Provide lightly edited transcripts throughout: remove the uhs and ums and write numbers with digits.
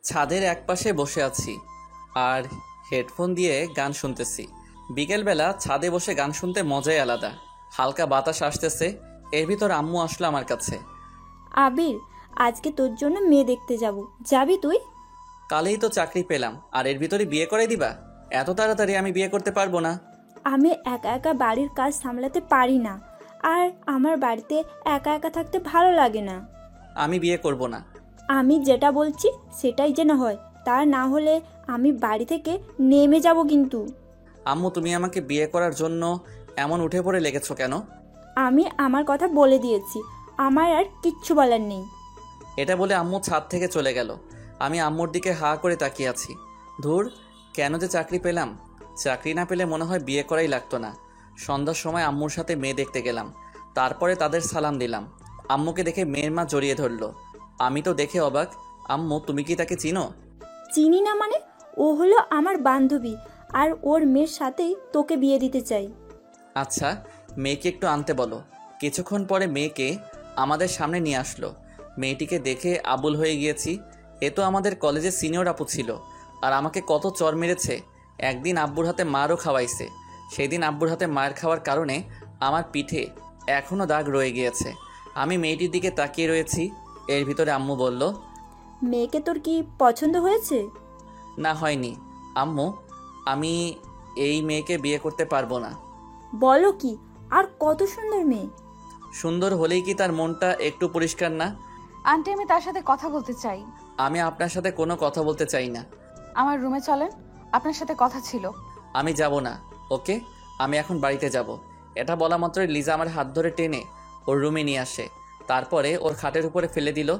ছাদের একপাশে বসে আছি আর হেডফোন দিয়ে গান শুনতেছি। বিকেলবেলা ছাদে বসে গান শুনতে মজাই আলাদা। হালকা বাতাস আসতেছে, এর ভিতর আম্মু আসলো আমার কাছে। আবির, আজকে তোর জন্য মেয়ে দেখতে যাব, যাবি তুই? কালেই তো চাকরি পেলাম আর এর ভিতরে বিয়ে করাই দিবা? এত তাড়াতাড়ি আমি বিয়ে করতে পারবো না। আমি একা একা বাড়ির কাজ সামলাতে পারি না, আর আমার বাড়িতে একা একা থাকতে ভালো লাগে না। আমি বিয়ে করব না। আমি যেটা বলছি সেটাই যেন হয়, তা না হলে আমি বাড়ি থেকে নেমে যাব কিন্তু। আম্মু, তুমি আমাকে বিয়ে করার জন্য এমন উঠে পড়ে লেগেছো কেন? আমি আমার কথা বলে দিয়েছি, আমার আর কিচ্ছু বলার নেই। এটা বলে আম্মু ছাদ থেকে চলে গেল। আমি আম্মুর দিকে হা করে তাকিয়ে আছি। ধুর, কেন যে চাকরি পেলাম। চাকরি না পেলে মনে হয় বিয়ে করাই লাগতো না। সন্ধ্যার সময় আম্মুর সাথে মেয়ে দেখতে গেলাম, তারপরে তাদের সালাম দিলাম। আম্মুকে দেখে মেয়ের মা জড়িয়ে ধরলো। আমি তো দেখে অবাক। আম্মু, তুমি কি তাকে চিনো? চিনি না মানে? ও হলো আমার বান্ধবী, আর ওর মেয়ের সাথেই তোকে বিয়ে দিতে চাই। আচ্ছা, মেয়েকে একটু আনতে বলো। কিছুক্ষণ পরে মেয়েকে আমাদের সামনে নিয়ে আসলো। মেয়েটিকে দেখে আবুল হয়ে গিয়েছি। এ তো আমাদের কলেজের সিনিয়র আপু ছিল, আর আমাকে কত চর মেরেছে। একদিন আব্বুর হাতে মারও খাওয়াইছে। সেই দিন আব্বুর হাতে মার খাওয়ার কারণে আমার পিঠে এখনও দাগ রয়ে গিয়েছে। আমি মেয়েটির দিকে তাকিয়ে রয়েছি। এর ভিতরে আম্মু বলল, মেয়েকে তোর কি পছন্দ হয়েছে? না, হয়নি। আম্মু, আমি এই মেয়েকে বিয়ে করতে পারবো না। বলো কি? আর কত সুন্দর মেয়ে! সুন্দর হলেই কি তার মনটা একটু পরিষ্কার না? আন্টি, আমি তার সাথে কথা বলতে চাই। আমি আপনার সাথে কোনো কথা বলতে চাই না। আমার রুমে চলেন, আপনার সাথে কথা ছিল। আমি যাব না। ওকে, আমি এখন বাড়িতে যাব। এটা বলা মাত্রই লিজা আমার হাত ধরে টেনে ওর রুমে নিয়ে আসে। তারপরে ওর খাটের উপরে ফেলে দিল।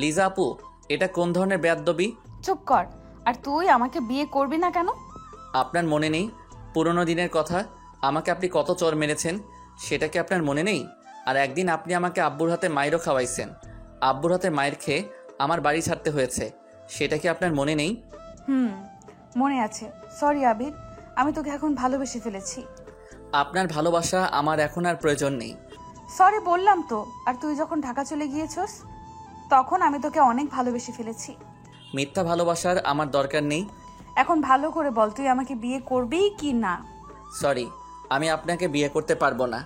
লিজা আপু, এটা কোন ধরনের বেয়াদবি? চুপ কর। আর তুই আমাকে বিয়ে করবি না কেন? আপনার মনে নেই পুরনো দিনের কথা? আমাকে আপনি কত চর মেরেছেন, সেটা কি আপনার মনে নেই? আর একদিন আপনি আমাকে আব্বুর হাতে মাইরও খাওয়াইছেন। আব্বুর হাতে মায়ের খেয়ে আমার বাড়ি ছাড়তে হয়েছে, সেটা কি আপনার মনে নেই? মনে আছে। সরি আবির, আমি তোকে এখন ভালোবেসে ফেলেছি। আপনার ভালোবাসা আমার এখন আর প্রয়োজন নেই। সরি বললাম তো। আর তুই যখন ঢাকা চলে গিয়েছস, তখন আমি তোকে অনেক ভালোবেসে ফেলেছি। মিথ্যা ভালোবাসার আমার দরকার নেই। এখন ভালো করে বল, তুই আমাকে বিয়ে করবি কি না? সরি, আমি আপনাকে বিয়ে করতে পারবো না।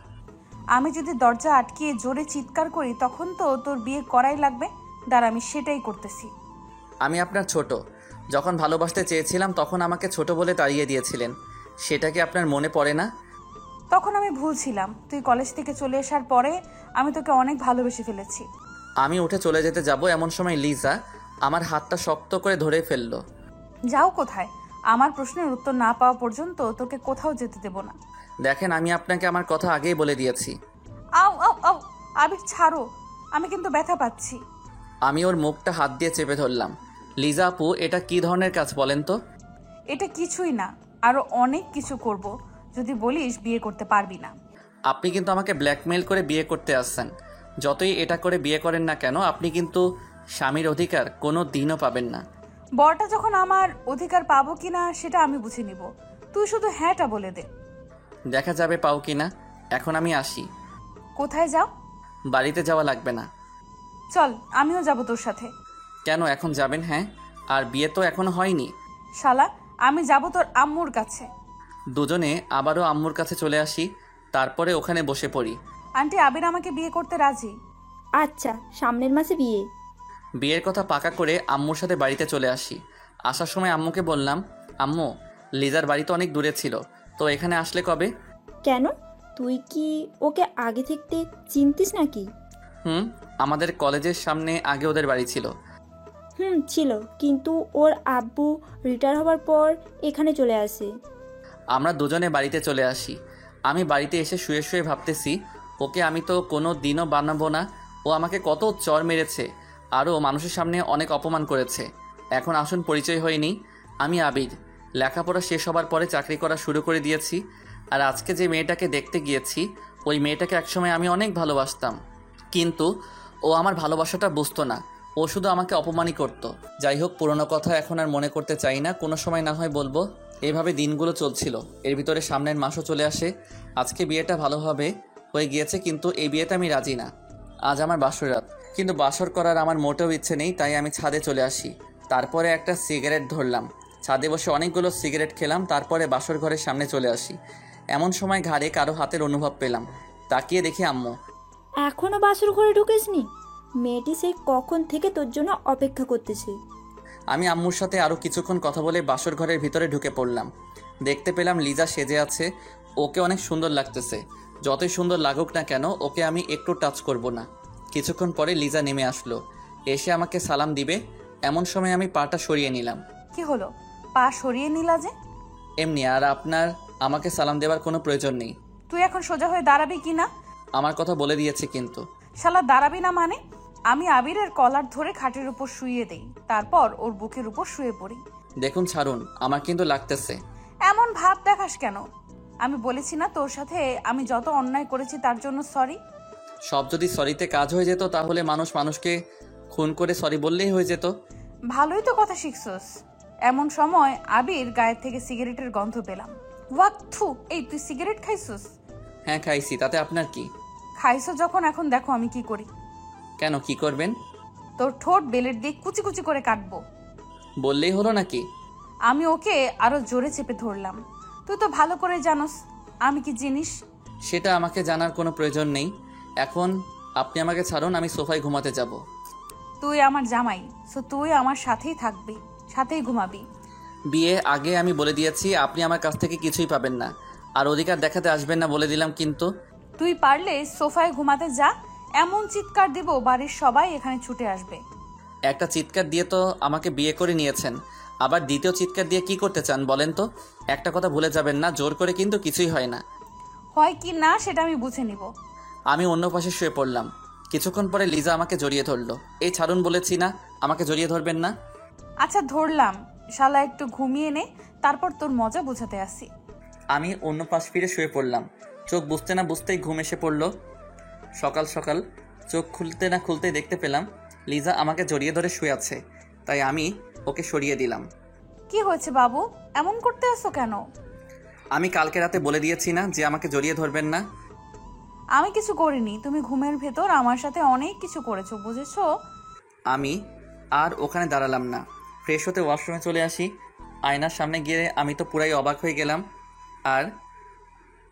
আমি যদি দরজা আটকিয়ে জোরে চিৎকার করি, তখন তো তোর বিয়ে করাই লাগবে। দাঁড়া, আমি সেটাই করতেছি। আমি আপনার ছোট। যখন ভালোবাসতে চেয়েছিলাম তখন আমাকে ছোট বলে তাড়িয়ে দিয়েছিলেন, সেটা কি আপনার মনে পড়ে না? তখন আমি ভুল ছিলাম। তুই কলেজ থেকে চলে আসার পরে আমি তোকে অনেক ভালোবেসে ফেলেছি। আমি উঠে চলে যেতে যাব, এমন সময় লিজা আমার হাতটা শক্ত করে ধরে ফেললো। যাও কোথায়? আমার প্রশ্নের উত্তর না পাওয়া পর্যন্ত তোকে কোথাও যেতে দেব না। দেখেন, আমি আপনাকে আমার কথা আগেই বলে দিয়েছি। আও আও আও! আবির ছাড়ো, আমি কিন্তু ব্যথা পাচ্ছি। আমি ওর মুখটা হাত দিয়ে চেপে ধরলাম। লিজা আপু, এটা কি ধরনের কাজ বলেন তো? এটা কিছুই না, আরো অনেক কিছু করব যদি বলিস বিয়ে করতে পারবি না। আপনি কিন্তু আমাকে ব্ল্যাকমেইল করে বিয়ে করতে আসছেন। যতই এটা করে বিয়ে করেন না কেন, আপনি কিন্তু স্বামীর অধিকার কোনো দিনও পাবেন না। বরটা যখন আমার অধিকার পাবো কিনা সেটা আমি বুঝে নিব। তুই শুধু হ্যাঁটা বলে দে। দেখা যাবে পাও কিনা। এখন আমি আসি। কোথায় যাও? বাড়িতে যাওয়া লাগবে না। চল, আমিও যাব তোর সাথে। কেন এখন যাবেন? হ্যাঁ, আর বিয়ে তো এখনো হয়নি। শালা, আমি যাব তোর আম্মুর কাছে। দুজনে আবারও আম্মুর কাছে চলে আসি, তারপরে ওখানে বসে পড়ি। আন্টি, আবির আমাকে বিয়ে করতে রাজি। আচ্ছা, সামনের মাসে বিয়ে। বিয়ের কথা পাকা করে আম্মুর সাথে বাড়িতে চলে আসি। আসার সময় আম্মুকে বললাম, আম্মু, লিজার বাড়ি তো অনেক দূরে ছিল, তো এখানে আসলে কবে? কেন? তুই কি ওকে আগে থেকে চিনতিস নাকি? আমাদের কলেজের সামনে আগে ওদের বাড়ি ছিল। ছিল, কিন্তু ওর আব্বু রিটায়ার হবার পর এখানে চলে আসে। আমরা দুজনে বাড়িতে চলে আসি। আমি বাড়িতে এসে শুয়ে শুয়ে ভাবতেছি, ওকে আমি তো কোনো দিনও বানাবো না। ও আমাকে কত চর মেরেছে, আরও মানুষের সামনে অনেক অপমান করেছে। এখন আসুন পরিচয় হয়নি। আমি আবির। লেখাপড়া শেষ হবার পরে চাকরি করা শুরু করে দিয়েছি। আর আজকে যে মেয়েটাকে দেখতে গিয়েছি, ওই মেয়েটাকে একসময় আমি অনেক ভালোবাসতাম, কিন্তু ও আমার ভালোবাসাটা বুঝতো না। ও শুধু আমাকে অপমানই করতো। যাই হোক, পুরনো কথা এখন আর মনে করতে চাই না, কোনো সময় না হয় বলবো। এইভাবে দিনগুলো চলছিল। এর ভিতরে সামনের মাসও চলে আসে। আজকে বিয়েটা ভালোভাবে হয়ে গিয়েছে, কিন্তু এই বিয়েতে আমি রাজি না। আজ আমার বাসর রাত, কিন্তু বাসর করার আমার মোটেও ইচ্ছে নেই, তাই আমি ছাদে চলে আসি। তারপরে একটা সিগারেট ধরলাম, ছাদে বসে অনেকগুলো সিগারেট খেলাম, তারপরে বাসর ঘরের সামনে চলে আসি। এমন সময় ঘাড়ে কারো হাতের অনুভব পেলাম, তাকিয়ে দেখি আম্মু। এখনো বাসর ঘরে ঢুকিসনি? মেয়েটি সেই কখন থেকে তোর জন্য অপেক্ষা করতেছে। আমি আম্মুর সাথে আরও কিছুক্ষণ কথা বলে বাসর ঘরের ভিতরে ঢুকে পড়লাম। দেখতে পেলাম লিজা সেজে আছে, ওকে অনেক সুন্দর লাগতেছে। যতই সুন্দর লাগুক না কেন, ওকে আমি একটু টাচ করব না। কিছুক্ষণ পরে লিজা নেমে আসলো, এসে আমাকে সালাম দিবে, এমন সময় আমি পাটা সরিয়ে নিলাম। কি হলো, পা সরিয়ে নিলা যে? এমনি, আর আপনার আমাকে সালাম দেওয়ার কোনো প্রয়োজন নেই। তুই এখন সোজা হয়ে দাঁড়াবি কি না? আমার কথা বলে দিয়েছে কিন্তু। শালা দাঁড়াবি না মানে? আমি আবিরের কলার ধরে খাটের উপর শুইয়ে দেই, তারপর ওর বুকের উপর শুয়ে পড়ি। দেখুন ছাড়ুন, আমার কিন্তু লাগতেছে। এমন ভাব দেখাস কেন? আমি বলেছি না তোর সাথে আমি যত অন্যায় করেছি তার জন্য সরি? সব যদি সরিতে কাজ হয়ে যেত তাহলে মানুষ মানুষকে খুন করে সরি বললেই হয়ে যেত। ভালোই তো কথা শিখছস। এমন সময় আবির গায়ের থেকে সিগারেটের গন্ধ পেলাম। ওয়াক থু, এই তুই সিগারেট খাইছস? হ্যাঁ খাইছি, তাতে আপনার কি? খাইছো যখন, এখন দেখো আমি কি করি। কেন, কি করবেন? তোর ঠোঁট বেলের দিয়ে কুচি কুচি করে কাটবো। বললেই হলো নাকি? আমি ওকে আরো জোরে চেপে ধরলাম। তুই তো ভালো করে জানোস আমি কি জিনিস। সেটা আমাকে জানার কোনো প্রয়োজন নেই। এখন আপনি আমাকে ছাড়ুন, আমি সোফায় ঘুমাতে যাব। তুই আমার জামাই, সো তুই আমার সাথেই থাকবি, সাথেই ঘুমাবি। বিয়ে আগে আমি বলে দিয়েছি, আপনি আমার কাছ থেকে কিছুই পাবেন না, আর অধিকার দেখাতে আসবেন না বলে দিলাম কিন্তু। তুই পারলে সোফায় ঘুমাতে যা, এমন চিৎকার দিব বাড়ির সবাই এখানে ছুটে আসবে। একটা চিৎকার দিয়ে তো আমাকে বিয়ে করে নিয়েছেন, আবার দ্বিতীয় চিৎকার দিয়ে কি করতে চান বলেন তো? একটা কথা ভুলে যাবেন না, জোর করে কিন্তু কিছুই হয় না। হয় কি না সেটা আমি বুঝে নিব। আমি অন্য পাশে শুয়ে পড়লাম। কিছুক্ষণ পরে লিজা আমাকে জড়িয়ে ধরলো। এই ছাড়ুন বলেছি না, আমাকে জড়িয়ে ধরবেন না। আচ্ছা ধরলাম, শালা একটু ঘুমিয়ে নে, তারপর তোর মজা বোঝাতে আসি। আমি অন্য পাশ ফিরে শুয়ে পড়লাম। চোখ বুঝতে না বুঝতেই ঘুম এসে পড়লো। সকাল সকাল চোখ খুলতে না খুলতেই দেখতে পেলাম লিজা আমাকে জড়িয়ে ধরে শুয়ে আছে, তাই আমি ওকে সরিয়ে দিলাম। কি হয়েছে বাবু, এমন করতে আসো কেন? আমি কালকে রাতে বলে দিয়েছি না যে আমাকে জড়িয়ে ধরবেন না। আমি কিছু করিনি, তুমি ঘুমের ভেতর আমার সাথে অনেক কিছু করেছো, বুঝেছো? আমি আর ওখানে দাঁড়ালাম না, ফ্রেশ হতে ওয়াশরুমে চলে আসি। আয়নার সামনে গিয়ে আমি তো পুরাই অবাক হয়ে গেলাম। আর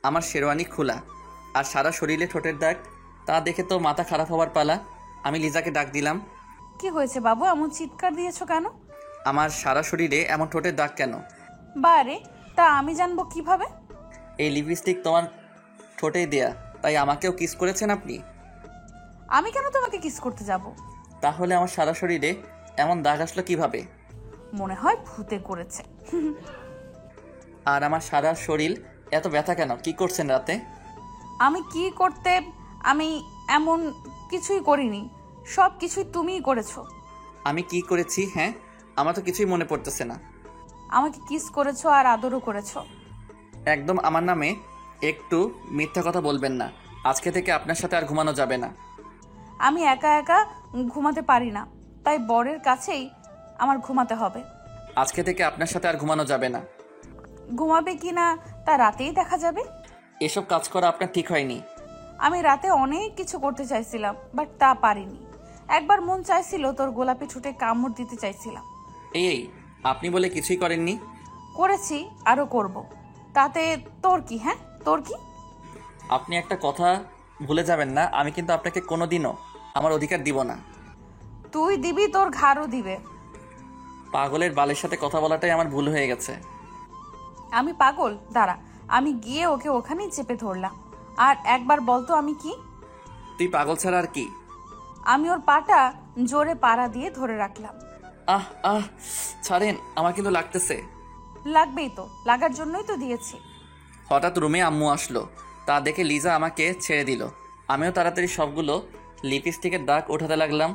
আমার শেরওয়ানি খোলা, আর সারা শরীরে ঠোঁটের দাগ, তা দেখে তো মাথা খারাপ হওয়ার পালা। আমি লিজাকে ডাক দিলাম। কি হয়েছে বাবু, এমন চিৎকার দিয়েছো কেন? আমার সারা শরীরে এমন ঠোঁটের দাগ কেন? বারে, তা আমি জানবো কিভাবে? এই লিপস্টিক তোমার ঠোঁটেই দেয়া, তাই আমাকেও কিস করেছেন আপনি? আমি কেন তোমাকে কিস করতে যাব? তাহলে আমার সারা শরীরে এমন দাগ আসলো কিভাবে? মনে হয় ভূতে করেছে। আর আমার সারা শরীর এত ব্যথা কেন? কি করছেন রাতে? আমি কি করতে, আমি এমন কিছুই করিনি, সব কিছুই তুমিই করেছো। আমি কি করেছি? হ্যাঁ, আমার তো কিছুই মনে পড়তেছে না। আমাকে কিস করেছো আর আদরও করেছো। একদম আমার নামে একটু মিথ্যা কথা বলবেন না। আজকে থেকে আপনার সাথে আর ঘুমানো যাবে না। আমি একা একা ঘুমাতে পারি না, তাই বরের কাছেই আমার ঘুমাতে হবে। আজকে থেকে আপনার সাথে আর ঘুমানো যাবে না। ঘুমাবে কি না তা রাতেই দেখা যাবে। এসব কাজ করা আপনার ঠিক হয়নি। আমি রাতে অনেক কিছু করতে চাইছিলাম, বাট তা পারিনি। একবার মন চাইছিল তোর গোলাপি ঠোঁটে কামড় দিতে চাইছিলাম। এই আপনি বলে কিছুই করেননি। করেছি, আরো করব। তাতে তোর কি? হ্যাঁ, তোর কি? আপনি একটা কথা ভুলে যাবেন না, আমি কিন্তু আপনাকে কোনোদিনও আমার অধিকার দিব না। তুই দিবি, তোর ঘাড়ও দিবে। পাগলের বালের সাথে কথা বলাটাই আমার ভুল হয়ে গেছে। আমি পাগল? দাঁড়া, আমি গিয়ে ওকে ওখানেই চেপে ধরলাম। আর একবার বলতো আমি কি? তুই পাগল ছাড়া আর কি? আমি ওর পাটা জোরে পাড়া দিয়ে ধরে রাখলাম। আহ আহ, ছাড়েন, আমার কিন্তু লাগতেছে। লাগবেই তো, লাগার জন্যই তো দিয়েছি। হঠাৎ রুমে আম্মু আসলো, তা দেখে লিজা আমাকে ছেড়ে দিল। আমিও তাড়াতাড়ি সবগুলো লিপস্টিকের দাগ ওঠাতে লাগলাম।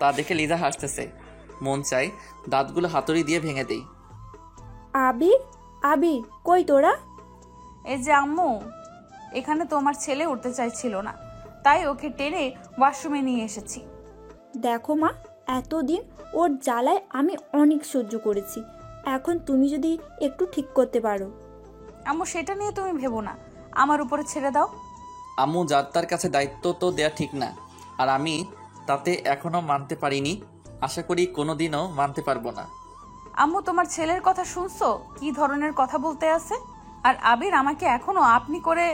তা দেখে লিজা হাসতেছে। মন চাই দাঁতগুলো হাতুড়ি দিয়ে ভেঙে দেই। আবির, আবির, কই তোরা? এই যে আম্মু, এখানে তোমার ছেলে উঠতে চাইছিল না, তাই ওকে টেনে ওয়াশরুমে নিয়ে এসেছি। দেখো মা, এতদিন ওর জ্বালায় আমি অনেক সহ্য করেছি, এখন তুমি যদি একটু ঠিক করতে পারো। আম্মু সেটা নিয়ে তুমি ভেবো না, আমার উপরে ছেড়ে দাও। আম্মু, যার তার কাছে দায়িত্ব তো দেয়া ঠিক না, আর আমি তাতে এখনো মানতে পারিনি। আশা করি কোনোদিনও মানতে পারবো না। আম্মু, তোমার ছেলের কথা শুনছো? কি ধরনের কথা বলতে আছে? আর আবির আমাকে এখনো আপনি করে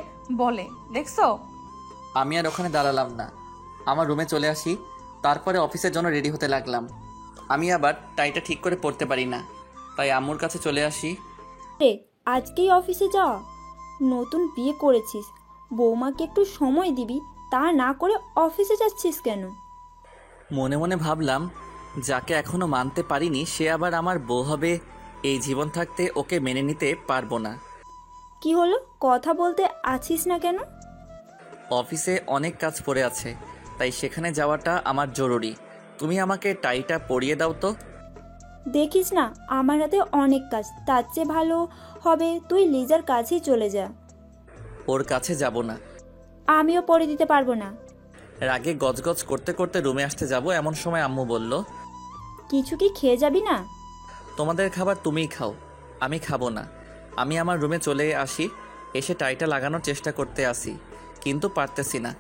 বলে, দেখছো? আমি আর ওখানে দাঁড়ালাম না, আমার রুমে চলে আসি। তারপরে অফিসের জন্য রেডি হতে লাগলাম। আমি আবার টাইটা ঠিক করে পড়তে পারি না, তাই আম্মুর কাছে চলে আসি। রে, আজকেই অফিসে যাওয়া? নতুন বিয়ে করেছিস, বৌমাকে একটু সময় দিবি, তা না করে অফিসে যাচ্ছিস কেন? মনে মনে ভাবলাম, যাকে এখনো মানতে পারিনি সে আবার আমার বউ হবে, এই জীবন থাকতে ওকে মেনে নিতে পারবো না। কি হলো, কথা বলতে আছিস না কেন? অফিসে অনেক কাজ পড়ে আছে, তাই সেখানে যাওয়াটা আমার জরুরি। তুমি আমাকে টাইটা পরিয়ে দাও তো। দেখিস না, আমার হাতে অনেক কাজ, তার চেয়ে ভালো হবে তুই লিজার কাছেই চলে যা। ওর কাছে যাব না। আমিও পরে দিতে পারবো না। রাগে গজগজ করতে করতে রুমে আসতে যাব, এমন সময় আম্মু বলল, কিছু কি খেয়ে যাবি না? তোমাদের খাবার তুমিই খাও, আমি খাবো না। আমি আমার রুমে চলে আসি, এসে টাইটা লাগানোর চেষ্টা করতে আসি, কিন্তু পারতেছি না।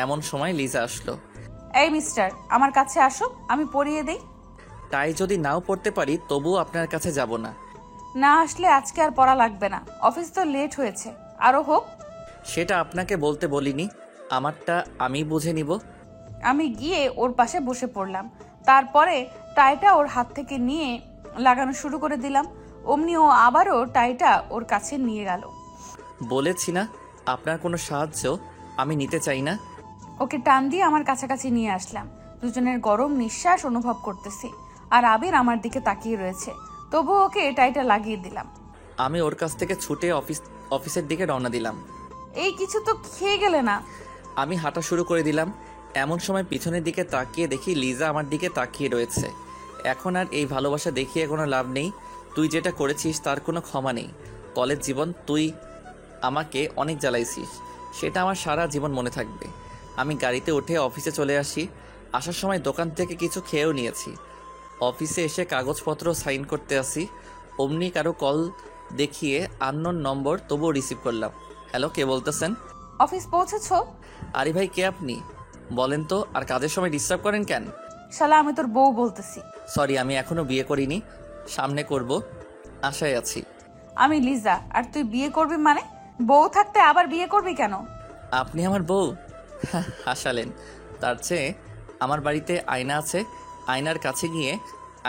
এমন সময় লিজা আসলো। এই মিস্টার, আমার কাছে আসো, আমি পরিয়ে দেই। টাই যদি নাও পড়তে পারি তবুও আপনার কাছে যাব না। না আসলে আজকে আর পড়া লাগবে না, অফিস তো লেট হয়েছে, আরো হোক। সেটা আপনাকে বলতে বলিনি, আমারটা আমি বুঝে নিব। আমি গিয়ে ওর পাশে বসে পড়লাম, তারপরে টাইটা ওর হাত থেকে নিয়ে লাগানো শুরু করে দিলাম। অমনি ও আবারও টাইটা ওর কাছে নিয়ে গেল। বলেছি না, আপনার কোনো সাহায্য আমি নিতে চাই না। ওকে টান দিয়ে আমার কাছাকাছি নিয়ে আসলাম। দুজনের গরম নিঃশ্বাস অনুভব করতেছি, আর আবির আমার দিকে তাকিয়ে রয়েছে। তবু ওকে টাইটা লাগিয়ে দিলাম। আমি ওর কাছ থেকে ছুটে অফিসের দিকে রওনা দিলাম। এই কিছু তো খেয়ে গেলে না? আমি হাঁটা শুরু করে দিলাম। এমন সময় পিছনের দিকে তাকিয়ে দেখি লিজা আমার দিকে তাকিয়ে রয়েছে। এখন আর এই ভালোবাসা দেখিয়ে কোনো লাভ নেই। তুই যেটা করেছিস তার কোনো ক্ষমা নেই। কলেজ জীবন তুই আমাকে অনেক জ্বালাইছিস, সেটা আমার সারা জীবন মনে থাকবে। আমি গাড়িতে উঠে অফিসে চলে আসি। আসার সময় দোকান থেকে কিছু খেয়েও নিয়েছি। অফিসে এসে কাগজপত্র সাইন করতে আসি, অমনি কারো কল দেখিয়ে আননোন নম্বর, তবুও রিসিভ করলাম। হ্যালো, কে বলতেছেন? অফিস পৌঁছেছো? আরে ভাই, কে আপনি? বলেন তো, আর কাজের সময় ডিস্টার্ব করেন কেন? শালা, আমি তোর বউ বলতেছি। সরি, আমি এখনো বিয়ে করিনি, সামনে করব, আশায় আছি। আমি লিজা, আর তুই বিয়ে করবি মানে? বউ থাকতে আবার বিয়ে করবি কেন? আপনি আমার বউ? হাসালেন। তার চেয়ে আমার বাড়িতে আয়না আছে, আয়নার কাছে গিয়ে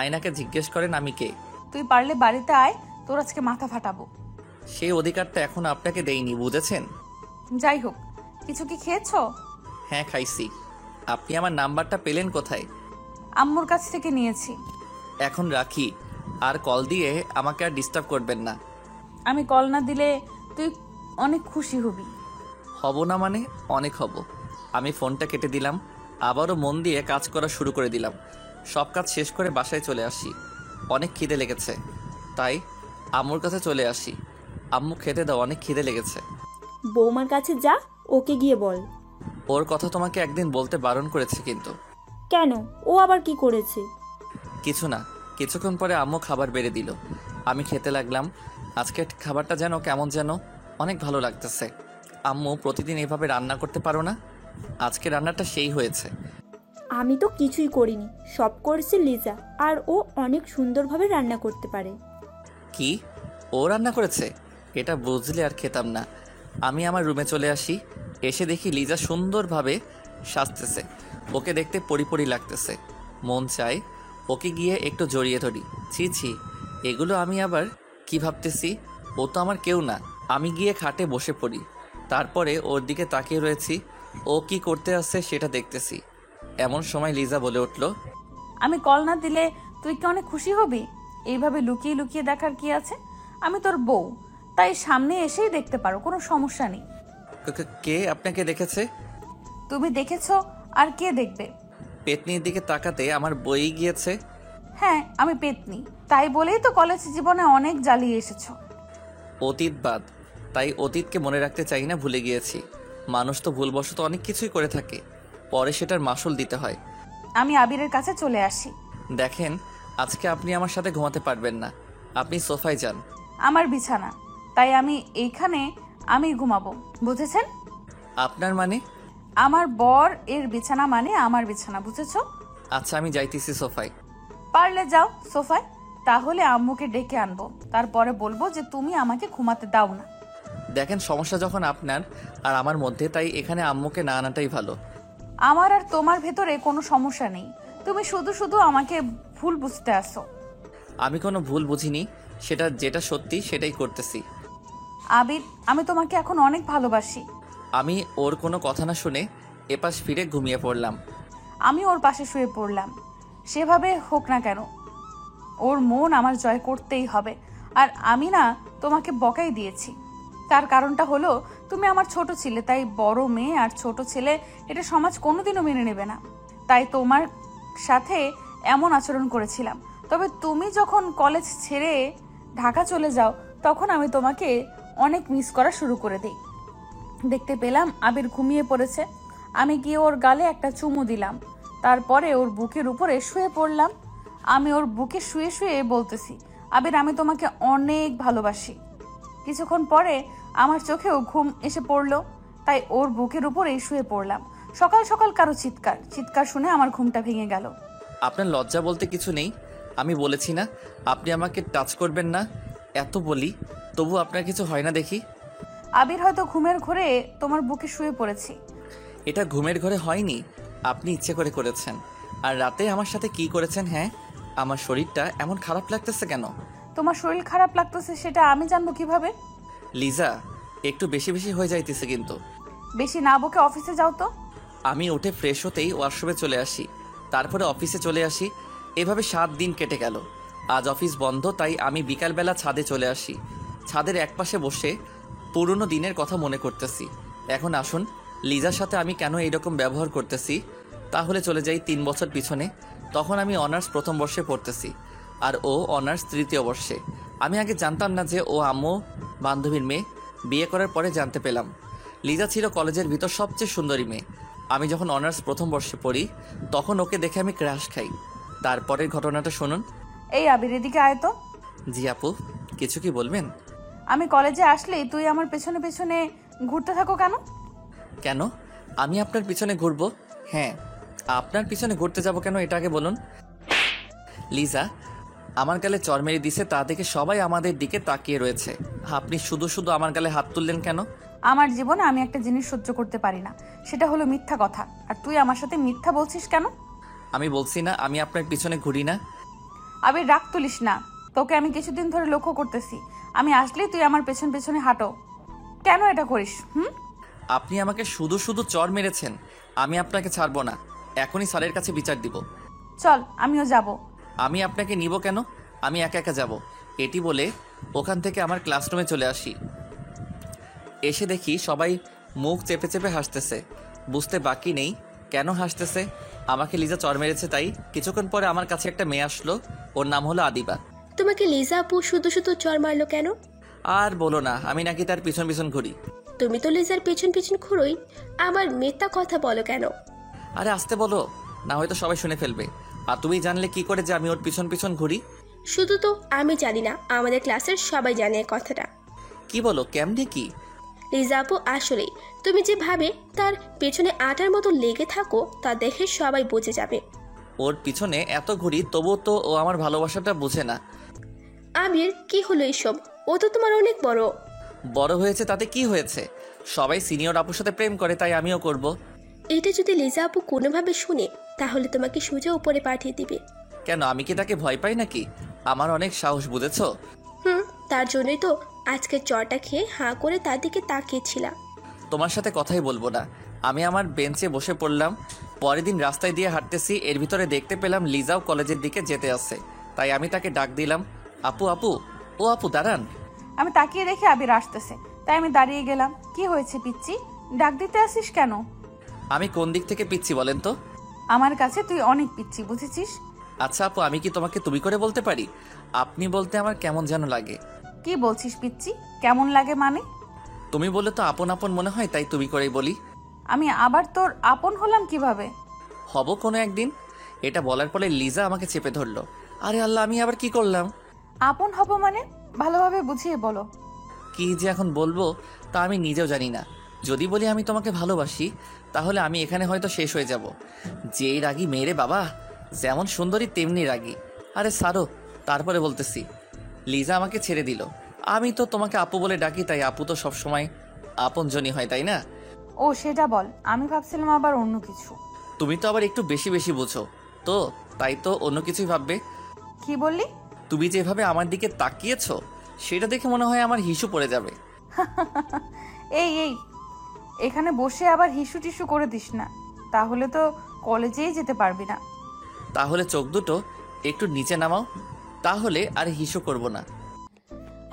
আয়নাকে জিজ্ঞেস করেন আমি কে। তুই পারলে বাড়িতে আয়, তোর আজকে মাথা ফাটাবো। সেই অধিকারটা এখনো আপনাকে দেইনি, বুঝেছেন? যাই হোক, কিছু কি খেয়েছো? হ্যাঁ, খাইছি। আপনি আমার নাম্বারটা পেলেন কোথায়? আম্মুর কাছ থেকে নিয়েছি। এখন রাখি, আর কল দিয়ে আমাকে আর ডিস্টার্ব করবেন না। আমি কল না দিলে তুই অনেক খুশি হবি। হব না মানে? অনেক হব। আমি ফোনটা কেটে দিলাম, আবারও মন দিয়ে কাজ করা শুরু করে দিলাম। সব কাজ শেষ করে বাসায় চলে আসি। অনেক খিদে লেগেছে, তাই আম্মুর কাছে চলে আসি। আম্মু, খেতে দাও, অনেক খিদে লেগেছে। বৌমার কাছে যা, ওকে গিয়ে বল। ওর কথা তোমাকে একদিন বলতে বারণ করেছে কিন্তু। কেন, ও আবার কি করেছে? কিছু না। কিছুক্ষণ পরে আম্মু খাবার বেড়ে দিল, আমি খেতে লাগলাম। আজকে খাবারটা যেন কেমন যেন অনেক ভালো লাগতেছে। আম্মু, প্রতিদিন এভাবে রান্না করতে পারো না? আজকে রান্নাটা সেই হয়েছে। আমি তো কিছুই করিনি, সব করেছে লিজা, আর ও অনেক সুন্দরভাবে রান্না করতে পারে। কি, ও রান্না করেছে? এটা বুঝলে আর খেতাম না। আমি আমার রুমে চলে আসি। এসে দেখি লিজা সুন্দরভাবে সাজতেছে। ওকে দেখতে পরিপরি লাগতেছে। মন চায় ওকে গিয়ে একটু জড়িয়ে ধরি। ছি ছি, এগুলো আমি আবার কি ভাবতেছি? ও তো আমার কেউ না। আমি গিয়ে খাটে বসে পড়ি, তারপরে ওর দিকে তাকিয়ে রয়েছি। ও কি করতে আসছে সেটা দেখতেছি। এমন সময় লিজা বলে উঠল, আমি কল না দিলে তুই কি অনেক খুশি হবি? এইভাবে লুকিয়ে লুকিয়ে দেখার কি আছে? আমি তোর বউ, তাই সামনে এসেই দেখতে পারো, কোনো সমস্যা নেই। কে আপনাকে দেখেছে? তুমি দেখেছো, আর কে দেখবে? পেতনির দিকে তাকাতে আমার বই গিয়েছে। হ্যাঁ, আমি পেতনি, তাই বলেই তো কলেজ জীবনে অনেক জ্বালিয়ে এসেছো। অতীত বাদ, তাই অতীতকে মনে রাখতে চাই না, ভুলে গিয়েছি। মানুষ তো ভুলবশত অনেক কিছুই করে থাকে, পরে সেটার মাসুল দিতে হয়। আমি আবিরের কাছে চলে আসি। দেখেন, আজকে আপনি আমার সাথে ঘুমাতে পারবেন না, আপনি সোফায় যান। আমার বিছানা, তাই আমি এইখানে আমি ঘুমাবো, বুঝেছেন? আপনার মানে? আমার বর এর বিছানা মানে আমার বিছানা, বুঝেছো? আচ্ছা আমি যাইতেছি সোফায়। পারলে যাও সোফায়, তাহলে আম্মুকে ডেকে আনবো, তারপরে বলবো যে তুমি আমাকে ঘুমাতে দাও না। দেখেন সমস্যা যখন আপনার আর আমার মধ্যে, তাই এখানে আম্মুকে না আনাটাই ভালো। আমার আর তোমার ভেতরে কোনো সমস্যা নেই, তুমি শুধু শুধু আমাকে ভুল বুঝতে আসো। আমি কোনো ভুল বুঝিনি, যেটা সত্যি সেটাই করতেছি। আবির, আমি তোমাকে এখন অনেক ভালোবাসি। আমি ওর কোনো কথা না শুনে এপাশ ফিরে ঘুমিয়ে পড়লাম। আমি ওর পাশে শুয়ে পড়লাম। সেভাবে হোক না কেন, ওর মন আমার জয় করতেই হবে। আর আমি না তোমাকে বকাই দিয়েছি, তার কারণটা হলো তুমি আমার ছোট ছিলে, তাই বড় মেয়ে আর ছোট ছেলে এটা সমাজ কোনোদিনও মেনে নেবে না, তাই তোমার সাথে এমন আচরণ করেছিলাম। তবে তুমি যখন কলেজ ছেড়ে ঢাকা চলে যাও, তখন আমি তোমাকে অনেক মিস করা শুরু করে দিই। দেখতে পেলাম আবির ঘুমিয়ে পড়েছে, আমি গিয়ে ওর গালে একটা চুমু দিলাম, তারপরে ওর বুকের উপরে শুয়ে পড়লাম। আমি ওর বুকে শুয়ে শুয়ে বলতেছি, আবির আমি তোমাকে অনেক ভালোবাসি। কিছুক্ষণ পরে আমার চোখেও ঘুম এসে পড়লো, তাই ওর বুকের উপরেই শুয়ে পড়লাম। সকাল সকাল কারো চিৎকার শুনে আমার ঘুমটা ভেঙে গেল। আপনার লজ্জা বলতে কিছু নেই? আমি বলেছি না আপনি আমাকে টাচ করবেন না, এত বলি তবু আপনার কিছু হয় না দেখি। আবির হয়তো ঘুমের ঘোরে তোমার বুকে শুয়ে পড়েছি। এটা ঘুমের ঘরে হয়নি, আপনি ইচ্ছে করে করেছেন। আর রাতে আমার সাথে কি করেছেন? হ্যাঁ, আমার শরীরটা এমন খারাপ লাগতেছে কেন? তোমার শরীর খারাপ লাগতেছে সেটা আমি জানবো কিভাবে? লিজা, একটু বেশি বেশি হয়ে যাইতেছে কিন্তু। বেশি না বকে অফিসে যাও তো। আমি উঠে ফ্রেশ হতেই ওয়াশরুমে চলে আসি, তারপরে অফিসে চলে আসি। এভাবে 7 দিন কেটে গেল। আজ অফিস বন্ধ, তাই আমি বিকালবেলা ছাদে চলে আসি। ছাদের একপাশে বসে পুরনো দিনের কথা মনে করতেছি। এখন আসুন, লিজার সাথে আমি কেন এইরকম ব্যবহার করতেছি তাহলে চলে যাই 3 বছর পিছনে। তখন আমি অনার্স প্রথম বর্ষে পড়তেছি আর ও অনার্স তৃতীয় বর্ষে। আমি আগে জানতাম না যে ও আম্মু বান্ধবীর মেয়ে, বিয়ে করার পরে জানতে পেলাম। লিজা ছিল কলেজের ভিতর সবচেয়ে সুন্দরী মেয়ে। আমি যখন অনার্স প্রথম বর্ষে পড়ি তখন ওকে দেখে আমি ক্রাশ খাই। তারপরের ঘটনাটা শুনুন। এই আবির, এদিকে আয় তো। জি আপু, কিছু কি বলবেন? আমি কলেজে আসলেই তুই আমার পেছনে পেছনে ঘুরতে থাকো কেন? কেন আমি আপনার পিছনে ঘুরবো? হ্যাঁ, আপনার পিছনে ঘুরতে যাব কেন এটা আগে বলুন। লিজা আমার গালে চড় মেরে দিছে, তা দেখে সবাই আমাদের দিকে তাকিয়ে রয়েছে। আপনি শুধু শুধু আমার গালে হাত তুললেন কেন? আমার জীবনে আমি একটা জিনিস সহ্য করতে পারি না, সেটা হলো মিথ্যা কথা। আর তুই আমার সাথে মিথ্যা বলছিস কেন? আমি বলছি না আমি আপনার পিছনে ঘুরি না। আবির, রাগ তুলিস না, তোকে আমি কিছুদিন ধরে লক্ষ্য করতেছি। আমি আসলেই তুই আমার পেছন পেছনে হাঁটো, কেন এটা করিস? আপনি আমাকে শুধু শুধু চড় মেরেছেন, আমি আপনাকে ছাড়বো না। এখনই স্যারের কাছে বিচার দিব। চল, আমিও যাব। আমি আপনাকে নিব কেন? আমি একা একা যাব। এটি বলে ওখান থেকে আমার ক্লাসরুমে চলে আসি। এসে দেখি সবাই মুখ চেপে চেপে হাসতেছে। বুঝতে বাকি নেই কেন হাসতেছে। আমাকে লিজা চড় মেরেছে তাই। কিছুক্ষণ পরে আমার কাছে একটা মেয়ে আসলো, ওর নাম হলো আদিবা। তোমাকে লিজা আপু শুধু শুধু চর মারলো কেন? আর বলো না, আমি নাকি তার পিছন পিছন ঘুরি। তুমি তো লিজার পেছন পেছন ঘুরোই, আবার মিথ্যা কথা বলো কেন? আরে আসতে বলো, না হয়তো সবাই শুনে ফেলবে। আর তুমি জানলে কি করে যে আমি ওর পিছন পিছন ঘুরি? শুধু তো আমি জানি না, আমাদের ক্লাসের সবাই জানে এই কথাটা। কি বলো, কেমনে কি? লিজা আপু আসলেই তুমি যেভাবে তার পেছনে আটার মতো লেগে থাকো তা দেখে সবাই বুঝে যাবে। ওর পিছনে এত ঘুরি তবুও তো ও আমার ভালোবাসাটা বুঝে না। আবির, কি হলো এসব? ও তো তোমার অনেক বড়। বড় হয়েছে তাতে কি হয়েছে? সবাই সিনিয়র আপুর সাথে প্রেম করে, তাই আমিও করব। এটা যদি লিজা আপু কোনোভাবে শুনে তাহলে তোমাকে সোজা উপরে পাঠিয়ে দিবে। কেন, আমি কি তাকে ভয় পাই নাকি? আমার অনেক সাহস, বুঝেছো? তার জন্যই তো আজকে চরটা খেয়ে হাঁ করে তার দিকে তাকিয়েছিলাম। তোমার সাথে কথাই বলবো না। আমি আমার বেঞ্চে বসে পড়লাম। পরের দিন রাস্তায় দিয়ে হাঁটতেছি, এর ভিতরে দেখতে পেলাম লিজাও কলেজের দিকে যেতে আসছে। তাই আমি তাকে ডাক দিলাম, আপু আপু। ও আপু দাঁড়ান। আমি তাকিয়ে দেখে আবির আসতেছে, তাই আমি দাঁড়িয়ে গেলাম। কি হয়েছে পিচ্ছি, ডাক দিতে আসিস কেন? আমি কোন দিক থেকে পিচ্ছি বলেন তো? আমার কাছে তুই অনেক পিচ্ছি, বুঝেছিস? আচ্ছা আপু, আমি কি তোমাকে তুমি করে বলতে পারি? আপনি বলতে আমার কেমন যেন লাগে। কি বলছিস পিচ্ছি? কেমন লাগে মানে? তুমি বলে তো আপন আপন মনে হয়, তাই তুমি করেই বলি। আমি আবার তোর আপন হলাম কিভাবে? হব কোনো একদিন। এটা বলার পরে লিজা আমাকে চেপে ধরলো। আরে আল্লাহ, আমি আবার কি করলাম? আপন হব মানে ভালোভাবে বুঝিয়ে বলো। কি যে এখন বলবো তা আমি নিজেও জানি না। যদি বলি আমি তোমাকে ভালোবাসি তাহলে আমি এখানে হয়তো শেষ হয়ে যাব। যেই রাগী মেয়েরে বাবা, যেমন সুন্দরী তেমনি রাগী। আরে সারো, তারপরে বলতেছি। লিজা আমাকে ছেড়ে দিল। আমি তো তোমাকে আপু বলে ডাকি, তাই আপু তো সবসময় আপনজনই হয়, তাই না? ও সেটা বল, আমি ভাবছিলাম আবার অন্য কিছু। তুমি তো আবার একটু বেশি বেশি বুঝো তো, তাই তো অন্য কিছুই ভাববে। কি বললি? তুমি যেভাবে আমার দিকে তাকিয়েছো সেটা দেখে মনে হয় আমার হিসু পড়ে যাবে। এই এই, এখানে বসে আবার হিসু টিসু করে দিস না, তাহলে তো কলেজেই যেতে পারবি না। তাহলে চোখ দুটো একটু নিচে নামাও, তাহলে আর হিসু করব না।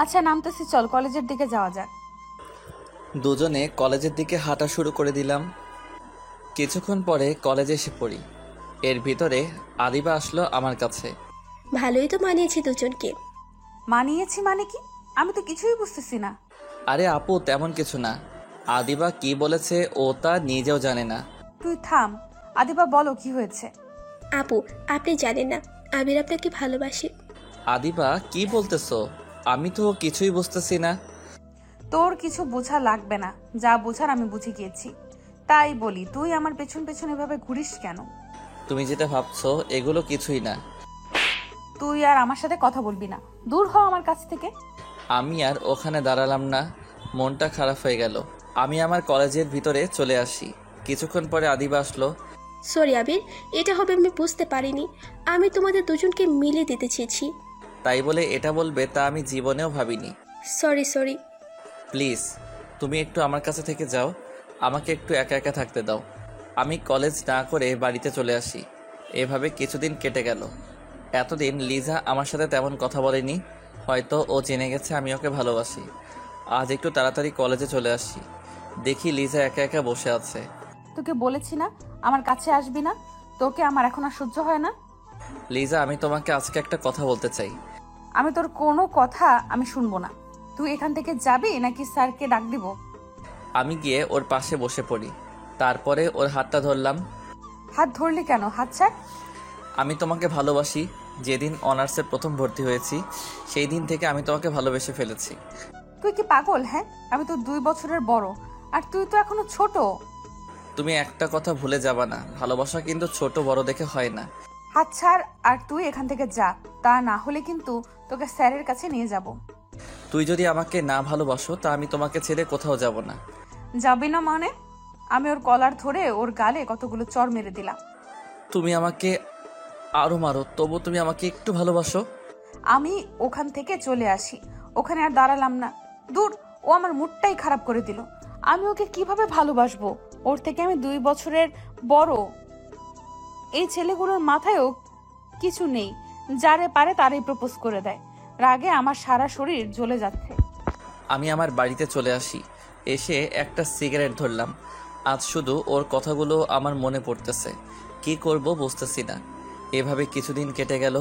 আচ্ছা নামতেছি, চল কলেজের দিকে যাওয়া যাক। দুজনে কলেজের দিকে হাঁটা শুরু করে দিলাম। কিছুক্ষণ পরে কলেজে এসে পড়ি। এর ভিতরে আদিবা আসলো আমার কাছে। ভালোই তো মানিয়েছে দুজনকে। মানিয়েছি মানে কি? আমি তো কিছুই বুঝতেছি না। আরে আপু, তেমন কিছু না। আদিবা কি বলেছে ও তা নিজেও জানে না। তুই থাম, আদিবা বলো কি হয়েছে। আপু, আপনি জানেন না আবির আপনাকে ভালোবাসে। আদিবা কি বলতেছো? আমি তো কিছুই বুঝতেছি না। তোর কিছু বোঝা লাগবে না, যা বোঝার আমি বুঝে গিয়েছি। তাই বলি, তুই আমার পেছন পেছন এভাবে ঘুরিস কেন? তুমি যেটা ভাবছো এগুলো কিছুই না। তুই আর আমার সাথে কথা বলবি না, দূর হ আমার কাছ থেকে। আমি আর ওখানে দাঁড়ালাম না, মনটা খারাপ হয়ে গেল। আমি আমার কলেজের ভিতরে চলে আসি। কিছুক্ষণ পরে আদিবা আসলো। সরি আবির, এটা হবে আমি বুঝতে পারিনি। আমি তোমাদের দুজনকে মিলিয়ে দিতে চেয়েছি। তাই বলে এটা বলবে তা আমি জীবনেও ভাবিনি। Sorry sorry. প্লিজ তুমি একটু আমার কাছে থেকে যাও, আমাকে একটু একা একা থাকতে দাও। আমি কলেজ না করে বাড়িতে চলে আসি। এভাবে কিছুদিন কেটে গেল। এতদিন লিজা আমার সাথে তেমন কথা বলেনি, হয়তো ও জেনে গেছে আমি ওকে ভালোবাসি। আজ একটু তাড়াতাড়ি কলেজে চলে আসি, দেখি লিজা একা একা বসে আছে। তোকে বলেছি না আমার কাছে আসবি না, তোকে আমার এখন আর সহ্য হয় না। লিজা, আমি তোমাকে আজকে একটা কথা বলতে চাই। আমি তোর কোনো কথা আমি শুনবো না। তুই এখান থেকে যাবি নাকি স্যারকে ডাক দিব? আমি গিয়ে ওর পাশে বসে পড়ি, তারপরে ওর হাতটা ধরলাম। হাত ধরলি কেন? হাত ছাড়। আমি তোমাকে ভালোবাসি। যেদিন অনার্সের প্রথম ভর্তি হয়েছি সেই দিন থেকে আমি তোমাকে ভালোবেসে ফেলেছি। তুই কি পাগল? হ্যাঁ, আমি তো 2 বছরের বড়, আর তুই তো এখনো ছোট। তুমি একটা কথা ভুলে যাবা না, ভালোবাসা কিন্তু ছোট বড় দেখে হয় না। হাত ছাড় আর তুই এখান থেকে যা, তা না হলে কিন্তু তোকে স্যারের কাছে নিয়ে যাব। তুই যদি আমাকে না ভালোবাসো তা আমি তোমাকে ছেড়ে কোথাও যাব না। যাবি না মানে? আমি ওর কলার ধরে ওর গালে কতগুলো চড় মেরে দিলাম। তুমি আমাকে আরো মারো, তবু তুমি আমাকে একটু ভালোবাসো। আমি ওখান থেকে চলে আসি, ওখানে আর দাঁড়ালাম না। দূর, ও আমার মুডটাই খারাপ করে দিল। আমি ওকে কিভাবে ভালোবাসবো? ওর থেকে আমি 2 বছরের বড়। এই ছেলেগুলোর মাথায়ও কিছু নেই, যারে পারে তারই প্রপোজ করে দেয়। রাগে আমার সারা শরীর জ্বলে যাচ্ছে। আমি আমার বাড়িতে চলে আসি, এসে একটা সিগারেট ধরলাম। আজ শুধু ওর কথাগুলো আমার মনে পড়তেছে, কি করব বুঝতেছি না। এভাবে কিছুদিন কেটে গেল।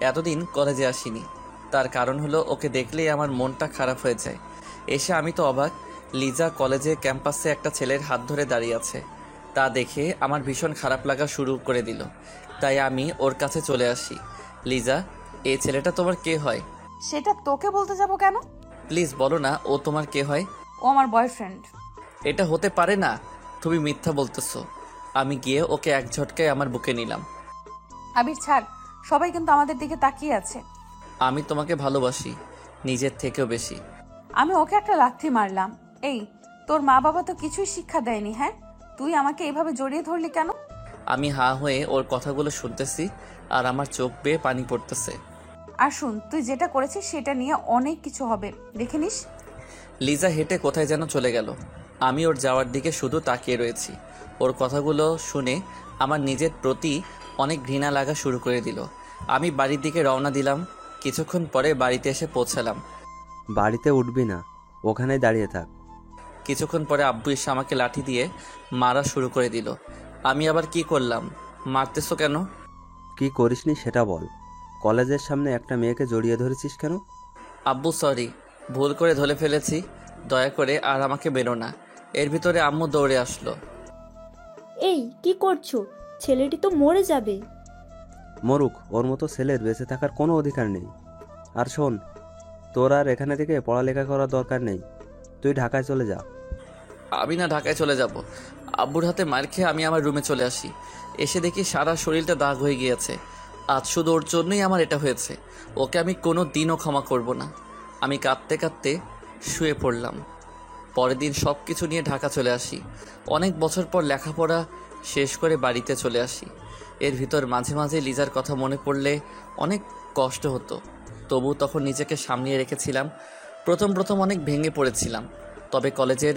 এতদিন কলেজে আসিনি, তার কারণ হলো ওকে দেখলেই আমার মনটা খারাপ হয়ে যায়। এসে আমি তো অবাক, লিজা কলেজে ক্যাম্পাসে একটা ছেলের হাত ধরে দাঁড়িয়ে আছে। তা দেখে আমার ভীষণ খারাপ লাগা শুরু করে দিল। তাই আমি ওর কাছে চলে আসি। লিজা, এই ছেলেটা তোমার কে হয়? সেটা তোকে বলতে যাব কেন? প্লিজ বলো না, ও তোমার কে হয়? ও আমার বয়ফ্রেন্ড। এটা হতে পারে না, তুমি মিথ্যা বলতেছো। আমি গিয়ে ওকে এক ঝটকায় আমার বুকে নিলাম। আবির ছাড়, সবাই কিন্তু আমাদের দিকে তাকিয়ে আছে। আমি তোমাকে ভালোবাসি, নিজের থেকেও বেশি। আমি ওকে একটা লাথি মারলাম। এই, তোর মা বাবা তো কিছুই শিক্ষা দেয়নি, হ্যাঁ? তুই আমাকে এভাবে জড়িয়ে ধরলি কেন? আমি হা হয়ে ওর কথাগুলো শুনতেছি আর আমার চোখ বেয়ে পানি পড়তেছে। আর শুন, তুই যেটা করেছিস সেটা নিয়ে অনেক কিছু হবে, দেখে নিস। লিজা হেঁটে কোথায় যেন চলে গেল। আমি ওর যাওয়ার দিকে শুধু তাকিয়ে রয়েছি। ওর কথাগুলো শুনে আমার নিজের প্রতি অনেক ঘৃণা লাগা শুরু করে দিল। আমি বাড়ির দিকে রওনা দিলাম। কিছুক্ষণ পরে বাড়িতে এসে পৌঁছালাম। বাড়িতে উঠবি না, ওখানেই দাঁড়িয়ে থাক। কিছুক্ষণ পরে আব্বু এসে আমাকে লাঠি দিয়ে মারা শুরু করে দিল। আমি আবার কি করলাম? মারতেছো কেন? কি করিসনি সেটা বল। কলেজের সামনে একটা মেয়েকে জড়িয়ে ধরেছিস কেন? আব্বু সরি, ভুল করে ধরে ফেলেছি, দয়া করে আর আমাকে বেরো না। এর ভিতরে আম্মু দৌড়ে আসলো। এই কি করছো? ছেলেটি তো মরে যাবে। মরুক, ওর মতো ছেলের বেঁচে থাকার কোনো অধিকার নেই। আর শোন, তোর আর এখানে থেকে পড়ালেখা করার দরকার নেই, তুই ঢাকায় চলে যা। আমি না ঢাকায় চলে যাব, আব্বুর হাতে মার খেয়ে আমি আমার রুমে চলে আসি। এসে দেখি সারা শরীরটা দাগ হয়ে গিয়েছে। আজ শুধু ওর জন্যই আমার এটা হয়েছে। ওকে আমি কোনো দিনও ক্ষমা করব না। আমি কাঁদতে কাঁদতে শুয়ে পড়লাম। পরের দিন সব কিছু নিয়ে ঢাকা চলে আসি। অনেক বছর পর লেখাপড়া শেষ করে বাড়িতে চলে আসি। এর ভিতর মাঝে মাঝে লিজার কথা মনে পড়লে অনেক কষ্ট হতো। তবু তখন নিজেকে সামলিয়ে রেখেছিলাম। প্রথম প্রথম অনেক ভেঙে পড়েছিলাম, তবে কলেজের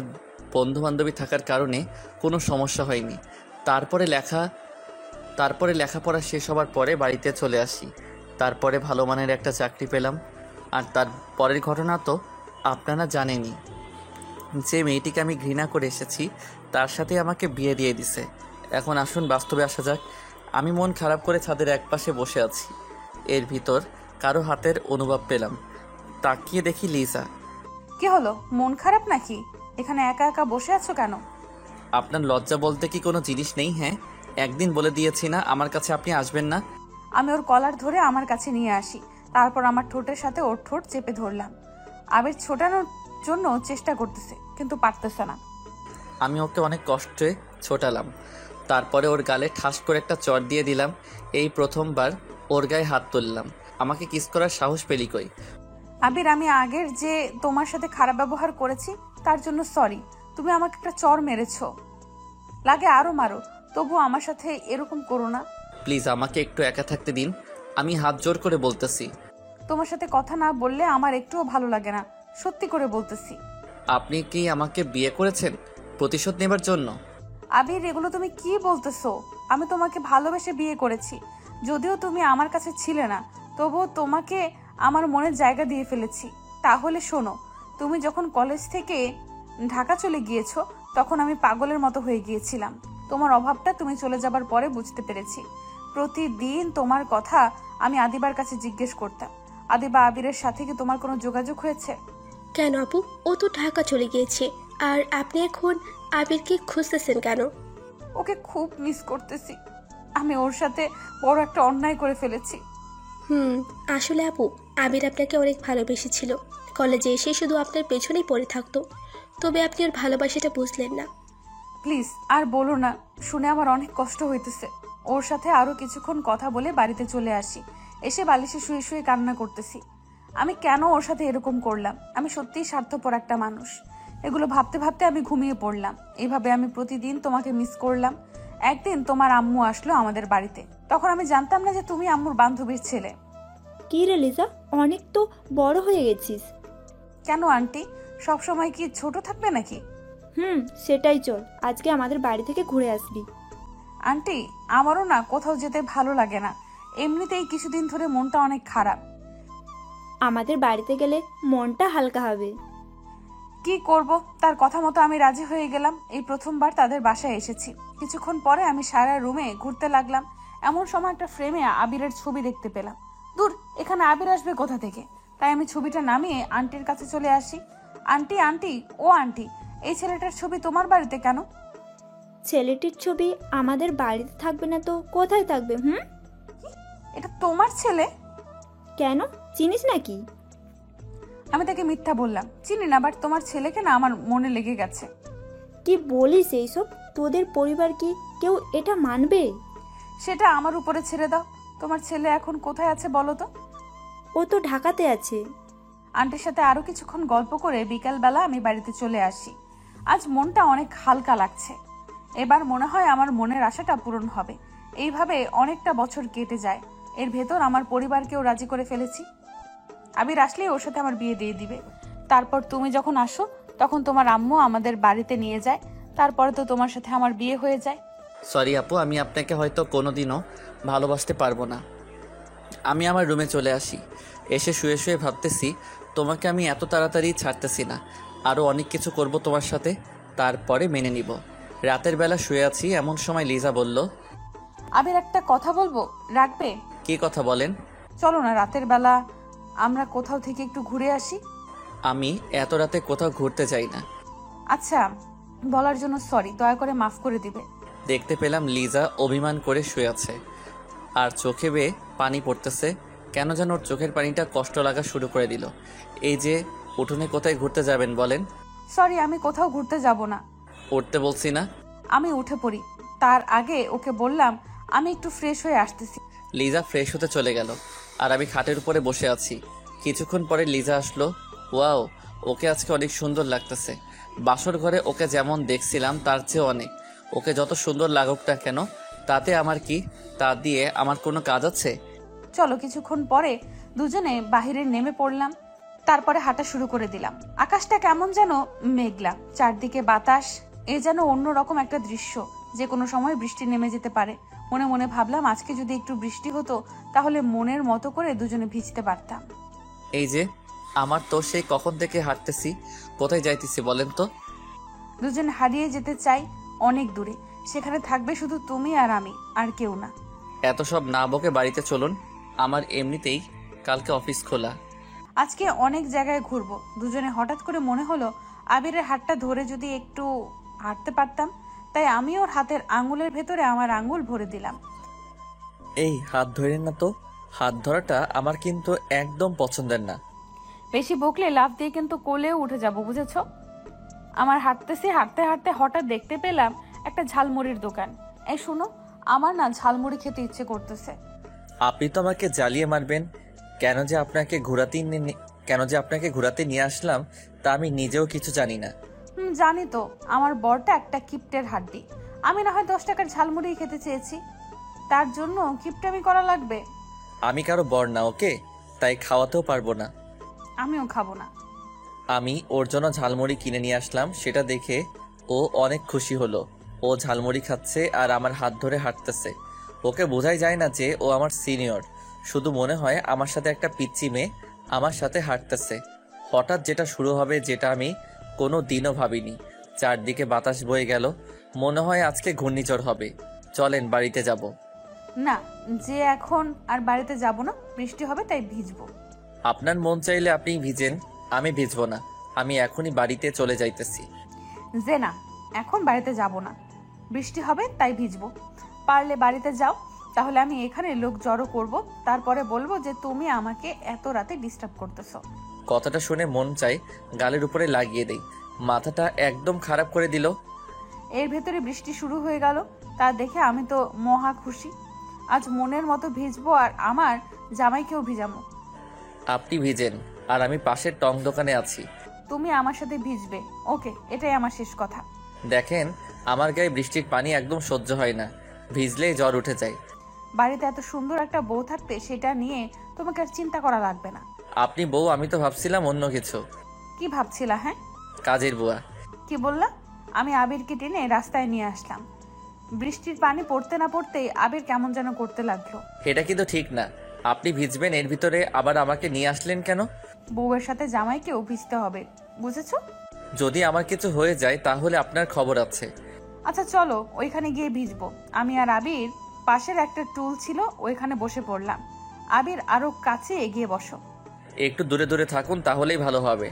বন্ধুবান্ধবী থাকার কারণে কোনো সমস্যা হয়নি। তারপরে লেখাপড়া শেষ হবার পরে বাড়িতে চলে আসি। তারপরে ভালো মানের একটা চাকরি পেলাম। আর তার পরের ঘটনা তো আপনারা জানেনই। যে মেয়েটিকে আমি ঘৃণা করে এসেছি তার সাথে আমাকে বিয়ে দিয়ে দিছে। এখন আসুন বাস্তবে আসা যাক। আমি মন খারাপ করে ছাদের একপাশে বসে আছি। এর ভিতর কারো হাতের অনুভব পেলাম। তাকিয়ে দেখি লিজা। কি হলো, মন খারাপ নাকি? এখানে একা একা বসে আছো কেন? আপনার লজ্জা বলতে কি কোনো জিনিস নেই? হ্যাঁ, একদিন বলে দিয়েছি না আমার কাছে আপনি আসবেন না। আমি ওর কলার ধরে আমার কাছে নিয়ে আসি। তারপর আমার ঠোঁটের সাথে ওর ঠোঁট চেপে ধরলাম। আবির ছোটানোর জন্য চেষ্টা করতেছে, কিন্তু পারতেছে না। আমি ওকে অনেক কষ্টে ছোটালাম। তারপরে ওর গালে ঠাস করে একটা চড় দিয়ে দিলাম। এই প্রথমবার ওর গায়ে হাত তুললাম। আমাকে কিস করার সাহস পেলি কই? আবির, আমি আগের যে তোমার সাথে খারাপ ব্যবহার করেছি তার জন্য সরি। তুমি আমাকে একটা চড় মেরেছো, লাগে আরো মারো, তবু আমার সাথে এরকম করো না। প্লিজ আমাকে একটু একা থাকতে দিন। আমি হাত জোর করে বলতেছি। তোমার সাথে কথা না বললে আমার একটুও ভালো লাগে না, সত্যি করে বলতেছি। আপনি কি আমাকে বিয়ে করেছেন প্রতিশোধ নেবার জন্য? আবির, এগুলো তুমি কি বলতেছো? আমি তোমাকে ভালোবেসে বিয়ে করেছি। যদিও তুমি আমার কাছে ছিলে না, তবুও তোমাকে আমার মনে জায়গা দিয়ে ফেলেছি। তাহলে শোনো, তুমি যখন কলেজ থেকে ঢাকা চলে গিয়েছো তখন আমি পাগলের মতো হয়ে গিয়েছিলাম। তোমার অভাবটা তুমি চলে যাবার পরে বুঝতে পেরেছি। প্রতিদিন তোমার কথা আমি আদিবার কাছে জিজ্ঞেস করতাম। আদিবা আবিরের সাথে কি তোমার কোনো যোগাযোগ হয়েছে? কেন আপু, ও তো ঢাকা চলে গিয়েছে, আর আপনি এখন আবিরকে খুঁজতেছেন কেন? ওকে খুব মিস করতেছি। আমি ওর সাথে বড় একটা অন্যায় করে ফেলেছি। আসলে আপু, আবির আপনাকে অনেক ভালোবেসেছিল। কলেজে এসে শুধু আপনার পেছনেই পড়ে থাকতো, তবে আপনি আর ভালোবাসাটা বুঝলেন না। প্লিজ আর বলো না, শুনে আমার অনেক কষ্ট হইতেছে। ওর সাথে আরো কিছুক্ষণ কথা বলে বাড়িতে চলে আসি। এসে বালিশে শুয়ে শুয়ে কান্না করতেছি। আমি কেন ওর সাথে এরকম করলাম? আমি সত্যিই স্বার্থপর একটা মানুষ। এগুলো ভাবতে ভাবতে আমি ঘুমিয়ে পড়লাম। এইভাবে আমি প্রতিদিন তোমাকে মিস করলাম। একদিন তোমার আম্মু আসলো আমাদের বাড়িতে। তখন আমি জানতাম না যে তুমি আম্মুর বান্ধবীর ছেলে। কি রে লিজা, অনেক তো বড় হয়ে গেছিস। কেন আন্টি, সবসময় কি ছোট থাকবে নাকি? সেটাই, চল আজকে আমাদের বাড়ি থেকে ঘুরে আসবি। আন্টি, আমারও না কোথাও যেতে ভালো লাগে না। এমনিতেই কিছুদিন ধরে মনটা অনেক খারাপ। আমাদের বাড়িতে গেলে মনটা হালকা হবে। কি করব, তার কথা মতো আমি রাজি হয়ে গেলাম। এই প্রথমবার তাদের বাসায় এসেছি। কিছুক্ষণ পরে আমি সারা রুমে ঘুরতে লাগলাম। এমন সময় একটা ফ্রেমে আবিরের ছবি দেখতে পেলাম। দূর, এখানে আবির আসবে কোথা থেকে? তাই আমি ছবিটা নামিয়ে আন্টির কাছে চলে আসি। আন্টি, আন্টি, ও আন্টি, এই ছেলেটার ছবি তোমার বাড়িতে কেন? ছেলেটির ছবি আমাদের বাড়িতে থাকবে না তো কোথায় থাকবে? এটা তোমার ছেলে? কেন, চিনিস নাকি? আমি তাকে মিথ্যা বললাম, চিনি না, বাট তোমার ছেলেকে না আমার মনে লেগে গেছে। কি বলিস এইসব? তোদের পরিবার কি কেউ এটা মানবে? সেটা আমার উপরে ছেড়ে দাও। তোমার ছেলে এখন কোথায় আছে বলো তো? ও তো ঢাকাতে আছে। আন্টির সাথে আরো কিছুক্ষণ গল্প করে বিকালবেলা আমি বাড়িতে চলে আসি। আজ মনটা অনেক হালকা লাগছে। এবার মনে হয় আমার মনের আশাটা পূরণ হবে। এইভাবে অনেকটা বছর কেটে যায়। এর ভেতর আমার পরিবারকেও রাজি করে ফেলেছি। আবির আসলেই ওর সাথে আমার বিয়ে দিয়ে দিবে। তারপর তুমি যখন আসো তখন তোমার আম্মু আমাদের বাড়িতে নিয়ে যায়। তারপরে তো তোমার সাথে আমার বিয়ে হয়ে যায়। সরি আপু, আমি আপনাকে হয়তো কোনোদিনও ভালোবাসতে পারবো না। আমি আমার রুমে চলে আসি। এসে শুয়ে শুয়ে ভাবতেছি তোমাকে আমি এত তাড়াতাড়ি ছাড়তেছি না। আরও অনেক কিছু করব তোমার সাথে, তারপরে মেনে নিব। রাতের বেলা শুয়ে আছি, এমন সময় লিজা বলল, আবির, একটা কথা বলবো, রাখবে? কী কথা বলেন? চলো না, রাতের বেলা আমরা কোথাও থেকে একটু ঘুরে আসি। আমি এত রাতে কোথাও ঘুরতে যাই না। আচ্ছা, বলার জন্য সরি, দয়া করে মাফ করে দিবে। দেখতে পেলাম লিজা অভিমান করে শুয়ে আছে আর চোখে বেয়ে পানি পড়তেছে। কেন যেন ওর চোখের পানিটা কষ্ট লাগা শুরু করে দিল। এই যে উঠোনে কোথায় ঘুরতে যাবেন বলেন? সরি, আমি কোথাও ঘুরতে যাব না। উঠতে বলছি না। আমি উঠে পড়ি। তার আগে ওকে বললাম আমি একটু ফ্রেশ হয়ে আসতেছি। লিজা ফ্রেশ হতে চলে গেল আর আমি খাটের উপরে বসে আছি। কিছুক্ষণ পরে লিজা আসলো। ওয়াও, ওকে আজকে অনেক সুন্দর লাগতেছে। বাসর ঘরে ওকে যেমন দেখছিলাম তার চেয়ে অনেক। ওকে যত সুন্দর লাগুক না কেন, তাতে আমার কি? তা দিয়ে আমার কোনো কাজ আছে? চলো। কিছুক্ষণ পরে দুজনে বাহিরে নেমে পড়লাম। তারপরে হাঁটা শুরু করে দিলাম। আকাশটা কেমন যেন মেঘলা, চারদিকে বাতাস। এ যেন অন্যরকম একটা দৃশ্য, যে কোনো সময় বৃষ্টি নেমে যেতে পারে। মনে মনে ভাবলাম আজকে যদি একটু বৃষ্টি হতো তাহলে মনের মতো করে দুজনে ভিজতে পারতাম। এই যে আমার তো সেই কখন থেকে হাঁটতেছি। কোথায় যাইতেছি বলেন তো? দুজনে হারিয়ে যেতে চাই অনেক দূরে। সেখানে থাকবে শুধু তুমি আর আমি, আর কেউ না। এত সব না বকে বাড়িতে চলুন। আমার এমনিতেই কালকে অফিস খোলা। আজকে অনেক জায়গায় ঘুরবো। দুজনে হঠাৎ করে মনে হলো আবিরের হাতটা ধরে যদি একটু হাঁটতে পারতাম। তাই আমি ওর হাতের আঙুলের ভেতরে আমার আঙুল ভরে দিলাম। এই হাত ধরেন না তো। হাত ধরাটা আমার কিন্তু একদম পছন্দের না। বেশি বকলে লাফ দিয়ে কিন্তু কোলেও উঠে যাব, বুঝেছো? আমার হাঁটতে হাঁটতে হঠাৎ দেখতে পেলাম একটা ঝালমুড়ির দোকান। এই শুনো, আমার না ঝালমুড়ি খেতে ইচ্ছে করতেছে। আপনি তো আমাকে জ্বালিয়ে মারবেন। কেন যে আপনাকে ঘোরাতে নিয়ে আসলাম তা আমি নিজেও কিছু জানি না। জানি তো, আমার বরটা একটা কিপ্টের হাড্ডি। আমি না হয় 10 টাকার ঝালমুড়ি খেতে চেয়েছি, তার জন্য কিপটামি করা লাগবে? আমি কারো বর না, ওকে? তাই খাওয়াতেও পারবো না। আমিও খাবো না। আমি ওর জন্য ঝালমুড়ি কিনে নিয়ে আসলাম। সেটা দেখে ও অনেক খুশি হলো। ও ঝালমুড়ি খাচ্ছে আর আমার হাত ধরে হাঁটতেছে। ওকে বোঝাই যায় না যে ও আমার সিনিয়র। শুধু মনে হয় আমার সাথে একটা পিচ্চি মেয়ে আমার সাথে হাঁটতেছে। হঠাৎ যেটা শুরু হবে, যেটা আমি কোনো দিনও ভাবিনি। চারদিকে বাতাস বয়ে গেল। মনে হয় আজকে ঘূর্ণিঝড় হবে। চলেন বাড়িতে যাব। না, যে এখন আর বাড়িতে যাব না, বৃষ্টি হবে তাই ভিজবো। আপনার মন চাইলে আপনি ভিজেন, আমি ভিজবো না। আমি এখনই বাড়িতে চলে যাইতেছি। যে না, এখন বাড়িতে যাব না, বৃষ্টি হবে তাই ভিজবো। পারলে বাড়িতে যাও, তাহলে আমি এখানে লোক জড়ো করব। তারপরে বলবো যে তুমি আমাকে এত রাতে ডিস্টার্ব করতেছো। কথাটা শুনে মন চাই গালের উপরে লাগিয়ে দেই। মাথাটা একদম খারাপ করে দিল। এর ভেতরে বৃষ্টি শুরু হয়ে গেল। তা দেখে আমি তো মহা খুশি। আজ মনের মতো ভিজবো আর আমার জামাইকেও ভিজাবো। আপনি ভিজেন আর আমি পাশের টং দোকানে আছি। তুমি আমার সাথে ভিজবে, ওকে? এটাই আমার শেষ কথা। দেখেন, আমার গায়ে বৃষ্টির পানি একদম সহ্য হয় না। ভিজলেই জ্বর উঠে যায়। বাড়িতে এত সুন্দর একটা বউ থাকতে সেটা নিয়ে তোমাকে আর চিন্তা করা লাগবে না। আপনি বউ, আমি তো ভাবছিলাম অন্য কিছু। কি ভাবছিলা? হ্যাঁ, কাজের বুয়া। কি বললা? আমি আবিরকে টেনে রাস্তায় নিয়ে আসলাম। বৃষ্টির পানি পড়তে না পড়তেই আবির কেমন যেন করতে লাগলো। এটা কিন্তু ঠিক না। আপনি ভিজবেন, এর ভিতরে আবার আমাকে নিয়ে আসলেন কেন? বউয়ের সাথে জামাইকেও ভিজতে হবে, বুঝেছো? যদি আমার কিছু হয়ে যায় তাহলে আপনার খবর আছে। আচ্ছা চলো, ওইখানে গিয়ে ভিজবো। আমি আর আবির পাশের একটা টুল ছিল, ওইখানে বসে পড়লাম। আবির আরো কাছে এগিয়ে বসো। একটু দূরে দূরে থাকুন, তাহলেই ভালো হবে।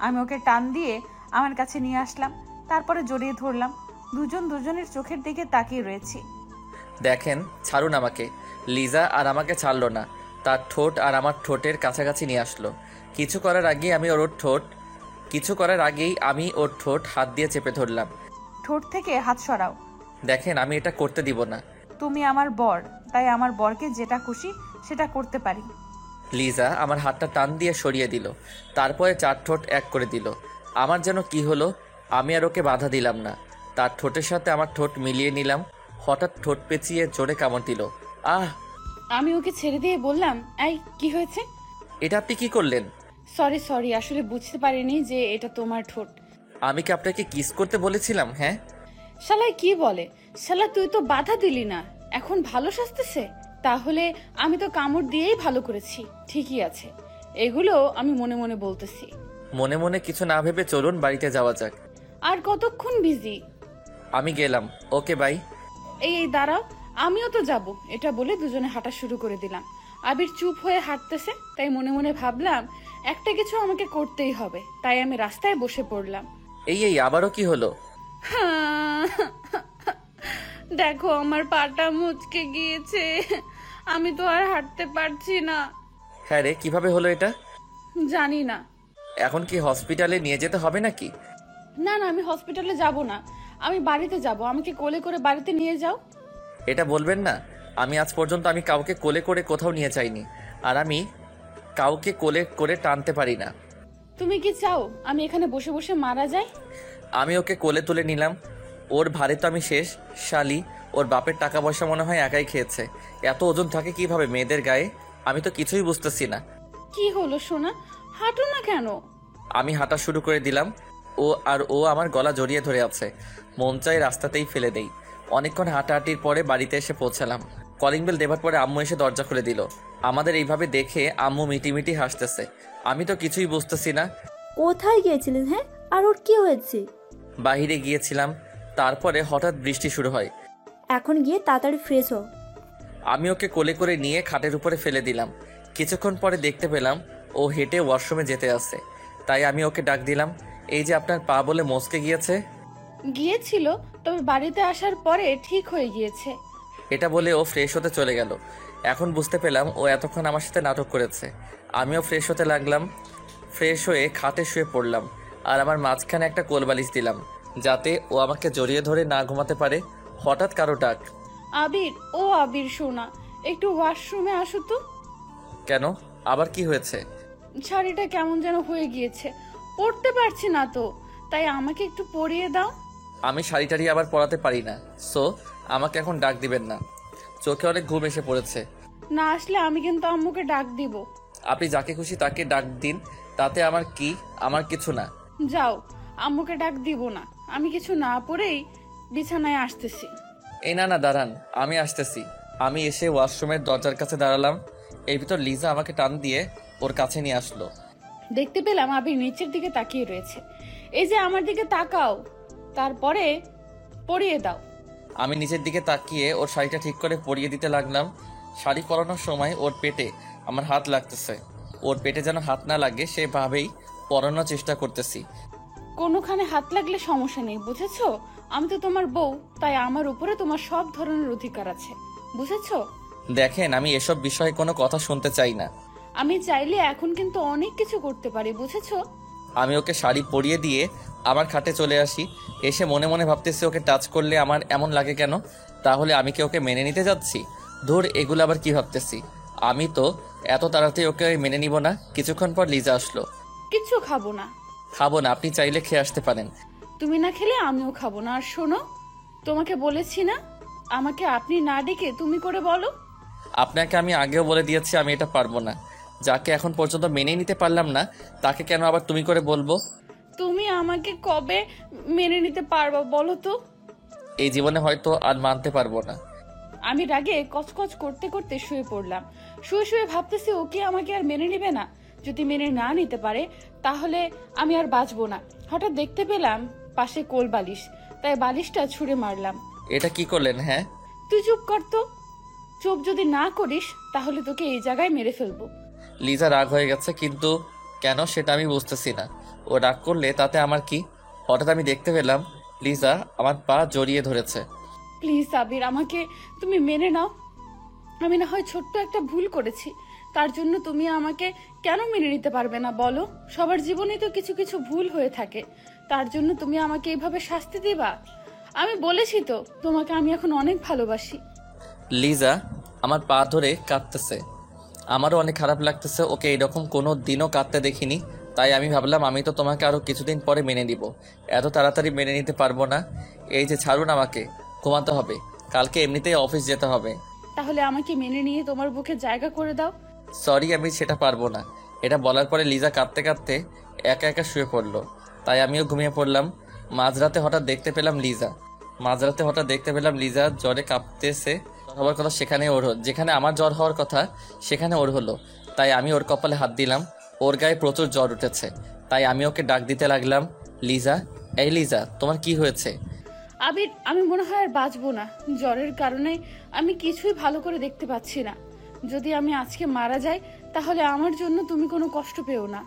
আমি ওকে টান দিয়ে আমার কাছে নিয়ে আসলাম, তারপরে জড়িয়ে ধরলাম। দুজন দুজনের চোখের দিকে তাকিয়ে রয়েছি। দেখেন, ছাড়ুন আমাকে। লিজা আর আমাকে ছাড়লো না। তার ঠোঁট আর আমার ঠোঁটের কাছাকাছি নিয়ে আসলো। কিছু করার আগেই আমি ওর ঠোঁট হাত দিয়ে চেপে ধরলাম। ঠোঁট থেকে হাত সরাও। দেখেন, আমি এটা করতে দিব না। তুমি আমার বর, তাই আমার বরকে যেটা খুশি সেটা করতে পারি। লিজা আমার হাতটা টান দিয়ে সরিয়ে দিল। তারপরে 4 ঠোঁট এক করে দিল। আমার যেন কি হলো, আমি আর ওকে বাধা দিলাম না। তার ঠোঁটের সাথে আমার ঠোঁট মিলিয়ে নিলাম। হঠাৎ ঠোঁট পেঁচিয়ে জোরে কামড় দিল। আহ! আমি ওকে ছেড়ে দিয়ে বললাম, এই কি হয়েছে? এটা আপনি কি করলেন? সরি, আসলে বুঝতে পারিনি যে এটা তোমার ঠোঁট। আমি কি আপনাকে কিস করতে বলেছিলাম? হ্যাঁ। শালাই কি বলে? শালা তুই তো বাধা দিলি না, এখন ভালো সাজতেছে? তাহলে আমি তো কামড় দিয়েই ভালো করেছি। ঠিকই আছে, এগুলো আমি মনে মনে বলতেছি। মনে মনে কিছু না ভেবে চলুন বাড়িতে যাওয়া যাক। আর কতক্ষণ বিজি? আমি গেলাম, ওকে বাই। এই দাঁড়াও, আমিও তো যাব। এটা বলে দুজনে হাঁটা শুরু করে দিলাম। আবির চুপ হয়ে হাঁটতেছে, তাই মনে মনে ভাবলাম একটা কিছু আমাকে করতেই হবে। তাই আমি রাস্তায় বসে পড়লাম। এই আবারও কি হলো? দেখো, আমার পাটা মুচকে গিয়েছে, আমি তো আর হাঁটতে পারছি না। হ্যাঁ রে, কিভাবে হলো এটা? জানি না। এখন কি হসপিটালে নিয়ে যেতে হবে নাকি? না, আমি হসপিটালে যাব না। আমি বাড়িতে যাব, আমাকে কোলে করে বাড়িতে নিয়ে যাও। এটা বলবেন না? আমি আজ পর্যন্ত আমি কাউকে কোলে করে কোথাও নিয়ে যাইনি, আর আমি কাউকে কোলে করে টানতে পারি না। তুমি কি চাও আমি এখানে বসে বসে মারা যাই? আমি ওকে কোলে তুলে নিলাম। ওর ভারে তো আমি শেষ। শালি, ওর বাপের টাকা পয়সা মনে হয় একাই খেয়েছে। এত ওজন থাকে কিভাবে মেয়েদের গায়ে? আমি তো কিছুই বুঝতেছি না। কি হলো সোনা, হাঁটো না কেন? আমি হাঁটা শুরু করে দিলাম। ও আমার গলা জড়িয়ে ধরে আছে। মন চাই রাস্তাতেই ফেলে দেই। অনেকক্ষণ হাঁটাহাঁটির পরে বাড়িতে এসে পৌঁছালাম। কলিং বেল দেবার পরে আম্মু এসে দরজা খুলে দিল। আমাদের এইভাবে দেখে আম্মু মিটিমিটি হাসতেছে। আমি তো কিছুই বুঝতেছি না। কোথায় গিয়েছিলেন? হ্যাঁ, আর ওর কি হয়েছে? বাইরে গিয়েছিলাম, তারপরে হঠাৎ বৃষ্টি শুরু হয়। এখন গিয়ে তাড়াতাড়ি ফ্রেশ হও। আমি ওকে কোলে করে নিয়ে খাটের উপরে ফেলে দিলাম। কিছুক্ষণ পরে দেখতে পেলাম ও হেঁটে ওয়াশরুমে যেতে আসছে। তাই আমি ওকে ডাক দিলাম, এই যে আপনার পা বলে মচকে গিয়েছে। গিয়েছিল, তবে বাড়িতে আসার পরে ঠিক হয়ে গিয়েছে। এটা বলে ও ফ্রেশ হতে চলে গেল। এখন বুঝতে পেলাম ও এতক্ষণ আমার সাথে নাটক করেছে। আমিও ফ্রেশ হতে লাগলাম। ফ্রেশ হয়ে খাটে শুয়ে পড়লাম, আর আমার মাঝখানে একটা কোলবালিশ দিলাম, যাতে ও আমাকে জড়িয়ে ধরে না ঘুমাতে পারে। হঠাৎ কারো ডাক। আবির, ও আবির সোনা, একটু ওয়াশরুমে আসো তো। কেন? আবার কি হয়েছে? শাড়িটা কেমন যেন হয়ে গিয়েছে, পরতে পারছি না তো, তাই আমাকে একটু পরিয়ে দাও। আমি শাড়ি আবার পরাতে পারি না, সো আমাকে এখন ডাক দিবেন না। চোখে অনেক ঘুম এসে পড়েছে। না আসলে আমি কিন্তু আম্মুকে ডাক দিব। আপনি যাকে খুশি তাকে ডাক দিন, তাতে আমার কি? আমার কিছু না। যাও, আম্মুকে ডাক দিব না। আমি কিছু না পরেই বিছানায় আসতেছি। এই না, দাঁড়ান, আমি আসতেছি। আমি এসে ওয়াশরুমের দরজার কাছে দাঁড়ালাম। এর ভিতর লিজা আমাকে টান দিয়ে ওর কাছে নিয়ে আসলো। দেখতে পেলাম আবির নিচের দিকে তাকিয়ে রয়েছে। এই যে আমার দিকে তাকাও, তারপরে পরিয়ে দাও। আমি নিচের দিকে তাকিয়ে ওর শাড়িটা ঠিক করে পরিয়ে দিতে লাগলাম। শাড়ি পরানোর সময় ওর পেটে আমার হাত লাগতেছে। ওর পেটে যেন হাত না লাগে সেভাবেই পরানোর চেষ্টা করতেছি। কোনোখানে হাত লাগলে সমস্যা নেই, বুঝেছো? আমি তো তোমার বউ, তাই আমার উপরে তোমার সব ধরনের অধিকার আছে, বুঝেছো? দেখেন, আমি এসব বিষয়ে কোনো কথা শুনতে চাই না। আমি চাইলে এখন কিন্তু অনেক কিছু করতে পারি, বুঝেছো? আমি ওকে শাড়ি পরিয়ে দিয়ে আমার খাটে চলে আসি। এসে মনে মনে ভাবতেছি, ওকে টাচ করলে আমার এমন লাগে কেন? তাহলে আমি কি ওকে মেনে নিতে যাচ্ছি? ধুর, এগুলো আবার কি ভাবতেছি? আমি তো এত তাড়াতাড়ি ওকে মেনে নিব না। কিছুক্ষণ পর লিজা আসলো। কিচ্ছু খাবো না। খাবো না? আপনি চাইলে খেয়ে আসতে পারেন। তুমি না খেলে আমিও খাবো না। আর শোনো, তোমাকে বলেছি না আমাকে আপনি না ডেকে তুমি করে বলো। আপনাকে আমি আগেও বলে দিয়েছি আমি এটা পারবো না। যাকে এখন পর্যন্ত মেনে নিতে পারলাম না, তাকে কেন আবার তুমি করে বলবো? তুমি আমাকে কবে মেনে নিতে পারবা বলো তো? এই জীবনে হয়তো আর মানতে পারবো না। আমি রাগে কচকচ করতে করতে শুয়ে পড়লাম। শুয়ে শুয়ে ভাবতেছি ও কি আমাকে আর মেনে নিবে না। যদি মেনে না নিতে পারে তাহলে আমি আর বাঁচবো না। হঠাৎ দেখতে পেলাম পাশে কোল বালিশ, তাই বালিশটা ছুঁড়ে মারলাম। এটা কি করলেন? হ্যাঁ, তুই চুপ কর তো। চুপ যদি না করিস তাহলে তোকে এই জায়গায় মেরে ফেলবো। লিজা রাগ হয়ে গেছে, কিন্তু কেন সেটা আমি বুঝতেছি না। ও রাগ করলে তাতে আমার কি? হঠাৎ আমি দেখতে পেলাম লিজা আমার পা জড়িয়ে ধরেছে। প্লিজ আবির, আমাকে তুমি মেনে নাও। আমি না হয় ছোট্ট একটা ভুল করেছি, তার জন্য তুমি আমাকে কেন মেনে নিতে পারবে না বলো? সবার জীবনে তো কিছু কিছু ভুল হয়ে থাকে, তার জন্য তুমি আমাকে এইভাবে শাস্তি দিবা? আমি বলেছি তো তোমাকে আমি এখন অনেক ভালোবাসি। লিজা আমার পা ধরে কাঁদতেছে। আমারও অনেক খারাপ লাগতেছে। ওকে এইরকম কোনো দিনও কাঁদতে দেখিনি। তাই আমি ভাবলাম আমি তো তোমাকে আরও কিছুদিন পরে মেনে নিব, এত তাড়াতাড়ি মেনে নিতে পারবো না। এই যে ছাড়ুন, আমাকে ঘুমাতে হবে, কালকে এমনিতেই অফিস যেতে হবে। তাহলে আমাকে মেনে নিয়ে তোমার বুকে জায়গা করে দাও। সরি, আমি সেটা পারবো না। এটা বলার পরে লিজা কাঁদতে কাঁদতে একা একা শুয়ে পড়লো। তাই আমিও ঘুমিয়ে পড়লাম। মাঝরাতে হঠাৎ দেখতে পেলাম লিজা জ্বরে কাঁপতেছে। হওয়ার কথা সেখানে ওর যেখানে আমার জ্বর হওয়ার কথা সেখানে ওর হলো। তাই আমি ওর কপালে হাত দিলাম। ওর গায়ে প্রচুর জ্বর উঠেছে। তাই আমি ওকে ডাক দিতে লাগলাম, লিজা, এই লিজা, তোমার কি হয়েছে? আবির, আমি মনে হয় আর বাঁচবো না। জ্বরের কারণে আমি কিছুই ভালো করে দেখতে পাচ্ছি না। যদি আমি আজকে মারা যাই তাহলে আমার জন্য তুমি কোনো কষ্ট পেও না।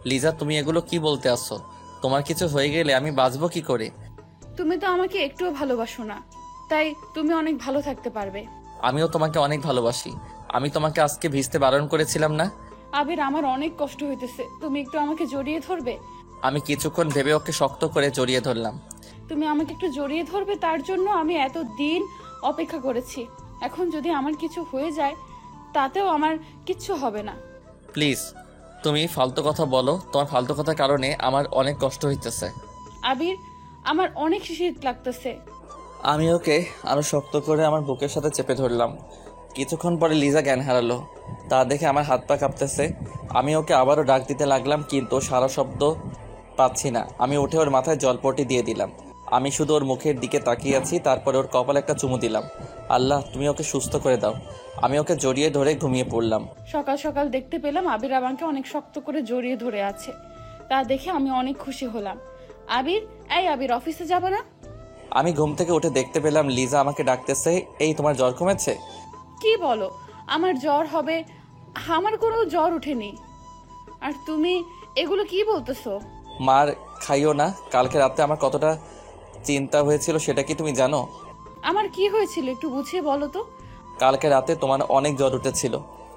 লিজা, তুমি এগুলো কি বলতে আসছো? তোমার কিছু হয়ে গেলে আমি বাঁচবো কি করে? তুমি তো আমাকে একটুও ভালোবাসো না, তাই তুমি অনেক ভালো থাকতে পারবে। আমিও তোমাকে অনেক ভালোবাসি। আমি তোমাকে আজকে ভিজতে বারণ করেছিলাম না? আবির, আমার অনেক কষ্ট হইতেছে, তুমি একটু আমাকে জড়িয়ে ধরবে? আমি কিছুক্ষণ ভেবে ওকে শক্ত করে জড়িয়ে ধরলাম। তুমি আমাকে একটু জড়িয়ে ধরবে, তার জন্য আমি এত দিন অপেক্ষা করেছি। এখন যদি আমার কিছু হয়ে যায় তাতেও আমার কিচ্ছু হবে না। প্লিজ তুমি ফালতু কথা বলো, তোমার ফালতু কথার কারণে আমার অনেক কষ্ট হইতেছে। আবির, আমার অনেক শীত লাগতেছে। আমি ওকে আরো শক্ত করে আমার বুকের সাথে চেপে ধরলাম। কিছুক্ষণ পরে লিজা জ্ঞান হারালো। তা দেখে আমার হাত পা কাঁপতেছে। আমি ওকে আবারও ডাক দিতে লাগলাম, কিন্তু সারা শব্দ পাচ্ছি না। আমি উঠে ওর মাথায় জলপটি দিয়ে দিলাম। আমি শুধু ওর মুখের দিকে তাকিয়ে আছি, তারপরে ওর কপালে একটা চুমু দিলাম। আল্লাহ, তুমি ওকে সুস্থ করে দাও। আমি ওকে জড়িয়ে ধরে ঘুমিয়ে পড়লাম। সকাল সকাল দেখতে পেলাম আবির আমাকে অনেক শক্ত করে জড়িয়ে ধরে আছে। তা দেখে আমি অনেক খুশি হলাম। আবির, এই আবির, অফিসে যাবে না? আমি ঘুম থেকে উঠে দেখতে পেলাম লিজা আমাকে ডাকতেছে। এই, তোমার জ্বর কমেছে? কি বলো? আমার জ্বর হবে? আমার কোনো জ্বর ওঠেনি। আর তুমি এগুলো কি বলতেছো? মার খাইও না। কালকে রাতে আমার কতটা চিন্তা হয়েছিল সেটা কি তুমি জানো? আমার কি হয়েছিল একটু বুঝিয়ে বলো তো। কালকে রাতে তোমার অনেক জ্বর উঠেছিল।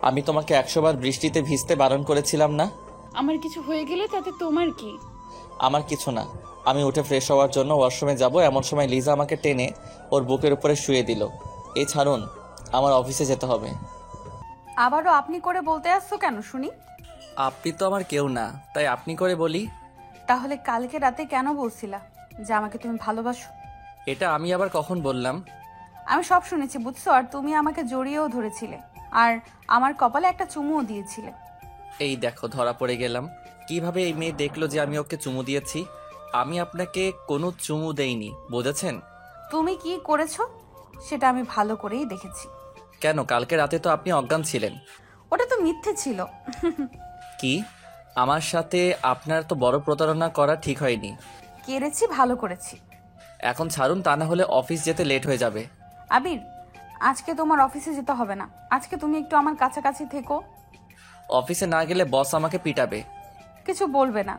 আমি তোমাকে 100 বার বৃষ্টিতে ভিজতে বারণ করেছিলাম না? আমার কিছু হয়ে গেলে তাতে তোমার কি? আমার কিছু না। আমি উঠে ফ্রেশ হওয়ার জন্য ওয়াশরুমে যাব, এমন সময় লিজা আমাকে টেনে ওর বুকের উপরে শুয়ে দিল। এই ছাড়ুন, আমার অফিসে যেতে হবে। আবারও আপনি করে বলতে আসছো কেন শুনি? আপনি তো আমার কেউ না, তাই আপনি করে বলি। তাহলে কালকে রাতে কেন বলছিলা যে আমাকে তুমি ভালোবাসো? এটা আমি আবার কখন বললাম? আমি সব শুনেছি, বুঝছো? আর তুমি আমাকে জড়িয়েও ধরেছিলে, আর আমার কপালে একটা চুমুও দিয়েছিলে। এই দেখো, ধরা পড়ে গেলাম। কিভাবে এই মেয়ে দেখলো যে আমি ওকে চুমু দিয়েছি? আমি আপনাকে কোনো চুমু দেইনি, বুঝেছেন? তুমি কি করেছো সেটা আমি ভালো করেই দেখেছি। কেন, কালকে রাতে তো আপনি অজ্ঞান ছিলেন। ওটা তো মিথ্যে ছিল। কি? আমার সাথে আপনার তো বড় প্রতারণা করা ঠিক হয়নি। কেড়েছি, ভালো করেছি। এখন ছাড়ুন, তা না হলে অফিস যেতে লেট হয়ে যাবে। আবির, আজকে তোমার অফিসে যেতে হবে না। আজকে তুমি একটু আমার কাছাকাছি থেকো। অফিসে না গেলে বস আমাকে পিটাবে। কিছু বলবে না।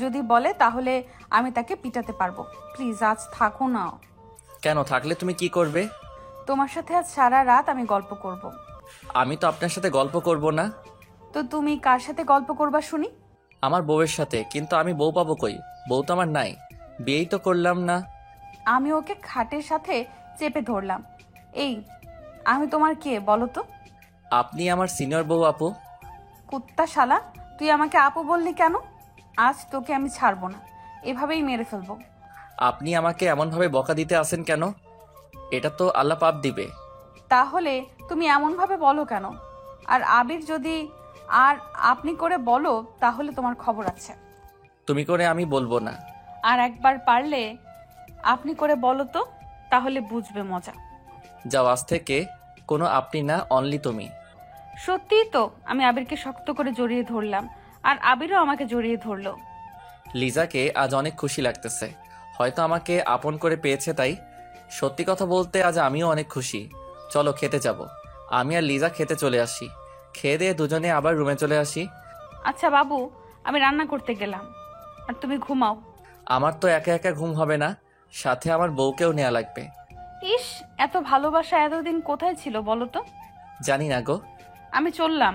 যদি বলে তাহলে আমি তাকে পিটাতে পারবো। প্লিজ আজ থাকো না। কেন, থাকলে তুমি কি করবে? তোমার সাথে আজ সারা রাত আমি গল্প করব। আমি তো আপনার সাথে গল্প করব না। তো তুমি কার সাথে গল্প করবা শুনি? আমার বউয়ের সাথে। কিন্তু আমি বউ পাবো কই? বউ তো আমার নাই, বিয়েই তো করলাম না। আমি ওকে খাটের সাথে চেপে ধরলাম। এই, আমি তোমার কে বলো তো? আপনি আমার সিনিয়র বউ আপু। কুত্তা শালা, তুই আমাকে আপু বললি কেন? আজ তোকে আমি ছাড়বো না, এভাবেই মেরে ফেলবো। আপনি আমাকে এমনভাবে বকা দিতে আসেন কেন? এটা তো আল্লাহ পাপ দিবে। তাহলে তুমি এমনভাবে বলো কেন? আর আবির যদি আর আপনি করে বলো তাহলে তোমার খবর আছে। তুমি করে আমি বলবো না। আর একবার পারলে আপনি করে বলো তো, তাহলে বুঝবে মজা। যাও, আজ থেকে কোনো আপনি না, অনলি তুমি। সত্যিই তো। আমি আবিরকে শক্ত করে জড়িয়ে ধরলাম, আর আবিরও আমাকে জড়িয়ে ধরলো। লিজাকে আজ অনেক খুশি লাগতেছে। হয়তো আমাকে আপন করে পেয়েছে তাই। সত্যি কথা বলতে আজ আমিও অনেক খুশি। চলো খেতে যাব। আমি আর লিজা খেতে চলে আসি। খেয়ে দিয়ে দুজনে আবার রুমে চলে আসি। আচ্ছা বাবু, আমি রান্না করতে গেলাম, আর তুমি ঘুমাও। আমার তো একা একা ঘুম হবে না, সাথে আমার বউকেও নেওয়া লাগবে। ইস, এত ভালোবাসা এতদিন কোথায় ছিল বলো তো? জানি না গো। আমি চললাম।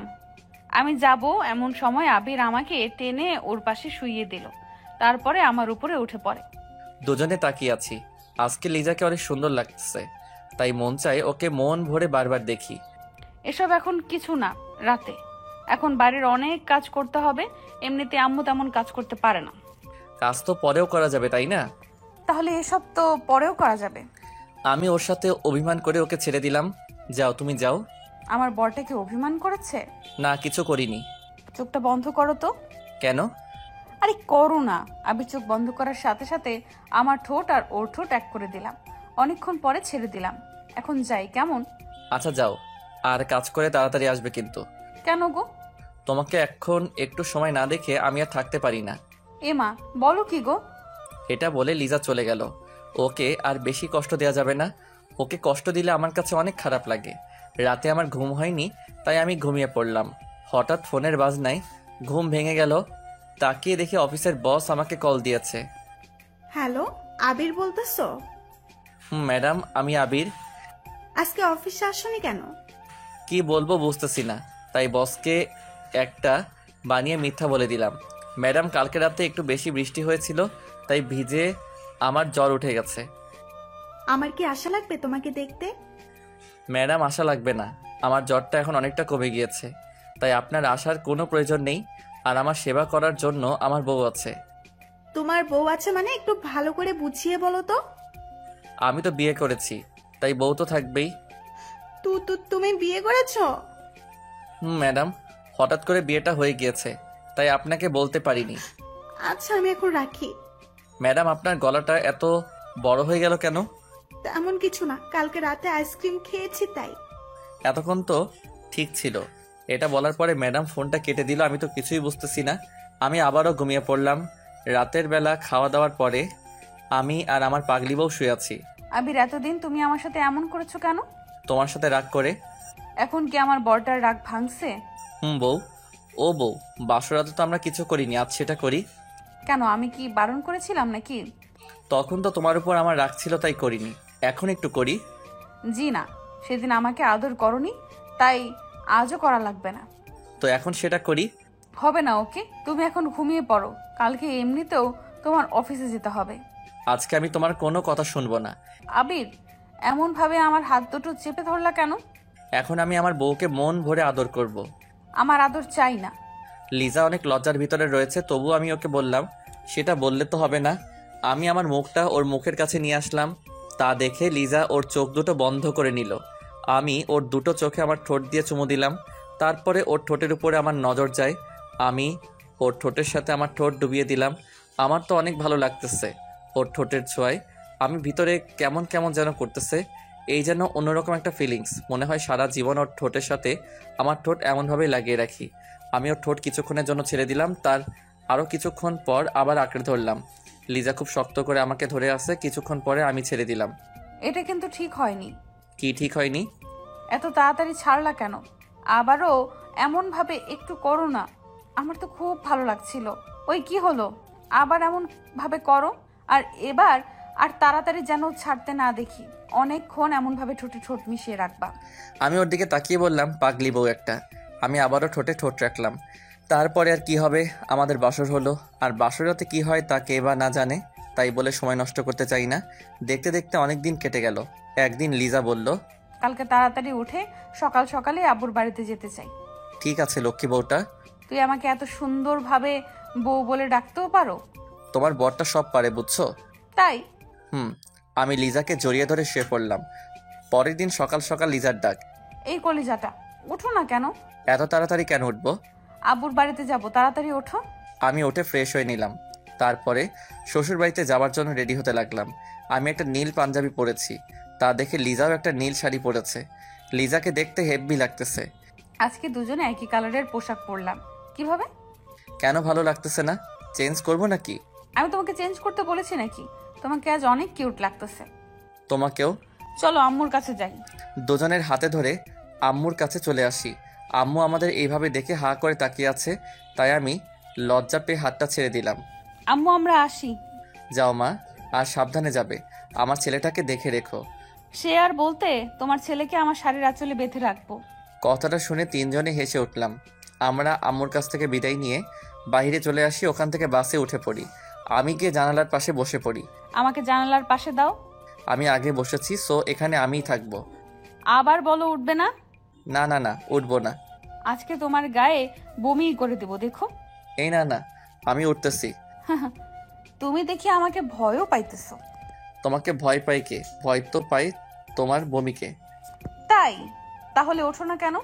আমি যাব এমন সময় আবির আমাকে টেনে ওর পাশে শুইয়ে দিল, তারপরে আমার উপরে উঠে পড়ে। দুজনে তাকিয়ে আছি। আজকে লিজাকে অনেক সুন্দর লাগতেছে, তাই মন চায় ওকে মন ভরে বারবার দেখি। এসব এখন কিছু না। রাতে এখন বাড়ির অনেক কাজ করতে হবে। এমনিতে আম্মু তেমন কাজ করতে পারে না। কাজ তো পরেও করা যাবে, তাই না? তাহলে এসব তো পরেও করা যাবে। আমি ওর সাথে অভিমান করে ওকে ছেড়ে দিলাম। যাও, তুমি যাও। আমার বরটাকে অভিমান করেছে? না, কিছু করিনি। চোখটা বন্ধ করো তো। কেন? আরে করো না। আবির চোখ বন্ধ করার সাথে সাথে আমার ঠোঁট আর ওর ঠোঁট এক করে দিলাম। অনেকক্ষণ পরে ছেড়ে দিলাম। এখন যাই কেমন? আচ্ছা যাও, আর কাজ করে তাড়াতাড়ি আসবে কিন্তু। কেন গো? তোমাকে এখন একটু সময় না দেখে আমি আর থাকতে পারি না। এমা, বলো কি গো? এটা বলে লিজা চলে গেল। ওকে আর বেশি কষ্ট দেওয়া যাবে না। ওকে কষ্ট দিলে আমার কাছে অনেক খারাপ লাগে। রাতে আমার ঘুম হয়নি, তাই আমি ঘুমিয়ে পড়লাম। হঠাৎ ফোনের বাজনায় ঘুম ভেঙে গেল। তাকিয়ে দেখি অফিসের বস আমাকে কল দিয়েছে। হ্যালো, আবির বলতেছো? ম্যাডাম, আমি আবির। আজকে অফিসে আসোনি কেন? কি বলবো বুঝতেছি না, তাই বসকে একটা বানিয়ে মিথ্যা বলে দিলাম। ম্যাডাম, কালকে রাতে একটু বেশি বৃষ্টি হয়েছিল, তাই ভিজে আমার জ্বর উঠে গেছে। আমার কি আশা লাগবে তোমাকে দেখতে? ম্যাডাম, আশা লাগবে না, আমার জ্বরটা এখন অনেকটা কমে গিয়েছে, তাই আপনার আসার কোনো প্রয়োজন নেই। আর আমার সেবা করার জন্য আমার বউ আছে। তোমার বউ আছে মানে একটু ভালো করে বুঝিয়ে বলো তো। আমি তো বিয়ে করেছি, তাই বউ তো থাকবেই। তুমি বিয়ে করেছো? ম্যাডাম, হঠাৎ করে বিয়েটা হয়ে গিয়েছে, তাই আপনাকে বলতে পারিনি। আচ্ছা, আমি এখন রাখি। ম্যাডাম, আপনার গলাটা এত বড় হয়ে গেল কেন? তেমন কিছু না, কালকে রাতে আইসক্রিম খেয়েছি তাই। এতক্ষণ তো ঠিক ছিল। এটা বলার পরে ম্যাডাম ফোনটা কেটে দিল। আমি তো কিছুই বুঝতেছি না। আমি আবারও ঘুমিয়ে পড়লাম। রাতের বেলা খাওয়া দাওয়ার পরে আমি আর আমার পাগলি বউ শুয়ে আছি। আবির, এতদিন তুমি আমার সাথে এমন করেছো কেন? তোমার সাথে রাগ করে। এখন কি আমার বরটার রাগ ভাঙছে? বউ, ও বউ, বাসরাতে তো আমরা কিছু করিনি, আজ সেটা করি। কেন, আমি কি বারণ করেছিলাম নাকি? তখন তো তোমার উপর আমার রাগ ছিল তাই করিনি, এখন একটু করি। জি না, সেদিন আমাকে আদর করনি, তাই আজও করা লাগবে না। তো এখন সেটা করি। হবে না, ওকে? তুমি এখন ঘুমিয়ে পড়ো, কালকে এমনিতেও তোমার অফিসে যেতে হবে। আজকে আমি তোমার কোনো কথা শুনবো না। আবির, এমন ভাবে আমার হাত দুটো চেপে ধরলা কেন? এখন আমি আমার বউকে মন ভরে আদর করব। আমার আদর চাই না। লিজা অনেক লজ্জার ভিতরে রয়েছে, তবুও আমি ওকে বললাম, সেটা বললে তো হবে না। আমি আমার মুখটা ওর মুখের কাছে নিয়ে আসলাম। তা দেখে লিজা ওর চোখ দুটো বন্ধ করে নিল। আমি ওর দুটো চোখে আমার ঠোঁট দিয়ে চুমু দিলাম। তারপরে ওর ঠোঁটের উপরে আমার নজর যায়। আমি ওর ঠোঁটের সাথে আমার ঠোঁট ডুবিয়ে দিলাম। আমার তো অনেক ভালো লাগতেছে ওর ঠোঁটের ছোঁয়ায়। আমি ভিতরে কেমন কেমন যেন করতেছে, এই যেন অন্যরকম একটা ফিলিংস। মনে হয় সারা জীবন ওর ঠোঁটের সাথে আমার ঠোঁট এমনভাবেই লাগিয়ে রাখি। আমি ওর ঠোঁট কিছুক্ষণের জন্য ছেড়ে দিলাম, তার আরও কিছুক্ষণ পর আবার আঁকড়ে ধরলাম। লিজা খুব শক্ত করে আমাকে ধরে আসে। কিছুক্ষণ পরে আমি ছেড়ে দিলাম। এটা কিন্তু ঠিক হয়নি। কি ঠিক হয়নি? এত তাড়াতাড়ি ছাড়লা কেন? আবারও এমন ভাবে একটু করো না। আমার তো খুব ভালো লাগছিল। ওই কি হলো? আবার এমন ভাবে করো। আর এবার আর তাড়াতাড়ি যেন ছাড়তে না দেখি। অনেকক্ষণ এমন ভাবে ঠোঁটে ঠোঁট মিশিয়ে রাখবা। আমি ওর দিকে তাকিয়ে বললাম, পাগলি বউ একটা। আমি আবারও ঠোঁটে ঠোঁট রাখলাম। তারপরে আর কি হবে, আমাদের বাসর হলো। আর বাসরাতে কি হয় তা কে বা না জানে, তাই বলে সময় নষ্ট করতে চাই না। দেখতে দেখতে অনেক দিন কেটে গেল। একদিন লিজা বলল, কালকে তাড়াতাড়ি উঠে সকাল সকালে আব্বুর বাড়িতে যেতে চাই। ঠিক আছে লক্ষ্মী বউটা। তুই আমাকে এত সুন্দরভাবে বউ বলে ডাকতেও পারো? তোমার বরটা সব পারে, বুঝছো? তাই? আমি লিজাকে জড়িয়ে ধরে শুয়ে পড়লাম। পরের দিন সকাল সকাল লিজার ডাক। এই কলিজাটা, উঠো না কেন? এত তাড়াতাড়ি কেন উঠবো? আব্বুর বাড়িতে যাব, তাড়াতাড়ি ওঠো। আমি উঠে ফ্রেশ হয়ে নিলাম। তারপরে শ্বশুর বাড়িতে যাওয়ার জন্য রেডি হতে লাগলাম। আমি একটা নীল পাঞ্জাবি পরেছি, তা দেখে লিজাও একটা নীল শাড়ি পরেছে। লিজাকে দেখতে হেব্বি লাগতেছে। আজকে দুজনে একই কালারের পোশাক পরলাম। কিভাবে? কেন ভালো লাগতেছে না? চেঞ্জ করবো নাকি? আমি তোমাকে চেঞ্জ করতে বলেছি নাকি? তোমাকে আজ অনেক কিউট লাগতেছে। তোমাকেও। চলো আম্মুর কাছে যাই। দুজনের হাতে ধরে আম্মুর কাছে চলে আসি। আম্মু আমাদের এইভাবে দেখে হা করে তাকিয়ে আছে, তাই আমি লজ্জা পেয়ে হাতটা ছেড়ে দিলাম। আম্মু, আমরা আসি। যাও মা, আর সাবধানে যাবে। আমার ছেলেটাকে দেখে রেখো। সে আর বলতে, তোমার ছেলেকে আমার শাড়ির আঁচলে বেঁধে রাখবো। কথাটা শুনে তিনজনে হেসে উঠলাম। আমরা আম্মুর কাছ থেকে বিদায় নিয়ে বাইরে চলে আসি। ওখান থেকে বাসে উঠে পড়ি। আমি গিয়ে জানালার পাশে বসে পড়ি। আমাকে জানালার পাশে দাও। আমি আগে বসেছি, সো এখানে আমিই থাকবো। আবার বলো উঠবে না। না না না, উঠবো না। আজকে তোমার গায়ে বমি করে দেবো, দেখো। এই না না, আমি উঠতেছি। তুমি দেখি আমাকে ভয়ও পাইতেছো। তোমাকে ভয় পাই কে? ভয় তো পাই তোমার বমিকে। তাই? তাহলে ওঠো না কেন?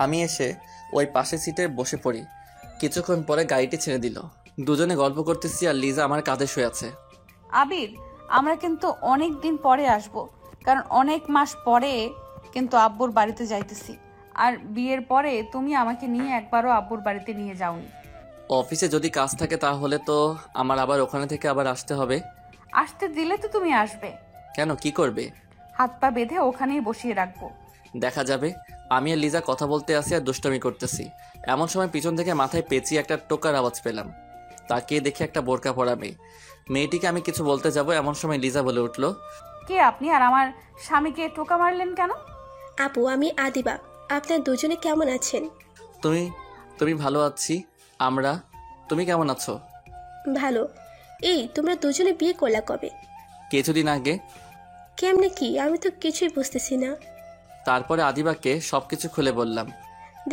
আমি এসে ওই পাশের সিটে বসে পড়ি। কিছুক্ষণ পরে গাড়িটি ছেড়ে দিল। দুজনে গল্প করতেছি আর লিজা আমার কাঁধে শুয়ে আছে। আবির, আমরা কিন্তু অনেক দিন পরে আসব, কারণ অনেক মাস পরে কিন্তু আব্বুর বাড়িতে যাইতেছি। আর বিয়ের পরে তুমি আমাকে নিয়ে একবারও আব্বুর বাড়িতে নিয়ে যাওনি। অফিসে যদি কাজ থাকে তাহলে তো আমার আবার ওখানে থেকে আবার আসতে হবে। আসতে দিলে তো তুমি আসবে। কেন, কি করবে? হাত পা বেঁধে ওখানেই বসিয়ে রাখবো। দেখা যাবে। আমি আর লিজা কথা বলতে আসি আর দুষ্টামি করতেছি। এমন সময় পিছন থেকে মাথায় পেঁচিয়ে একটা টোকার আওয়াজ পেলাম। তাকিয়ে দেখে একটা বোরকা পরা মেয়ে। মেয়েটিকে আমি কিছু বলতে যাব, এমন সময় লিজা বলে উঠল, কে আপনি? আর আমার স্বামীকে টোকা মারলেন কেন? আপু, আমি আদিবা। আপনার দুজনে কেমন আছেন? তুমি ভালো আছি আমরা। তুমি কেমন আছো? ভালো। এই তোমরা দুজনে বিয়ে করলা কবে? কিছুদিন আগে। কেমনে কি? আমি তো কিছুই বুঝতেছি না। তারপরে আদিবাকে সব কিছু খুলে বললাম।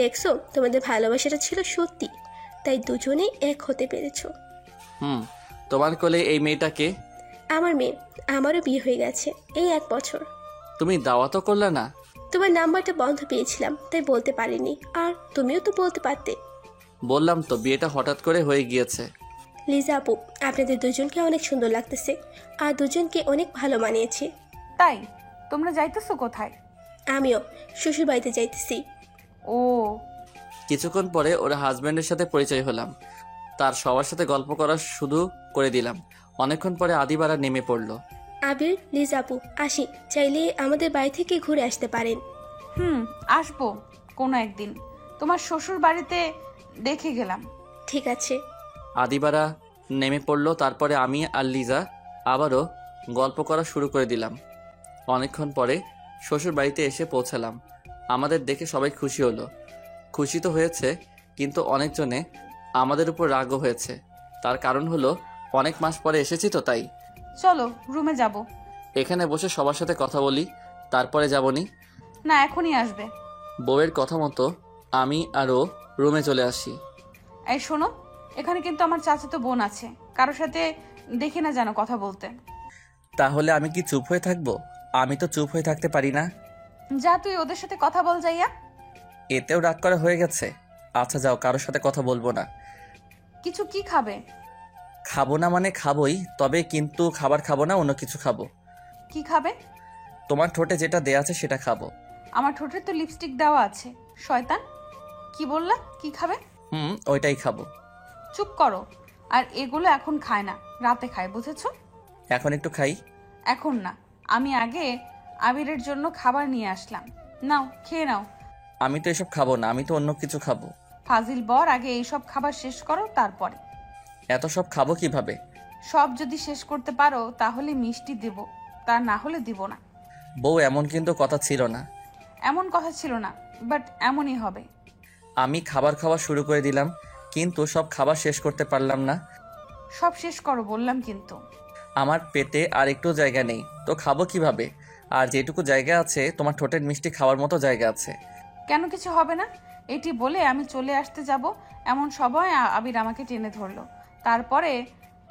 দেখছো, তোমাদের ভালোবাসাটা ছিল সত্যি, তাই দুজনেই এক হতে পেরেছো। তোমার কোলে এই মেয়েটাকে? আমার মেয়ে, আমারও বিয়ে হয়ে গেছে এই 1 বছর। তুমি দাওয়াতও করলে না? তোমার নাম্বারটা বন্ধ পেয়েছিলাম, তাই বলতে পারিনি। আর তুমিও তো বলতে পারতে। বললাম তো, বিয়েটা হঠাৎ করে হয়ে গিয়েছে। লিজা আপু, আপনাদের দুজনকে অনেক সুন্দর লাগতেছে, আর দুজনকে অনেক ভালো মানিয়েছে। তাই তোমরা যাইতেছো কোথায়? আমিও শ্বশুর বাড়িতে যাইতেছি। ও, কিছুক্ষণ পরে ওর হাজব্যান্ডের সাথে পরিচয় হলাম। তার সবার সাথে গল্প করা শুরু করে দিলাম। অনেকক্ষণ পরে আদিবারা নেমে পড়ল। আবির, লিজা আপু, আসি, চাইলে আমাদের বাড়ি থেকে ঘুরে আসতে পারেন। আসবো কোনো একদিন। তোমার শ্বশুর বাড়িতে দেখে গেলাম। ঠিক আছে। আদিবারা নেমে পড়ল। তারপরে আমি আর লিজা আবারও গল্প করা শুরু করে দিলাম। অনেকক্ষণ পরে শ্বশুর বাড়িতে এসে পৌঁছালাম। আমাদের দেখে সবাই খুশি হলো। খুশি তো হয়েছে, কিন্তু অনেকজনে আমাদের উপর রাগও হয়েছে। তার কারণ হলো অনেক মাস পরে এসেছি তো, তাই। চলো রুমে যাব। এখানে বসে সবার সাথে কথা বলি, তারপরে যাবনি। না, এখনই আসবে। বউয়ের কথা মতো আমি আরও রুমে চলে আসি। এই শোনো, এখানে কিন্তু আমার চাচাতো বোন আছে, কারোর সাথে দেখি না যেন কথা বলতে। তাহলে আমি কি চুপ হয়ে থাকবো? আমি তো চুপ হয়ে থাকতে পারি না। যা, তুই ওদের সাথে কথা বল যাইয়া। এতেও রাগ করা হয়ে গেছে? আচ্ছা যাও, কারোর সাথে কথা বলবো না। কিছু কি খাবে? খাবো না মানে খাবোই, তবে কিন্তু খাবার খাবো না, অন্য কিছু খাবো। কি খাবে? তোমার ঠোঁটে যেটা দেয়া আছে সেটা খাবো। আমার ঠোঁটে তো লিপস্টিক দেওয়া আছে। শয়তান, কি বললা? কি খাবে? ওইটাই খাবো। চুপ করো। আর এগুলো এখন খায় না, রাতে খায়, বুঝেছো? এখন একটু খাই। এখন না, আমি আগে আবিরের জন্য খাবার নিয়ে আসলাম। নাও, খেয়ে নাও। আমি তো এসব খাবো না, আমি তো অন্য কিছু খাবো। ফাজিল বর, আগে এইসব খাবার শেষ করো, তারপরে। এত সব খাবো কিভাবে? সব যদি শেষ করতে পারো তাহলে মিষ্টি দেব, তা না হলে দিব না। বউ, এমন কিন্তু কথা ছিল না। এমন কথা ছিল না, বাট এমনই হবে। আমি খাবার খাওয়া শুরু করে দিলাম, কিন্তু সব খাবার শেষ করতে পারলাম না। সব শেষ করো বললাম কিন্তু। আমার পেটে আর একটু জায়গা নেই, তো খাবো কিভাবে? আর যেটুকু জায়গা আছে তোমার ঠোঁটের মিষ্টি খাওয়ার মতো জায়গা আছে। কেন কিছু হবে না? এটি বলে আমি চলে আসতে যাব, এমন সময় আবির আমাকে টেনে ধরলো। তারপরে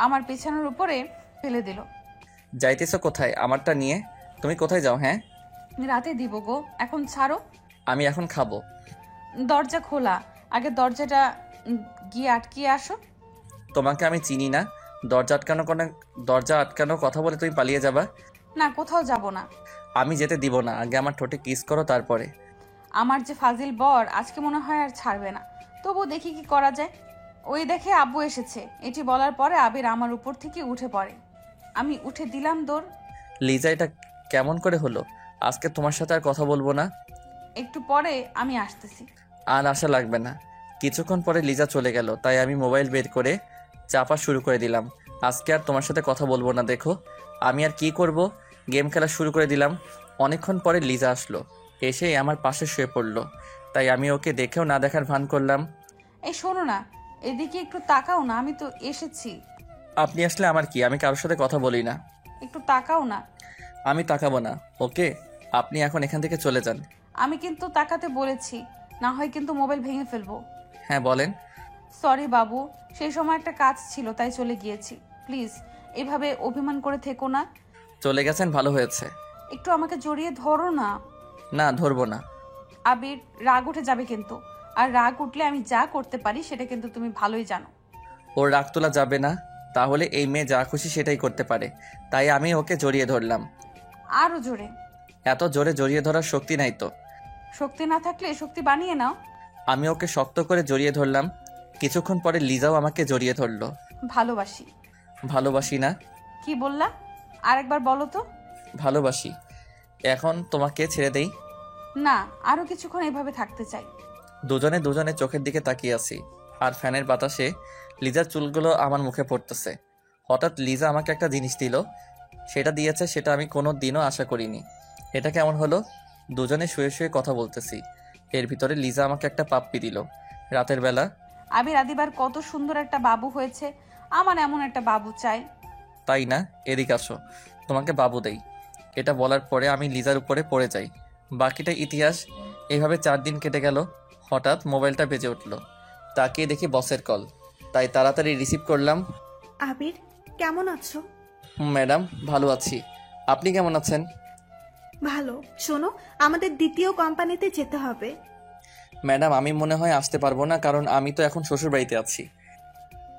আমার পেছনের উপরে ফেলে দিল। যাইতেছো কোথায় আমারটা নিয়ে? তুমি কোথায় যাও? হ্যাঁ, রাতে দিব গো, এখন ছাড়ো। আমি এখন খাবো। দরজা খোলা, আগে দরজাটা গিয়ে আটকিয়ে আসো। তোমাকে আমি চিনি না। দরজা আটকানোর কথা বলে তুমি পালিয়ে যাবা? না, কোথাও যাব না। আমি যেতে দিব না। আগে আমার ঠোঁটে কিস করো, তারপরে। আমার যে ফাজিল বর আজকে মনে হয় আর ছাড়বে না। তবু দেখি কি করা যায়। ওই দেখে আব্বু এসেছে। এটি বলার পরে আবির আমার উপর থেকে উঠে পড়ে। আমি উঠে দিলাম দৌড়। লিজা, এটা কেমন করে হলো? আজকে তোমার সাথে আর কথা বলবো না। একটু পরে আমি আসতেছি। আর আশা লাগবে না। কিছুক্ষণ পরে লিজা চলে গেল, তাই আমি মোবাইল বের করে চাপা শুরু করে দিলাম। আজকে আর তোমার সাথে কথা বলবো না। দেখো আমি আর কি করব, গেম খেলা শুরু করে দিলাম। অনেকক্ষণ পরে লিজা আসলো, এসেই আমার পাশে শুয়ে পড়লো। তাই আমি ওকে দেখেও না দেখার ভান করলাম। এই শোনো না, এদিকে একটু তাকাও না, আমি তো এসেছি। আপনি আসলে আমার কি? আমি কারোর সাথে কথা বলি না। একটু তাকাও না। আমি তাকাবো না। ওকে, আপনি এখন এখান থেকে চলে যান। আমি কিন্তু তাকাতে বলেছি, না হয় কিন্তু মোবাইল ভেঙে ফেলবো। হ্যাঁ বলেন। সরি বাবু, সেই সময় একটা কাজ ছিল তাই চলে গিয়েছি। প্লিজ এভাবে অভিমান করে থেকো না। চলে গেছেন, ভালো হয়েছে। একটু আমাকে জড়িয়ে ধরো না। না, ধরবো না। আবির, রাগ উঠে যাবে কিন্তু। আর রাগ উঠলে আমি যা করতে পারি সেটা কিন্তু তুমি ভালোই জানো। ওর রাগ তোলা যাবে না। তাহলে এই মেয়ে যা খুশি সেটাই করতে পারে, তাই আমি ওকে জড়িয়ে ধরলাম। আরো জোরে। এত জোরে জড়িয়ে ধরার শক্তি নাই তো। শক্তি না থাকলে শক্তি বানিয়ে নাও। আমি ওকে শক্ত করে জড়িয়ে ধরলাম। কিছুক্ষণ পরে লিজাও আমাকে জড়িয়ে ধরলো। ভালোবাসি। ভালোবাসি না? কি বললা? আরেকবার বলো তো। ভালোবাসি। এখন তোমাকে ছেড়ে দেই? না, আরো কিছুক্ষণ এভাবে থাকতে চাই। দুজনে চোখের দিকে তাকিয়ে আছি, আর ফ্যানের বাতাসে লিজার চুলগুলো আমার মুখে পড়তেছে। হঠাৎ লিজা আমাকে একটা জিনিস দিল। সেটা দিয়েছে, সেটা আমি কোনো দিনও আশা করিনি। এটা কেমন হলো? দুজনে শুয়ে শুয়ে কথা বলতেছি, এর ভিতরে লিজা আমাকে একটা পাপ্পি দিল রাতের বেলা। আবির, আদিবার কত সুন্দর একটা বাবু হয়েছে। আমার এমন একটা বাবু চাই। তাই না? এদিকে আসো, তোমাকে বাবু দেই। এটা বলার পরে আমি লিজার উপরে পড়ে যাই। বাকিটা ইতিহাস। এভাবে 4 দিন কেটে গেল। হঠাৎ মোবাইলটা বেজে উঠল। তাকিয়ে দেখি বসের কল, তাই তাড়াতাড়ি রিসিভ করলাম। আবির, কেমন আছো? ম্যাডাম, ভালো আছি। আপনি কেমন আছেন? ভালো। শোনো, আমাদের দ্বিতীয় কোম্পানিতে যেতে হবে। ম্যাডাম, আমি মনে হয় আসতে পারবো না, কারণ আমি তো এখন শ্বশুর বাড়িতে আছি।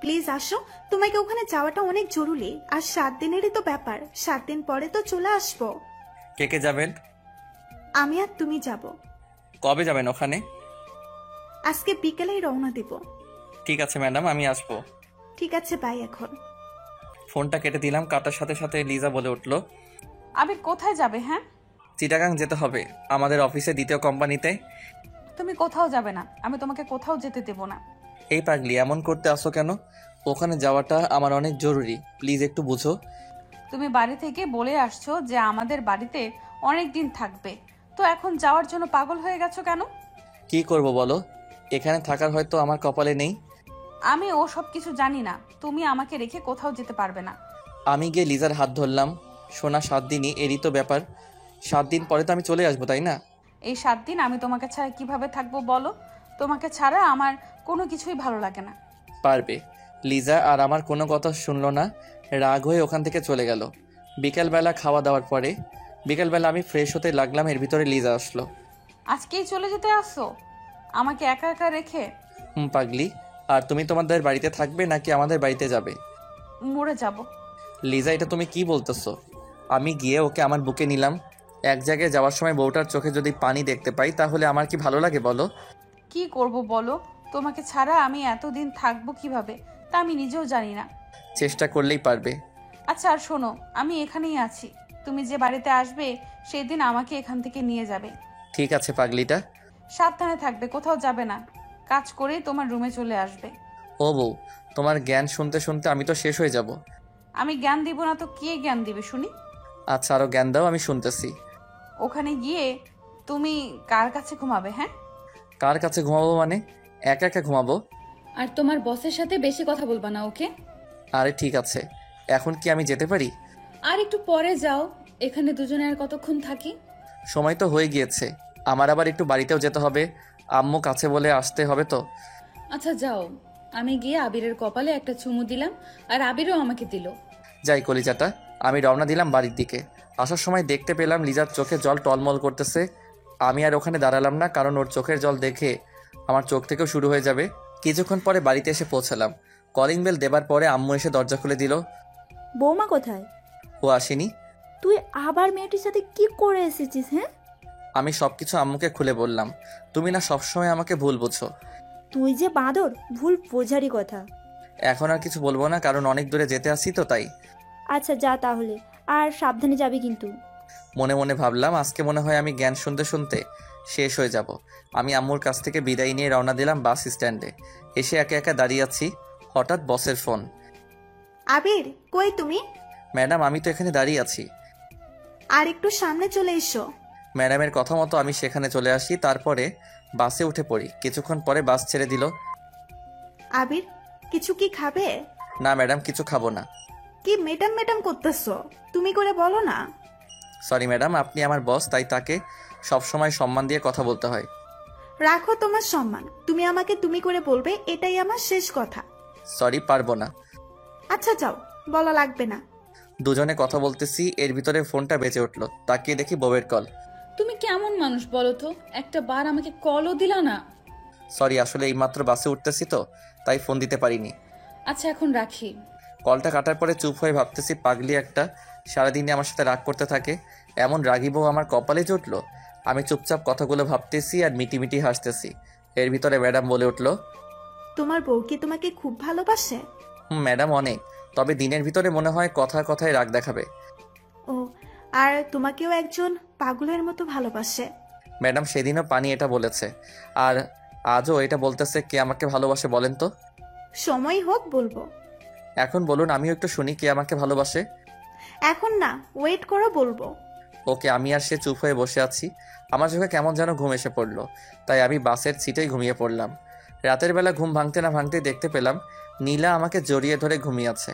প্লিজ আসো, তোমাকে ওখানে যাওয়াটা অনেক জরুরি। আর 7 দিনেরই তো ব্যাপার, 7 দিন পরে তো চলে আসবো। কে কে যাবেন? আমি আর তুমি যাব। কবে যাবেন ওখানে? আজকে বিকেলেই রওনা দেব। ঠিক আছে ম্যাডাম, আমি আসবো। ঠিক আছে, বাই এখন। ফোনটা কেটে দিলাম। কাটার সাথে সাথে লিজা বলে উঠল, আবির কোথায় যাবে? হ্যাঁ, চিটাগাং যেতে হবে, আমাদের অফিসে দ্বিতীয় কোম্পানিতে। তুমি কোথাও যাবে না, আমি তোমাকে কোথাও যেতে দেব না। এই পাগলি, এমন করতে আসো কেন? ওখানে যাওয়াটা আমার অনেক জরুরি, প্লিজ একটু বুঝো। তুমি বাড়ি থেকে বলে আসছো যে আমাদের বাড়িতে অনেক দিন থাকবে, তো এখন যাওয়ার জন্য পাগল হয়ে গেছো কেন? কি করব বলো, এখানে থাকার হয়তো আমার কপালে নেই। আমি ও সব কিছু জানি না, তুমি আমাকে রেখে কোথাও যেতে পারবে না। আমি গিয়ে লিজার হাত ধরলাম। সোনা, 7 দিনই, এরই তো ব্যাপার। 7 দিন পরে তো আমি চলে আসবো, তাই না? এই 7 দিন আমি তোমাকে ছাড়া কিভাবে থাকবো বলো? তোমাকে ছাড়া আমার কোনো কিছুই ভালো লাগে না। পারবে। লিজা আর আমার কোনো কথা শুনলো না, রাগ হয়ে ওখান থেকে চলে গেল। বিকেলবেলা খাওয়া দাওয়ার পরে বিকেলবেলা আমি ফ্রেশ হতে লাগলাম, এর ভিতরে লিজা আসলো। আজকেই চলে যেতে আসছো আমাকে একা একা রেখে? পাগলি, আর তুমি তোমাদের বাড়িতে থাকবে নাকি আমাদের বাড়িতে যাবে? মরে যাব। লিজা, এটা তুমি কি বলতেছো? আমি গিয়ে ওকে আমার বুকে নিলাম। এক জায়গায় যাওয়ার সময় বউটার চোখে যদি পানি দেখতে পাই তাহলে আমার কি ভালো লাগে বলো? কি করব বলো? তোমাকে ছাড়া আমি এতদিন থাকবো কিভাবে তা আমি নিজেও জানি না। চেষ্টা করলেই পারবে। আচ্ছা, আর শোনো, আমি এখানেই আছি। তুমি যে বাড়িতে আসবে সেই দিন আমাকে এখান থেকে নিয়ে যাবে। ঠিক আছে পাগলিটা। সাবধানে থাকবে, কোথাও যাবে না। কাজ করেই তোমার রুমে চলে আসবে। ও বউ, তোমার জ্ঞান শুনতে শুনতে আমি তো শেষ হয়ে যাব। আমি জ্ঞান দিব না তো কে জ্ঞান দিবে শুনি? আচ্ছা, আরো জ্ঞান দাও, আমি শুনতেছি। ওখানে গিয়ে তুমি কার কাছে ঘুমাবে? হ্যাঁ, কার কাছে ঘুমাবো মানে? একা একা ঘুমাবো? আর তোমার বসের সাথে বেশি কথা বলবা না, ওকে? আরে ঠিক আছে, এখন কি আমি যেতে পারি? আর একটু পরে যাও, এখানে দুজনে আর কতক্ষণ থাকি? সময় তো হয়ে গিয়েছে, আমার আবার একটু বাড়িতেও যেতে হবে। আম্মু কাছে বলে আসতে হবে তো। আচ্ছা যাও, আমি গিয়ে আবিরের কপালে একটা চুমু দিলাম, আর আবিরও আমাকে দিল। যাই কলিজাটা। আমি রওনা দিলাম বাড়ির দিকে। আসার সময় দেখতে পেলাম লিজার চোখে জল টলমল করতেছে। আমি আর ওখানে দাঁড়ালাম না, কারণ ওর চোখের জল দেখে আমার চোখ থেকেও শুরু হয়ে যাবে। কিছুক্ষণ পরে বাড়িতে এসে পৌঁছালাম। কলিং বেল দেবার পরে আম্মু এসে দরজা খুলে দিল। বৌমা কোথায়? ও আসেনি। তুই আবার মেয়েটির সাথে কি করে এসেছিস? হ্যাঁ, আমি সবকিছু আম্মুকে খুলে বললাম। তুমি না সবসময় আমাকে ভুল বুঝো। তুই যে বাঁদর, ভুল বোঝারই কথা। এখন আর কিছু বলবো না, কারণ অনেক দূরে যেতে আসি তো, তাই। আচ্ছা যা তাহলে, আর সাবধানে যাবি কিন্তু। মনে মনে ভাবলাম আজকে মনে হয় আমি জ্ঞান শুনতে শুনতে শেষ হয়ে যাব। আমি আম্মুর কাছ থেকে বিদায় নিয়ে রওনা দিলাম বাস স্ট্যান্ডে। এসে একা একা দাঁড়িয়ে আছি, হঠাৎ বসের ফোন। আবির, কই তুমি? ম্যাডাম, আমি তো এখানে দাঁড়িয়ে আছি। আর একটু সামনে চলে এসো। ম্যাডামের কথা মতো আমি সেখানে চলে আসি, তারপরে বাসে উঠে পড়ি। কিছুক্ষণ পরে বাস ছেড়ে দিল। আবির, কিছু কি খাবে? না ম্যাডাম, কিছু খাবো না। কি ম্যাডাম ম্যাডাম করতেছো? তুমি করে বলো না। সরি ম্যাডাম, আপনি আমার বস, তাই তাকে সবসময় সম্মান দিয়ে কথা বলতে হয়। রাখো তোমার সম্মান, তুমি আমাকে তুমি করে বলবে, এটাই আমার শেষ কথা। সরি, পারবো না। আচ্ছা যাও, বলা লাগবে না। দুজনে কথা বলতেছি, এর ভিতরে ফোনটা বেজে উঠলো। তাকিয়ে দেখি বউয়ের কল। তুমি কেমন মানুষ বলো তো, একটা বার আমাকে কলও দিলা না। সরি, আসলে এইমাত্র বাসে উঠতেছি তো, তাই ফোন দিতে পারিনি। আচ্ছা এখন রাখি। কলটা কাটার পরে চুপ হয়ে ভাবতেছি, পাগলি একটা সারাদিনে আমার সাথে রাগ করতে থাকে, এমন রাগী বউ আমার কপালে জুটলো। আমি চুপচাপ কথাগুলো ভাবতেছি আর মিটিমিটি হাসতেছি। এর ভিতরে ম্যাডাম বলে উঠলো, তোমার বউ কি তোমাকে খুব ভালোবাসে? ম্যাডাম অনেক, তবে দিনের ভিতরে মনে হয় কথায় কথায় রাগ দেখাবে। ও, আর তোমাকেও একজন পাগলের মতো ভালোবাসে। ম্যাডাম সেদিনও পানি এটা বলেছে, আর আজও এটা বলতেছে। কে আমাকে ভালোবাসে বলেন তো? সময় হোক বলবো। এখন বলুন, আমিও একটু শুনি কে আমাকে ভালোবাসে। এখন না, ওয়েট করো, বলবো। ওকে, আমি আর সে চুপ হয়ে বসে আছি। আমার চোখে কেমন যেন ঘুম এসে পড়লো, তাই আমি বাসের সিটেই ঘুমিয়ে পড়লাম। রাতের বেলা ঘুম ভাঙতে না ভাঙতে দেখতে পেলাম নীলা আমাকে জড়িয়ে ধরে ঘুমিয়ে আছে।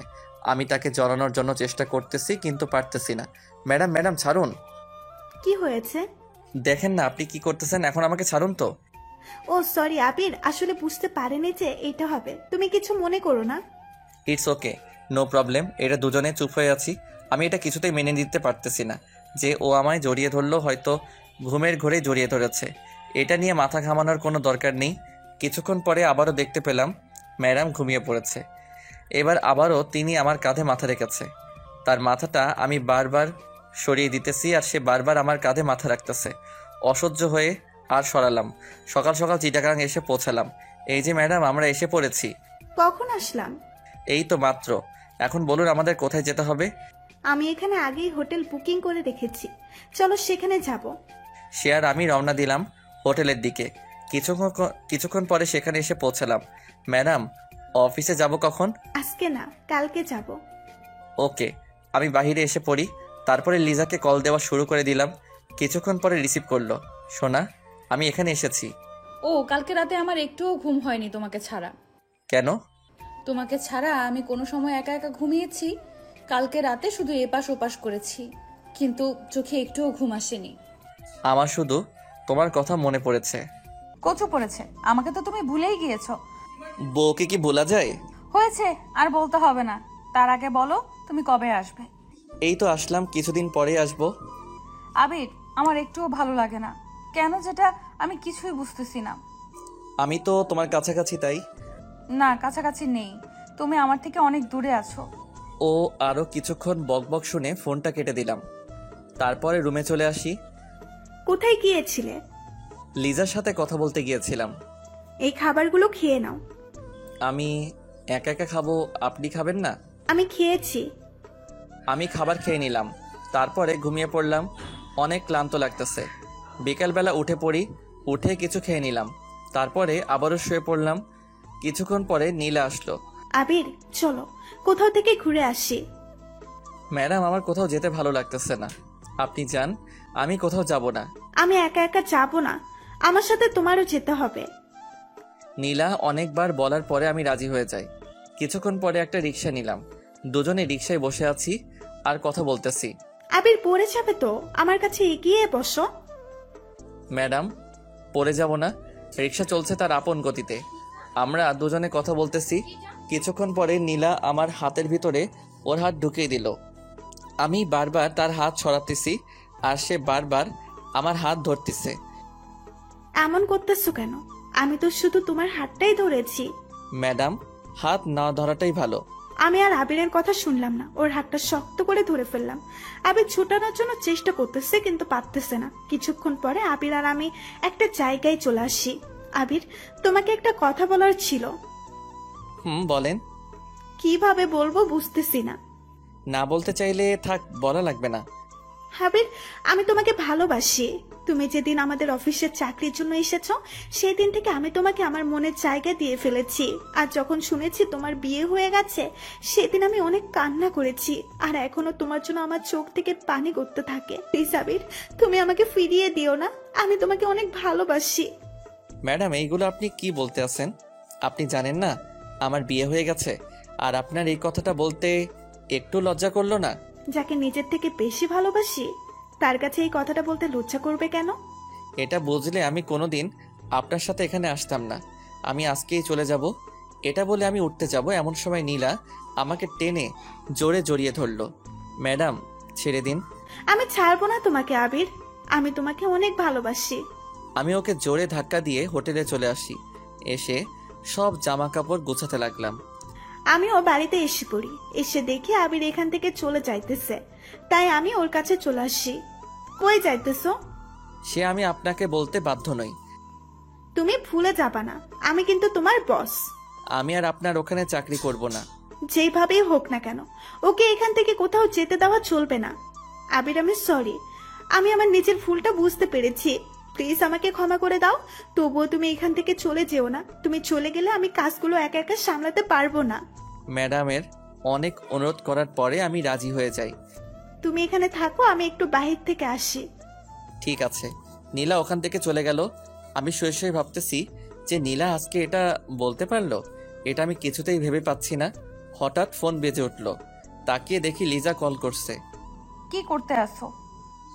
আমি তাকে জড়ানোর জন্য চেষ্টা করতেছি কিন্তু পারতেছি না। ম্যাডাম ম্যাডাম ছাড়ুন। কি হয়েছে? দেখেন না আপনি কি করতেছেন, এখন আমাকে ছাড়ুন তো। ও সরি আবির, আসলে বুঝতে পারিনি যে এটা হবে। তুমি কিছু মনে করো না। It's okay, no problem. এটা দুজনে চুপ হয়ে আছি। আমি এটা কিছুতেই মেনে নিতে পারতেছি না যে ও আমায় জড়িয়ে ধরলো, হয়তো ঘুমের ঘোরে জড়িয়ে ধরেছে। এটা নিয়ে মাথা ঘামানোর কোনো দরকার নেই। কিছুক্ষণ পরে আবারও দেখতে পেলাম ম্যাডাম ঘুমিয়ে পড়েছে। এবার আবারও তিনি আমার কাঁধে মাথা রেখেছে। তার মাথাটা আমি বারবার সরিয়ে দিতেছি আর সে বারবার আমার কাঁধে মাথা রাখতেছে। অসহ্য হয়ে আর সরালাম। সকাল সকাল চিটাগাং এসে পৌঁছালাম। এই যে ম্যাডাম, আমরা এসে পড়েছি। কখন আসলাম? এই তো মাত্র। এখন বলুন আমাদের কোথায় যেতে হবে? আমি এখানে আগেই হোটেল বুকিং করে রেখেছি, চলো সেখানে যাব। সে আর আমি রওনা দিলাম হোটেলের দিকে। কিছুক্ষণ পরে সেখানে এসে পৌঁছালাম। ম্যাডাম, অফিসে যাব কখন? আজকে না, কালকে যাব। ওকে। আমি বাইরে এসে পড়ি। তারপরে লিজাকে কল দেওয়া শুরু করে দিলাম। কিছুক্ষণ পরে রিসিভ করলো। সোনা, আমি এখানে এসেছি। ও, কালকে রাতে আমার একটুও ঘুম হয়নি তোমাকে ছাড়া। কেন? তোমাকে ছাড়া আমি কোনো সময় একা একা ঘুমিয়েছি? কালকে রাতে শুধু এপাশ ওপাশ করেছি, কিন্তু চোখে একটুও ঘুম আসেনি। আমার শুধু তোমার কথা মনে পড়েছে। কচু পড়েছে, আমাকে তো তুমি ভুলেই গিয়েছো। বউকে কি বলা যায়? হয়েছে, আর বলতে হবে না। তার আগে বলো তুমি কবে আসবে? এই তো আসলাম, কিছুদিন পরে আসবো। আবির, আমার একটুও ভালো লাগে না। কেন যেটা আমি কিছুই বুঝতেছি না। আমি তো তোমার কাছাকাছি, তাই। না, কাছাকাছি নেই, তুমি আমার থেকে অনেক দূরে আছো। ও আরো কিছুক্ষণ বকবক শুনে ফোনটা কেটে দিলাম। তারপরে রুমে চলে আসি। কোথায় গিয়েছিলে? লিজার সাথে কথা বলতে গিয়েছিলাম। এই খাবারগুলো খেয়ে নাও। আমি একা একা খাবো, আপনি খাবেন না? আমি খেয়েছি। আমি খাবার খেয়ে নিলাম। তারপরে ঘুমিয়ে পড়লাম। অনেক ক্লান্ত লাগতেছে। বিকালবেলা উঠে পড়ি, উঠে কিছু খেয়ে নিলাম। তারপরে আবারও শুয়ে পড়লাম। কিছুক্ষণ পরে নীলা আসলো। আবির, চলো কোথাও থেকে ঘুরে আসি। ম্যাডাম, আমার কোথাও যেতে ভালো লাগতেছে না। আপনি যান, আমি কোথাও যাব না। আমি একা একা যাব না, আমার সাথে তোমারও যেতে হবে। নীলা অনেকবার বলার পরে আমি রাজি হয়ে যাই। কিছুক্ষণ পরে একটা রিক্সা নিলাম। দুজনে রিক্সায় বসে আছি আর কথা বলতেছি। আবির, পড়ে যাবে তো, আমার কাছে এগিয়ে বসো। ম্যাডাম, পড়ে যাব না। রিক্সা চলছে তার আপন গতিতে। আমরা দুজনে কথা বলতেছি। কিছুক্ষণ পরে নীলা আমার হাতের ভিতরে ওর হাত ঢুকিয়ে দিল। আমি বারবার তার হাত সরাতেছি আর সে বারবার আমার হাত ধরতেছে। এমন করতেছো কেন? আমি তো শুধু তোমার হাতটাই ধরেছি। ম্যাডাম, হাত না ধরাটাই ভালো। আমি আর আবিরের কথা শুনলাম না, ওর হাতটা শক্ত করে ধরে ফেললাম। আবির ছুটানোর জন্য চেষ্টা করতেছে কিন্তু পারতেছে না। কিছুক্ষণ পরে আবির আর আমি একটা জায়গায় চলে আসি। আবির, তোমাকে একটা কথা বলার ছিল। বলেন। কিভাবে বলবো বুঝতেছি না। না বলতে চাইলে থাক, বলা লাগবে না। আবির, আমি তোমাকে ভালোবাসি। তুমি যেদিন আমাদের অফিসের চাকরির জন্য এসেছো, সেই দিন থেকে আমি তোমাকে আমার মনের জায়গা দিয়ে ফেলেছি। আর যখন শুনেছি তোমার বিয়ে হয়ে গেছে, সেদিন আমি অনেক কান্না করেছি। আর এখনো তোমার জন্য আমার চোখ থেকে পানি গড়তে থাকে। প্লিজ আবির, তুমি আমাকে ফিরিয়ে দিও না। আমি তোমাকে অনেক ভালোবাসি। ম্যাডাম, এইগুলো আপনি কি বলতে আছেন? আপনি জানেন না আমার বিয়ে হয়ে গেছে? আর আপনার এই কথাটা বলতে একটু লজ্জা করলো না? যাকে নিজের থেকে বেশি ভালোবাসি, তার কাছে এই কথাটা বলতে লজ্জা করবে কেন? এটা বুঝলে আমি কোনোদিন আপনার সাথে এখানে আসতাম না। আমি আজকেই চলে যাব। এটা বলে আমি উঠতে যাব, এমন সময় নীলা আমাকে টেনে জোরে জড়িয়ে ধরলো। ম্যাডাম, ছেড়ে দিন। আমি ছাড়বো না তোমাকে আবির, আমি তোমাকে অনেক ভালোবাসি। আমি ওকে জোরে ধাক্কা দিয়ে হোটেলে চলে আসি। এসে সব জামা কাপড় গোছাতে লাগলাম। আমিও বাড়িতে এসে পড়ি। এসে দেখি আবির এখান থেকে চলে যাইতেছে, তাই আমি ওর কাছে চলে আসি। কই যাইতেছো? সে আমি আপনাকে বলতে বাধ্য নই। তুমি ভুলে যাবা না, আমি কিন্তু তোমার বস। আমি আর আপনার ওখানে চাকরি করব না। যেভাবেই হোক না কেন, ওকে এখান থেকে কোথাও যেতে দেওয়া চলবে না। আবির, আমি সরি, আমি আমার নিজের ভুলটা বুঝতে পেরেছি। প্লিজ আমাকে ক্ষমা করে দাও। তবুও তুমি এখান থেকে চলে যেও না। তুমি চলে গেলে আমি কাজগুলো একা একা সামলাতে পারবো না। ম্যাডামের অনেক অনুরোধ করার পরে আমি রাজি হয়ে যাই। তুমি এখানে থাকো, আমি একটু বাহির থেকে আসি। ঠিক আছে। নীলা ওখান থেকে চলে গেল। আমি শুয়ে শুয়ে ভাবতেছি যে নীলা আজকে এটা বলতে পারলো, এটা আমি কিছুতেই ভেবে পাচ্ছি না। হঠাৎ ফোন বেজে উঠল। তাকিয়ে দেখি লিজা কল করছে। কি করতে আসো?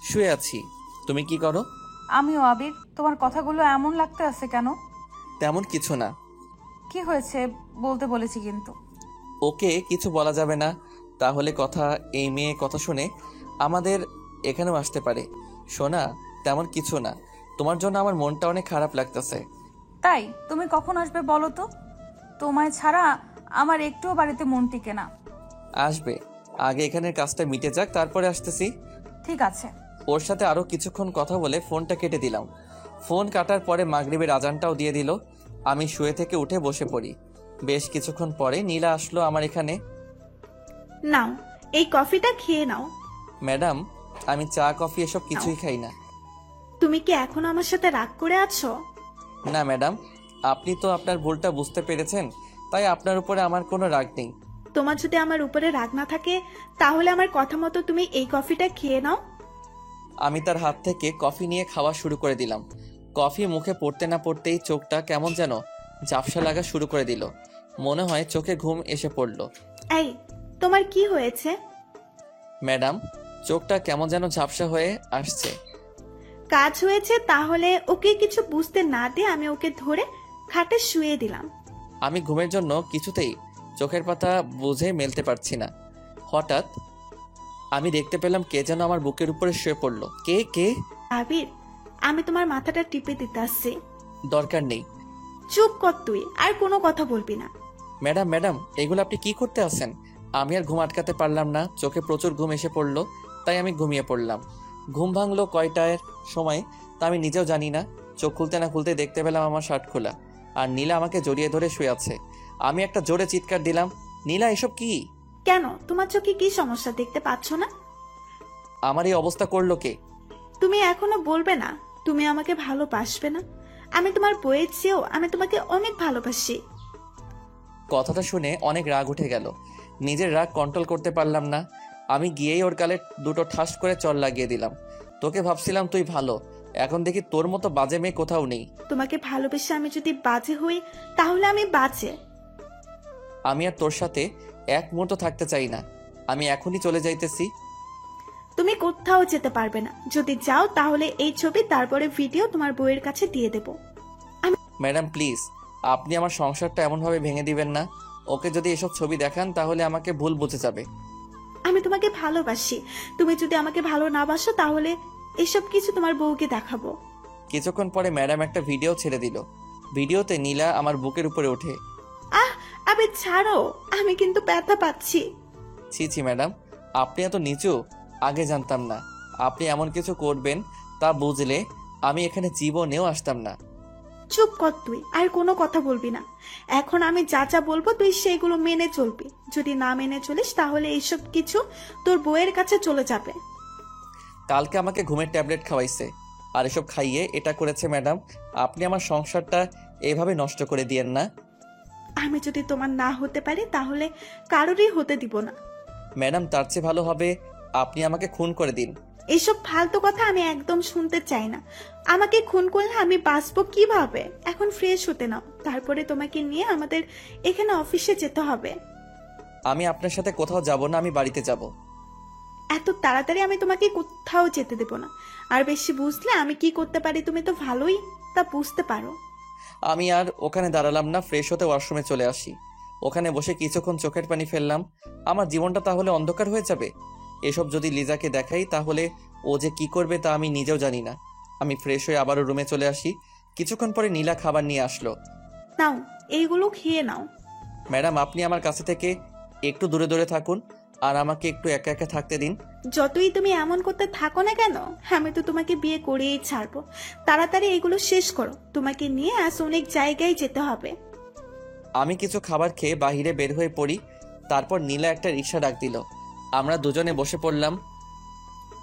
শুয়ে আছি। তুমি কি করো? আমিও। আবির, তোমার কথাগুলো এমন লাগতে আছে কেন? তেমন কিছু না। কি হয়েছে বলতে বলেছি কিন্তু। ওকে কিছু বলা যাবে না, তাহলে কথা এই মেয়ে কথা শুনে আমাদের এখানেও আসতে পারে। শোনা, তেমন কিছু না। তোমার জন্য আমার মনটা অনেক খারাপ লাগতেছে। তাই তুমি কখন আসবে বলো তো? তোমায় ছাড়া আমার একটুও বাড়িতে মন টিকে না। আসবে, আগে এখানের কাজটা মিটে যাক, তারপরে আসতেছি। ঠিক আছে। ওর সাথে আরো কিছুক্ষণ কথা বলে ফোনটা কেটে দিলাম। ফোন কাটার পরে মাগরিবের আজানটাও দিয়ে দিল। আমি শুয়ে থেকে উঠে বসে পড়ি। বেশ কিছুক্ষণ পরে নীলা আসলো আমার এখানে। নাও, এই কফিটা খেয়ে নাও। ম্যাডাম, আমি চা কফি এসব কিছুই খাই না। তুমি কি এখনো আমার সাথে রাগ করে আছো? না ম্যাডাম, আপনি তো আপনার ভুলটা বুঝতে পেরেছেন, তাই আপনার উপরে আমার কোনো রাগ নেই। তোমার যদি আমার উপরে রাগ না থাকে তাহলে আমার কথা মতো তুমি এই কফিটা খেয়ে নাও। আমি তার হাত থেকে কফি নিয়ে খাওয়া শুরু করে দিলাম। কফি মুখে পড়তে না পড়তেই চোখটা কেমন যেন ঝাপসা লাগা শুরু করে দিল। মনে হয় চোখে ঘুম এসে পড়ল। এই, তোমার কি হয়েছে? ম্যাডাম, চোখটা কেমন যেন ঝাপসা হয়ে আসছে। কাজ হয়েছে তাহলে ওকে কিছু বুঝতে না দিয়ে আমি ওকে ধরে খাটে শুয়ে দিলাম। আমি ঘুমের জন্য কিছুতেই চোখের পাতা বুঝে মেলতে পারছি না। হঠাৎ আমি দেখতে পেলাম কে যেন আমার বুকের উপরে শুয়ে পড়ল। কে কে? আবির, আমি তোমার মাথাটা টিপে দিতে আসছি। দরকার নেই। চুপ কর তুই, আর কোনো কথা বলবি না। ম্যাডাম ম্যাডাম, এগুলো আপনি কি করতে আছেন? আমি আর ঘুম আটকাতে পারলাম না। চোখে প্রচুর ঘুম এসে পড়লো, তাই আমি ঘুমিয়ে পড়লাম। ঘুম ভাঙলো কয়টার সময় তা আমি নিজেও জানি না। চোখ খুলতে না খুলতে দেখতে পেলাম আমার শার্ট খোলা, আর নীলা আমাকে জড়িয়ে ধরে শুয়ে আছে। আমি একটা জোরে চিৎকার দিলাম, নীলা এসব কি? কেন, তোমার চোখে কি সমস্যা, দেখতে পাচ্ছ না? আমার এই অবস্থা করলো কে? তুমি এখনো বলবে না তুমি আমাকে ভালোবাসবে না? আমি তোমার বইয়ের চেয়েও আমি তোমাকে অনেক ভালোবাসি। কথাটা শুনে অনেক রাগ উঠে গেল। নিজের রাগ কন্ট্রোল করতে পারলাম না। আমি গিয়েই ওর গালে দুটো ঠাস করে চড় লাগিয়ে দিলাম। তোকে ভাবছিলাম তুই ভালো, এখন দেখি তোর মতো বাজে মেয়ে কোথাও নেই। তোমাকে ভালোবেসে আমি যদি বাজে হই তাহলে আমি বাজে। আমি আর তোর সাথে এক মুহূর্ত থাকতে চাই না। আমি এখনই চলে যাইতেছি। তুমি কোথাও যেতে পারবে না। যদি যাও তাহলে এই ছবি তারপরে ভিডিও তোমার বউয়ের কাছে দিয়ে দেব। ম্যাডাম প্লিজ, আপনি আমার সংসারটা এমনভাবে ভেঙে দিবেন না। ওকে যদি এসব ছবি দেখান তাহলে আমাকে ভুল বুঝে যাবে। আমি তোমাকে ভালোবাসি। তুমি যদি আমাকে ভালো না বাসো তাহলে এসব কিছু তোমার বউকে দেখাবো। কিছুক্ষণ পরে ম্যাডাম একটা ভিডিও ছেড়ে দিল। ভিডিওতে নীলা আমার বুকের উপরে ওঠে। আহ, আবে ছাড়ো, আমি কিন্তু ব্যথা পাচ্ছি। ছি ছি ম্যাডাম, আপনি এত নিচু আগে জানতাম না। আপনি এমন কিছু করবেন তা বুঝলে আমি এখানে জীবনেও আসতাম না। চুপ কর তুই, আর কোনো কথা বলবি না। এখন আমি যা যা বলবো তুই সেগুলো মেনে চলবি। যদি না মেনে চলিস তাহলে এইসব কিছু তোর বউয়ের কাছে চলে যাবে। কালকে আমাকে ঘুমের ট্যাবলেট খাওয়াইছে, আর এসব খাইয়ে এটা করেছে। ম্যাডাম, আপনি আমার সংসারটা এভাবে নষ্ট করে দিয়েন না। আমি যদি তোমার না হতে পারি তাহলে কারোরই হতে দিব না। ম্যাডাম, তার চেয়ে ভালো হবে আপনি আমাকে খুন করে দিন। এইসব ফালতু কথা আমি একদম শুনতে চাই না। আমাকে খুন করলে আমি বাঁচবো কিভাবে? এখন ফ্রেশ হতে নাও, তারপরে তোমাকে নিয়ে আমাদের এখানে অফিসে যেতে হবে। আমি আপনার সাথে কোথাও যাব না, আমি বাড়িতে যাব। এত তাড়াতাড়ি আমি তোমাকে কোথাও যেতে দেব না। আর বেশি বুঝলে আমি কি করতে পারি তুমি তো ভালোই তা বুঝতে পারো। আমি আর ওখানে দাঁড়ালাম না, ফ্রেশ হতে ওয়াশরুমে চলে আসি। ওখানে বসে কিছুক্ষণ চোখের পানি ফেললাম। আমার জীবনটা তাহলে অন্ধকার হয়ে যাবে। এসব যদি লিজাকে দেখাই তাহলে ও যে কি করবে তা আমি নিজেও জানি না। আমি ফ্রেশ হয়ে আবারও রুমে চলে আসি। কিছুক্ষণ পরে নীলা খাবার নিয়ে আসলো। নাও, এইগুলো খেয়ে নাও। ম্যাডাম, আপনি আমার কাছে থেকে একটু দূরে দূরে থাকুন, আর আমাকে একটু একা একা থাকতে দিন। যতই তুমি এমন করতে থাকো না কেন, আমি তো তোমাকে বিয়ে করেই ছাড়বো। তাড়াতাড়ি এগুলো শেষ করো, তোমাকে নিয়ে আজ অনেক জায়গায় যেতে হবে। আমি কিছু খাবার খেয়ে বাহিরে বের হয়ে পড়ি। তারপর নীলা একটা রিক্সা ডাক দিল। আমরা দুজনে বসে পড়লাম।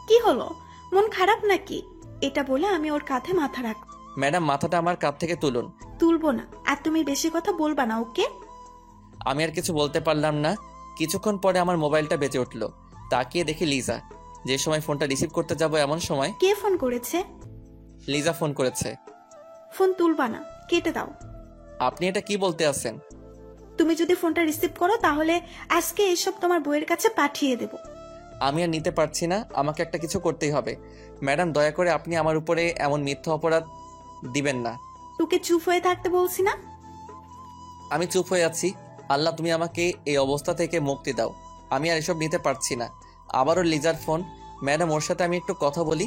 কি হলো, মন খারাপ নাকি? এটা বলে আমি ওর কাঁধে মাথা রাখ। ম্যাডাম, মাথাটা আমার কাঁধ থেকে তুলুন। তুলবো না, আর তুমি বেশি কথা বলবা না, ওকে? আমি আর কিছু বলতে পারলাম না। কিছুক্ষণ পরে আমার মোবাইলটা বেজে উঠল। তাকিয়ে দেখি লিজা। যে সময় ফোনটা রিসিভ করতে যাব এমন সময়। কে ফোন করেছে? লিজা ফোন করেছে। ফোন তুলবা না, কেটে দাও। আপনি এটা কি বলতে আছেন? তুমি যদি ফোনটা রিসিভ করো তাহলে আজকে এসব তোমার বউয়ের কাছে পাঠিয়ে দেব। আমি আর নিতে পারছি না, আমাকে একটা কিছু করতেই হবে। ম্যাডাম, দয়া করে আপনি আমার উপরে এমন মিথ্যা অপরাধ দিবেন না। তোকে চুপ হয়ে থাকতে বলছি না? আমি চুপ হয়ে আছি। আল্লাহ, তুমি আমাকে এই অবস্থা থেকে মুক্তি দাও। আমি আর এসব নিতে পারছি না। আবারও লিজার ফোন। ম্যাডাম, ওর সাথে আমি একটু কথা বলি।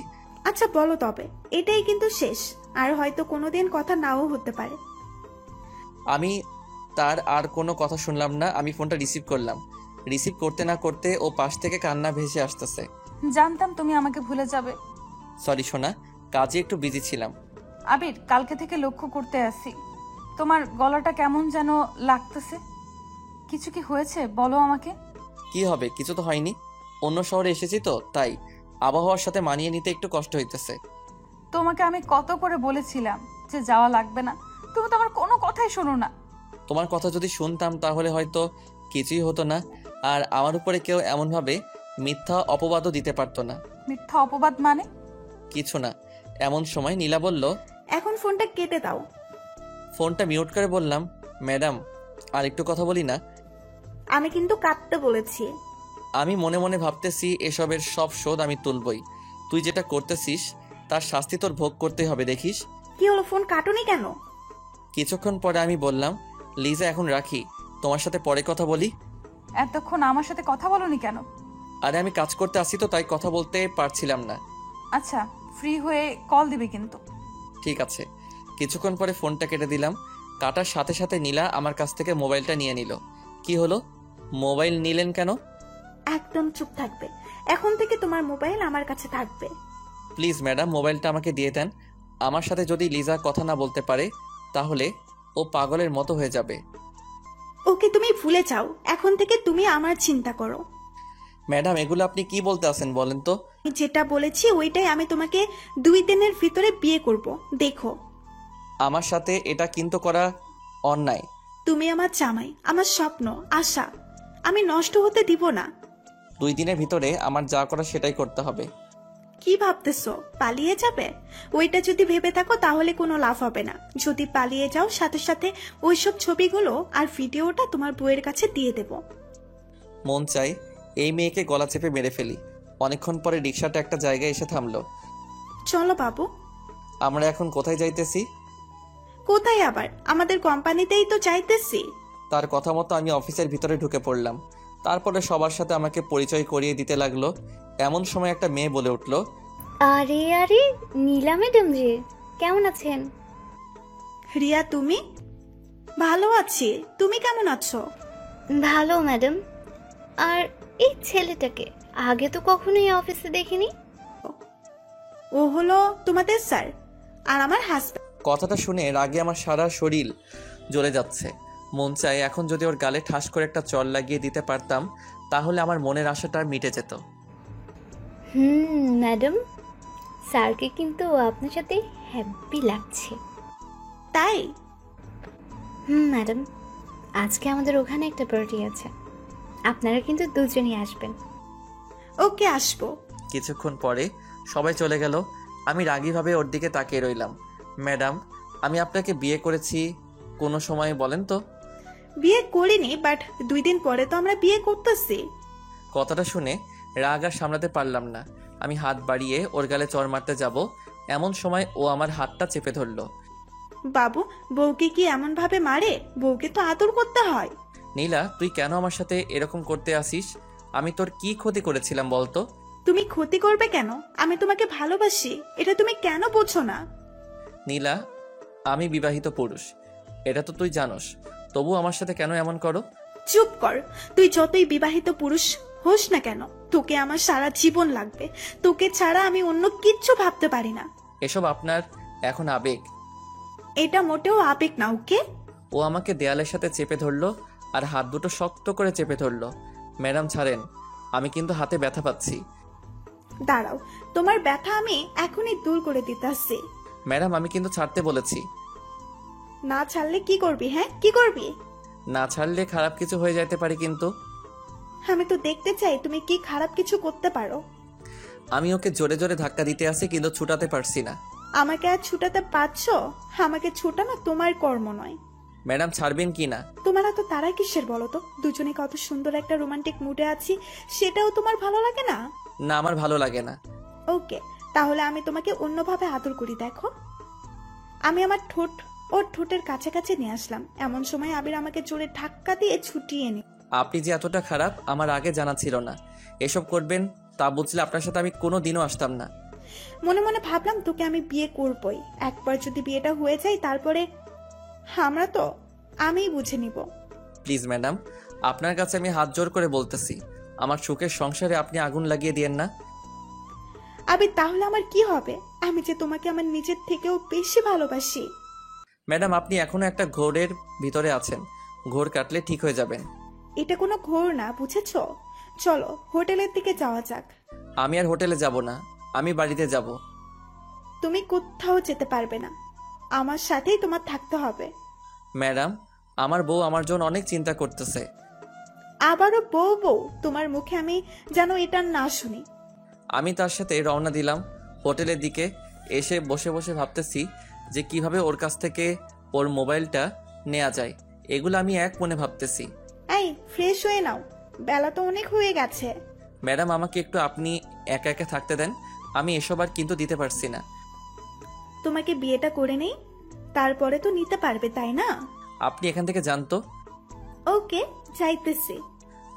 আচ্ছা বলো তবে, এটাই কিন্তু শেষ, আর হয়তো কোনোদিন কথা নাও হতে পারে। আমি তার আর কোনো কথা শুনলাম না। আমি ফোনটা রিসিভ করলাম। রিসিভ করতে না করতে ও পাশ থেকে কান্না ভেসে আসতেছে। জানতাম তুমি আমাকে ভুলে যাবে। সরি সোনা, কাজে একটু বিজি ছিলাম। আবির, কালকে থেকে লক্ষ্য করতে আসি, তোমার গলাটা কেমন যেন লাগতেছে। কিছু কি হয়েছে বলো আমাকে। কি হবে? কিছু তো হয়নি। অন্য শহরে এসেছি তো, তাই আবহাওয়ার সাথে মানিয়ে নিতে একটু কষ্ট হইতেছে। তোমাকে আমি কত করে বলেছিলাম যে যাওয়া লাগবে না, তুমি তো আমার কোনো কথাই শোনো না। তোমার কথা যদি শুনতাম তাহলে হয়তো কিছুই হতো না, আর আমার উপরে কেউ এমনভাবে মিথ্যা অপবাদও দিতে পারতো না। মিথ্যা অপবাদ মানে? কিছু না। এমন সময় নীলা বলল, এখন ফোনটা কেটে দাও। ফোনটা মিউট করে বললাম, ম্যাডাম আর একটু কথা বলি না? আমি কিন্তু কাটতে বলেছি। আমি মনে মনে ভাবতেছি এসবের সব শোধ আমি তুলবই। তুই যেটা করতেছিস তার শাস্তি তোর ভোগ করতে হবে, দেখিস। কি হলো, ফোন কাটুনি কেন? কিছুক্ষণ পরে আমি বললাম, লিজা এখন রাখি, তোমার সাথে পরে কথা বলি। এতক্ষণ আমার সাথে কথা বলনি কেন? আরে আমি কাজ করতে আসি তো, তাই কথা বলতে পারছিলাম না। আচ্ছা, ফ্রি হয়ে কল দিবে কিন্তু। ঠিক আছে। কিছুক্ষণ পরে ফোনটা কেটে দিলাম। কাটার সাথে সাথে নীলা আমার কাছ থেকে মোবাইলটা নিয়ে নিল। কি হলো? মোবাইল নিলেন কেন? একদম চুপ থাকবে। এখন থেকে তোমার মোবাইল আমার কাছে থাকবে। প্লিজ ম্যাডাম, মোবাইলটা আমাকে দিয়ে দেন। আমার সাথে যদি লিজা কথা না বলতে পারে তাহলে ও পাগলের মতো হয়ে যাবে। ওকে তুমি ভুলে যাও, এখন থেকে তুমি আমার চিন্তা করো। ম্যাডাম, এগুলো আপনি কি বলতে আছেন বলেন তো? আমি যেটা বলেছি ওইটাই, আমি তোমাকে 2 দিনের ভিতরে বিয়ে করব, দেখো। আমার সাথে এটা কিন্তু করা অন্যায়। তুমি আমার জামাই, আমার স্বপ্ন, আশা, আমি নষ্ট হতে দিব না। 2 দিনের ভিতরে আমার যা করা সেটাই করতে হবে। কি ভাবতেছো, পালিয়ে যাবে? ওইটা যদি ভেবে থাকো তাহলে কোনো লাভ হবে না। যদি পালিয়ে যাও, সাথে সাথে ওইসব ছবিগুলো আর ভিডিওটা তোমার বউয়ের কাছে দিয়ে দেব। মন চাই এই মেয়েকে গলা চেপে মেরে ফেলি। অনেকক্ষণ পরে রিক্সাটা একটা জায়গায় এসে থামলো। চলো বাবু। আমরা এখন কোথায় যাইতেছি? কোথায় আবার? আমাদের কোম্পানিতেই তো চাইতেছি। তার কথা মতো আমি অফিসের ভিতরে ঢুকে পড়লাম। তারপরে সবার সাথে আমাকে পরিচয় করিয়ে দিতে লাগলো। এমন সময় একটা মেয়ে বলে উঠল, আরে আরে, নীলা ম্যাডাম যে, কেমন আছেন? রিয়া, তুমি? ভালো আছি, তুমি কেমন আছো? ভালো ম্যাডাম। আর এই ছেলেটাকে আগে তো কখনোই অফিসে দেখিনি। ও হলো তোমাদের স্যার, আর আমার হাজব্যান্ড। কথাটা শুনে রাগে আমার সারা শরীর জ্বলে যাচ্ছে। মন চায় এখন যদি ওর গালে ঠাস করে একটা চল লাগিয়ে দিতে পারতাম তাহলে আমার মনের আশাটা মিটে যেত। ম্যাডাম, স্যারকে কিন্তু আপনার সাথে হ্যাপি লাগছে। তাই? ম্যাডাম, আজকে আমাদের ওখানে একটা পার্টি আছে, আপনারা কিন্তু দুজনই আসবেন। ওকে, আসবো। কিছুক্ষণ পরে সবাই চলে গেল। আমি রাগীভাবে ওর দিকে তাকিয়ে রইলাম। ম্যাডাম, আমি আপনাকে বিয়ে করেছি কোনো সময় বলেন তো? বিয়ে করিনি, বাট 2 দিন পরে তো আমরা বিয়ে করতেছি। কথাটা শুনে রাগ আর সামলাতে পারলাম না। আমি হাত বাড়িয়ে ওর গালে চড় মারতে যাব, এমন সময় ও আমার হাতটা চেপে ধরলো। বাবু, বউকে কি এমন ভাবে মারে? বউকে তো আদর করতে হয়। নীলা, তুই কেন আমার সাথে এরকম করতে আসিস? আমি তোর কি ক্ষতি করেছিলাম বলতো? তুমি ক্ষতি করবে কেন? আমি তোমাকে ভালোবাসি, এটা তুমি কেন বোঝো না? নীলা, আমি বিবাহিত পুরুষ, এটা তো তুই জানোস, তবু আমার সাথে কেন এমন করো? চুপ কর। তুই যতই বিবাহিত পুরুষ হোস না কেন, তোকে আমার সারা জীবন লাগবে। তোকে ছাড়া আমি অন্য কিচ্ছু ভাবতে পারি না। এসব আপনার এখন আবেগ। এটা মোটেও আবেগ না, ওকে? ও আমাকে দেয়ালের সাথে চেপে ধরলো আর হাত দুটো শক্ত করে চেপে ধরলো। ম্যাডাম ছাড়েন, আমি কিন্তু হাতে ব্যথা পাচ্ছি। দাঁড়াও, তোমার ব্যথা আমি এখনই দূর করে দিতেছি। ম্যাডাম, আমি কিন্তু ছাড়তে বলেছি। না ছাড়লে কি করবি? হ্যাঁ, কি করবি? না ছাড়লে খারাপ কিছু হয়ে যেতে পারে কিন্তু। আমি তো দেখতে চাই তুমি কি খারাপ কিছু করতে পারো। আমি ওকে জোরে জোরে ধাক্কা দিতে আসি কিন্তু ছুটাতে পারছি না। আমাকে আর ছুটাতে পারছো? আমাকে ছুটানো তোমার কর্ম নয়। ম্যাডাম ছাড়বেন কি না? তোমার এত তারা কিসের বলো তো? দুজনে কত সুন্দর একটা রোমান্টিক মুডে আছি, সেটাও তোমার ভালো লাগে না? না, আমার ভালো লাগে না। ওকে, তাহলে আমি তোমাকে অন্যভাবে আদর করি। দেখো, আমি আমার ঠোঁট ওর ঠোঁটের কাছাকাছি নিয়ে আসলাম, এমন সময় আবির আমাকে জোরে ধাক্কা দিয়ে ছুটিয়ে নি। আপনি যে এতটা খারাপ আমার আগে জানা ছিল না। এসব করবেন তা বুঝলে আপনার সাথে আমি কোনো দিনও আসতাম না। মনে মনে ভাবলাম তোকে আমি বিয়ে করবই, একবার যদি বিয়েটা হয়ে যায় তারপরে আমিই বুঝে নিব। প্লিজ ম্যাডাম, আপনার কাছে আমি হাত জোর করে বলতেছি, আমার সুখের সংসারে আপনি আগুন লাগিয়ে দিয়েন না। আবির, তাহলে আমার কি হবে? আমি যে তোমাকে আমার নিজের থেকেও বেশি ভালোবাসি। ম্যাডাম, আপনি এখনো একটা ঘোরের ভিতরে আছেন। ঘোর কাটলে ঠিক হয়ে যাবেন। এটা কোনো ঘোর না, বুঝেছো? চলো হোটেলের দিকে যাওয়া যাক। আমি আর হোটেলে যাব না, আমি বাড়িতে যাব। তুমি কোথাও যেতে পারবে না, আমার সাথেই তোমার থাকতে হবে। ম্যাডাম, আমার বউ আমার জন্য অনেক চিন্তা করতেছে। আবারও বউ বউ? তোমার মুখে আমি যেন এটা না শুনি। আমি তার সাথে রওনা দিলাম হোটেলের দিকে। এসে বসে বসে ভাবতেছি যে কিভাবে ওর কাছ থেকে ওর মোবাইলটা নেওয়া যায়। এগুলো আমি এক মনে ভাবতেছি। এই, ফ্রেশ হয়ে নাও, বেলা তো অনেক হয়ে গেছে। ম্যাডাম, আমাকে একটু আপনি একা একা থাকতে দেন, আমি এসব আর কিন্তু দিতে পারছি না। তোমাকে বিয়েটা করে নেই, তারপরে তো নিতে পারবে, তাই না? আপনি এখান থেকে জানতো। ওকে, যাইতেছি।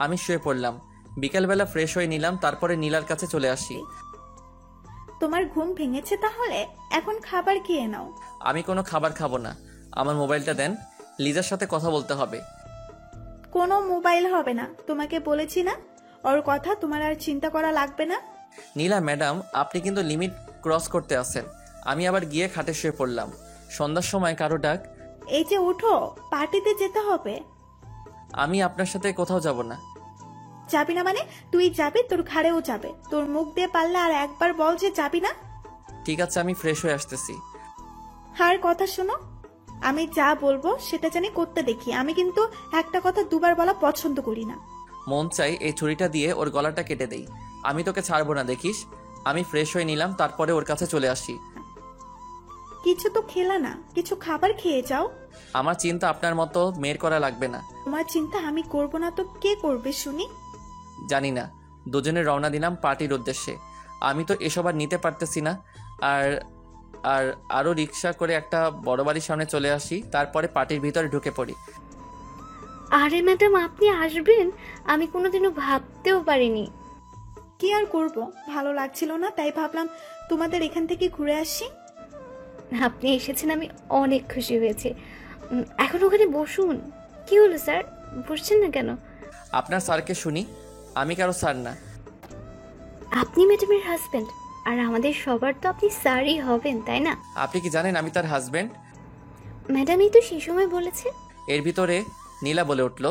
আমি শুয়ে পড়লাম। বিকালবেলা ফ্রেশ হয়ে নিলাম, তারপরে নীলার কাছে চলে আসি। তোমার ঘুম ভেঙেছে তাহলে? এখন খাবার খেয়ে নাও। আমি কোনো খাবার খাবো না, আমার মোবাইলটা দেন, লিজার সাথে কথা বলতে হবে। কোনো মোবাইল হবে না, তোমাকে বলেছি না? ওর কথা তোমার আর চিন্তা করা লাগবে না। নীলা ম্যাডাম, আপনি কিন্তু লিমিট ক্রস করতে আসেন। আমি আবার গিয়ে খাটে শুয়ে পড়লাম। সন্ধ্যার সময় কারো ডাক। এই যে ওঠো, পার্টিতে যেতে হবে। আমি আপনার সাথে কোথাও যাব না। যাবি না মানে? তুই যাবি, তোর ঘাড়েও যাবে। তোর মুখ দিয়ে পারলে আর একবার বল যে যাবি না। ঠিক আছে, আমি ফ্রেশ হয়ে আসতেছি। আর কথা শোনো, আমি যা বলবো সেটা জানি করতে দেখি। আমি কিন্তু একটা কথা দুবার বলা পছন্দ করি না। মন চাই এই ছুরিটা দিয়ে ওর গলাটা কেটে দেই। আমি তোকে ছাড়বো না, দেখিস। আমি ফ্রেশ হয়ে নিলাম, তারপরে ওর কাছে চলে আসি। কিছু তো খেলা না, কিছু খাবার খেয়ে যাও। আমার চিন্তা আপনার মতো মেয়ের করা লাগবে না। তোমার চিন্তা আমি করব না তো কে করবে শুনি? জানি না। দুজনে রওনা দিলাম পার্টির উদ্দেশ্যে। আমি তো এসব আর নিতে পারতেছি না। আর আর আরও রিক্সা করে একটা বড় বাড়ির সামনে চলে আসি, তারপরে পার্টির ভিতরে ঢুকে পড়ি। আরে ম্যাডাম, আপনি আসবেন আমি কোনোদিনও ভাবতেও পারিনি। কি আর করব, ভালো লাগছিল না, তাই ভাবলাম তোমাদের এখান থেকে ঘুরে আসি। আপনি এসেছেন, আমি অনেক খুশি হয়েছি। এখন ওখানে বসুন। কি হলো স্যার, বসছেন না কেন? আপনার স্যারকে শুনি, আমি কারো স্যার না। আপনি ম্যাডামের হাজব্যান্ড, আর আমাদের সবার তো আপনি স্যারই হবেন, তাই না? আপনি কি জানেন আমি তার হাজবেন্ড? ম্যাডামই তো সেই সময় বলেছে। এর ভিতরে নীলা বলে উঠল,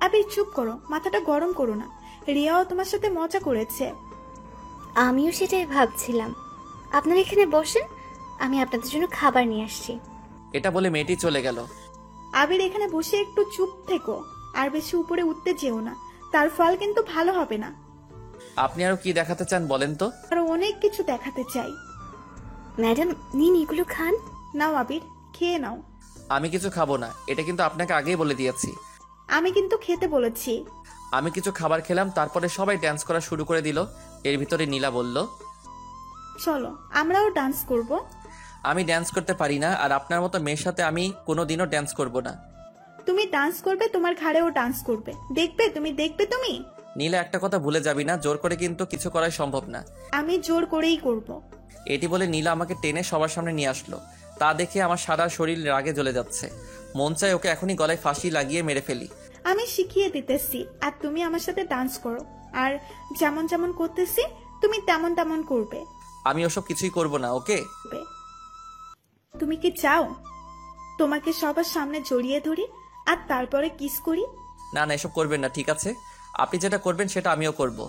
আবির চুপ করো, মাথাটা গরম করো না। রিয়াও তোমার সাথে মজা করেছে। আমিও সেটাই ভাবছিলাম। আপনারা এখানে বসেন, আমি আপনাদের জন্য খাবার নিয়ে আসছি। এটা বলে মেয়েটি চলে গেল। আবির, এখানে বসে একটু চুপ থেকো, আর বেশি উপরে উঠতে যেও না, তার ফল কিন্তু ভালো হবে না। আপনি আরো কি দেখাতে চান বলেন তো? আরো অনেক কিছু দেখাতে চাই। ম্যাডাম নিন, এগুলো খান। নাও আবির, খেয়ে নাও। আমি কিছু খাবো না, এটা কিন্তু আপনাকে আগেই বলে দিয়েছি। আমি কিন্তু খেতে বলেছি। আমি কিছু খাবার খেলাম, তারপরে সবাই ডান্স করা শুরু করে দিল। এর ভিতরে নীলা বলল, চলো আমরাও ডান্স করব। আমি ডান্স করতে পারি না, আর আপনার মতো মেয়ের সাথে আমি কোনোদিনও ডান্স করব না। তুমি ডান্স করবে, তোমার ঘাড়েও ডান্স করবে, দেখবে তুমি, দেখবে তুমি। নীলা, একটা কথা ভুলে যাবি না, জোর করে কিন্তু কিছু করাই সম্ভব না। আমি জোর করেই করব। এটি বলে নীলা আমাকে টেনে সবার সামনে নিয়ে আসলো। তা দেখে আমার সারা শরীর রাগে জ্বলে যাচ্ছে। মন চায় ওকে এখনই গলায় ফাঁসি লাগিয়ে মেরে ফেলি। আমি শিখিয়ে দিতেছি, আর তুমি আমার সাথে ডান্স করো, আর যেমন যেমন করতেছি তুমি তেমন তেমন করবে। আমি ওসব কিছুই করব না, ওকে? তুমি কি চাও তোমাকে সবার সামনে জড়িয়ে ধরি আর তারপরে কিস করি? না না, এসব করবেন না, ঠিক আছে? আপনি যেটা করবেন সেটা আমিও করব।